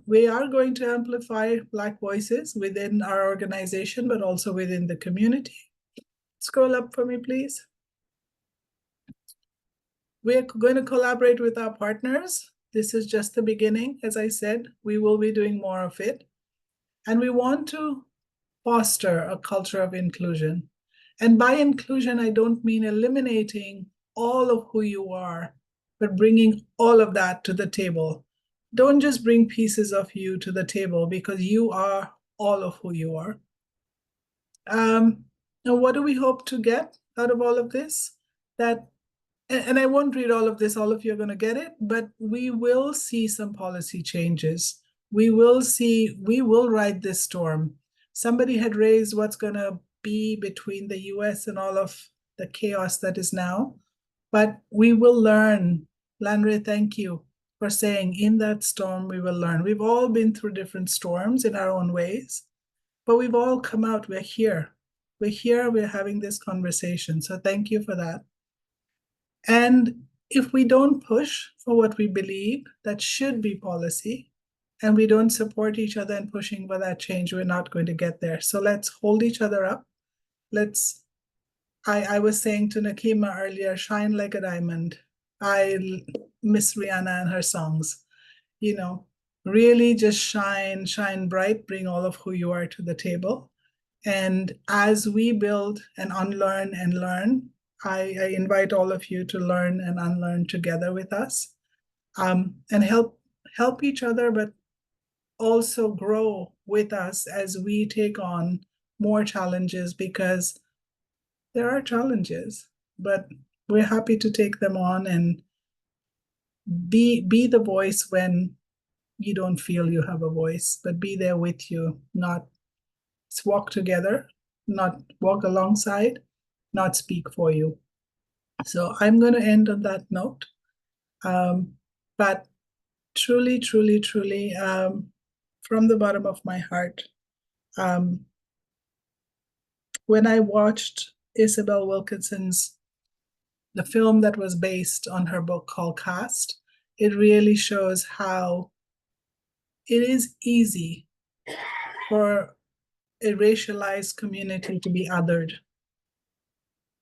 We are going to amplify Black voices within our organization, but also within the community. Scroll up for me, please. We're going to collaborate with our partners. This is just the beginning. As I said, we will be doing more of it. And we want to foster a culture of inclusion. And by inclusion, I don't mean eliminating all of who you are, but bringing all of that to the table. Don't just bring pieces of you to the table, because you are all of who you are. Now, what do we hope to get out of all of this? And I won't read all of this, all of you are going to get it, but we will see some policy changes. We will ride this storm. Somebody had raised what's going to be between the US and all of the chaos that is now, but we will learn. Landry, thank you for saying in that storm, we will learn. We've all been through different storms in our own ways, but we've all come out, we're here. We're here, we're having this conversation. So thank you for that. And if we don't push for what we believe that should be policy, and we don't support each other in pushing for that change, we're not going to get there. So let's hold each other up. I was saying to Nakima earlier, shine like a diamond. I miss Rihanna and her songs. You know, really just shine bright, bring all of who you are to the table. And as we build and unlearn and learn, I invite all of you to learn and unlearn together with us, and help each other, but also grow with us as we take on more challenges, because there are challenges, but we're happy to take them on and be the voice when you don't feel you have a voice, but be there with you, not walk together, not walk alongside, not speak for you. So I'm going to end on that note. But truly, truly, truly, from the bottom of my heart, when I watched Isabel Wilkinson's, the film that was based on her book called Caste, it really shows how it is easy for a racialized community to be othered,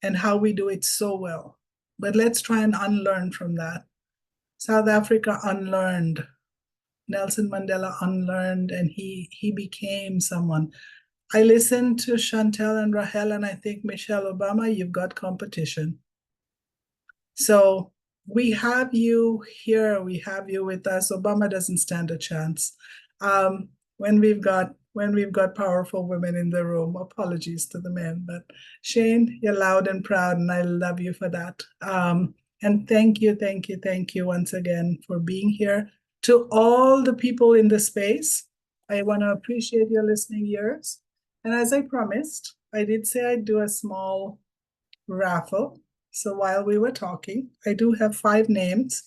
and how we do it so well. But let's try and unlearn from that. South Africa unlearned. Nelson Mandela unlearned, and he became someone. I listened to Chantel and Rahel, and I think Michelle Obama, you've got competition. So we have you here, we have you with us. Obama doesn't stand a chance. When we've got powerful women in the room, apologies to the men, but Shane, you're loud and proud, and I love you for that. And thank you once again for being here. To all the people in the space, I want to appreciate your listening ears. And as I promised, I did say I'd do a small raffle. So while we were talking, I do have 5 names.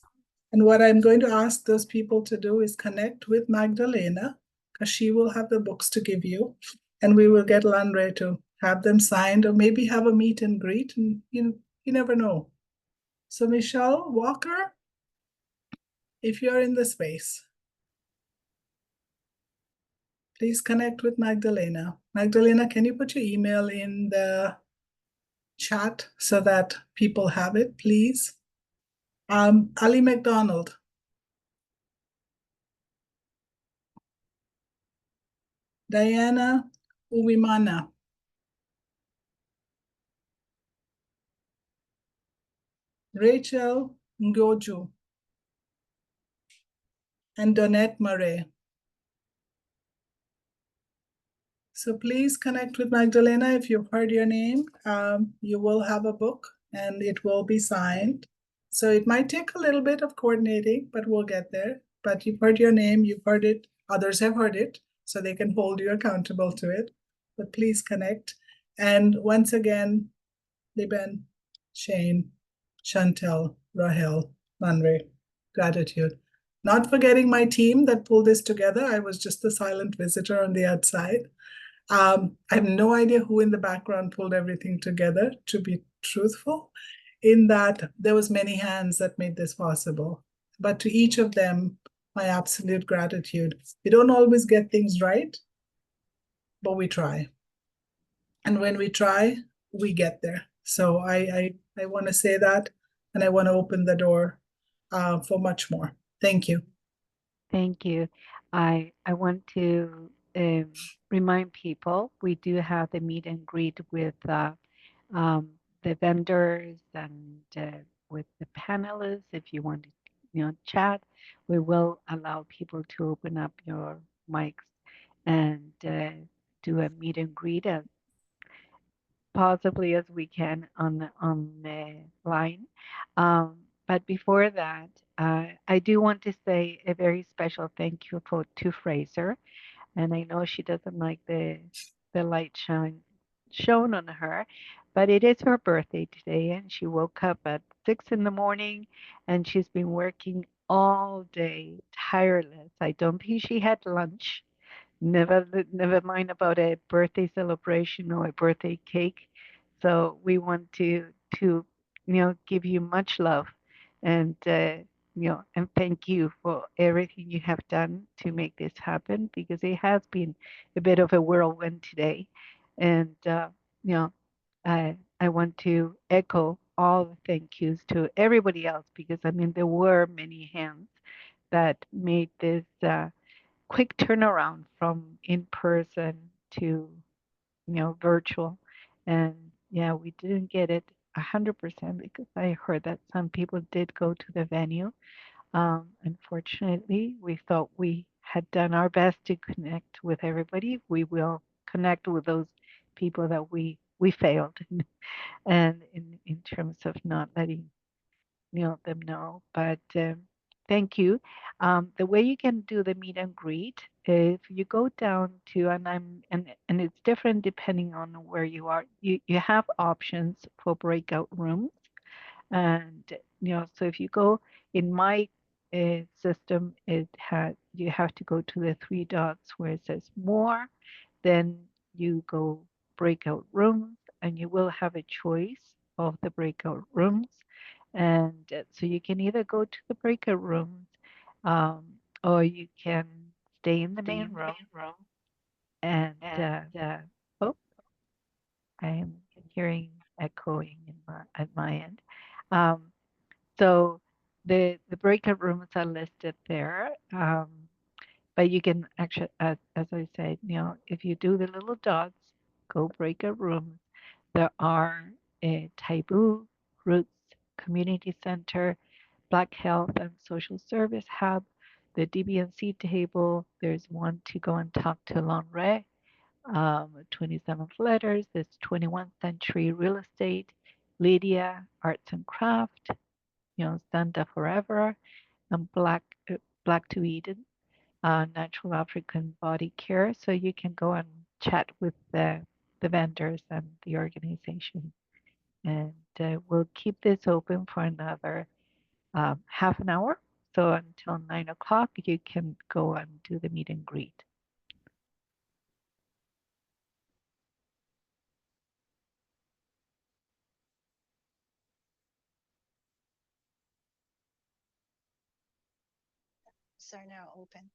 And what I'm going to ask those people to do is connect with Magdalena, because she will have the books to give you. And we will get Landre to have them signed, or maybe have a meet and greet. And you never know. So Michelle Walker, if you're in the space, please connect with Magdalena. Magdalena, can you put your email in the chat so that people have it, please? Ali McDonald. Diana Uwimana. Rachel Ngoju. And Donette Murray. So please connect with Magdalena if you've heard your name. You will have a book and it will be signed. So it might take a little bit of coordinating, but we'll get there. But you've heard your name, you've heard it, others have heard it, so they can hold you accountable to it. But please connect. And once again, Liben, Shane, Chantel, Rahel, Manre, gratitude. Not forgetting my team that pulled this together. I was just the silent visitor on the outside. I have no idea who in the background pulled everything together, to be truthful, in that there was many hands that made this possible. But to each of them, my absolute gratitude. We don't always get things right, but we try. And when we try, we get there. So I want to say that, and I want to open the door for much more. Thank you. Thank you. I want to remind people we do have the meet and greet with the vendors and with the panelists. If you want to chat, we will allow people to open up your mics and do a meet and greet as possibly as we can on the line. But before that, I do want to say a very special thank you to Fraser. And I know she doesn't like the light shown on her, but it is her birthday today, and she woke up at 6 in the morning, and she's been working all day, tireless. I don't think she had lunch. Never mind about a birthday celebration or a birthday cake. So we want to give you much love, and and thank you for everything you have done to make this happen, because it has been a bit of a whirlwind today. And I want to echo all the thank yous to everybody else, because I mean there were many hands that made this quick turnaround from in person to virtual. And yeah, we didn't get it 100% because I heard that some people did go to the venue. Unfortunately, we thought we had done our best to connect with everybody. We will connect with those people that we failed and in terms of not letting them know. But thank you. The way you can do the meet and greet, if you go down to, and it's different depending on where you are. You have options for breakout rooms, and so if you go in my system, you have to go to the 3 dots where it says more, then you go breakout rooms, and you will have a choice of the breakout rooms. And so you can either go to the breakout rooms, um, or you can stay in the main room. And oh, I'm hearing echoing at my end. So the breakout rooms are listed there. But you can actually, as I said, if you do the little dots, go breakout rooms. There are a Taboo, Roots, Community Center, Black Health and Social Service Hub, the DBNC table. There's one to go and talk to Lonre, 27th Letters. There's 21st Century Real Estate, Lydia, Arts and Craft, Standa Forever, and Black to Eden, Natural African Body Care. So you can go and chat with the vendors and the organization And we'll keep this open for another half an hour. So until 9 o'clock, you can go and do the meet and greet. Are now open.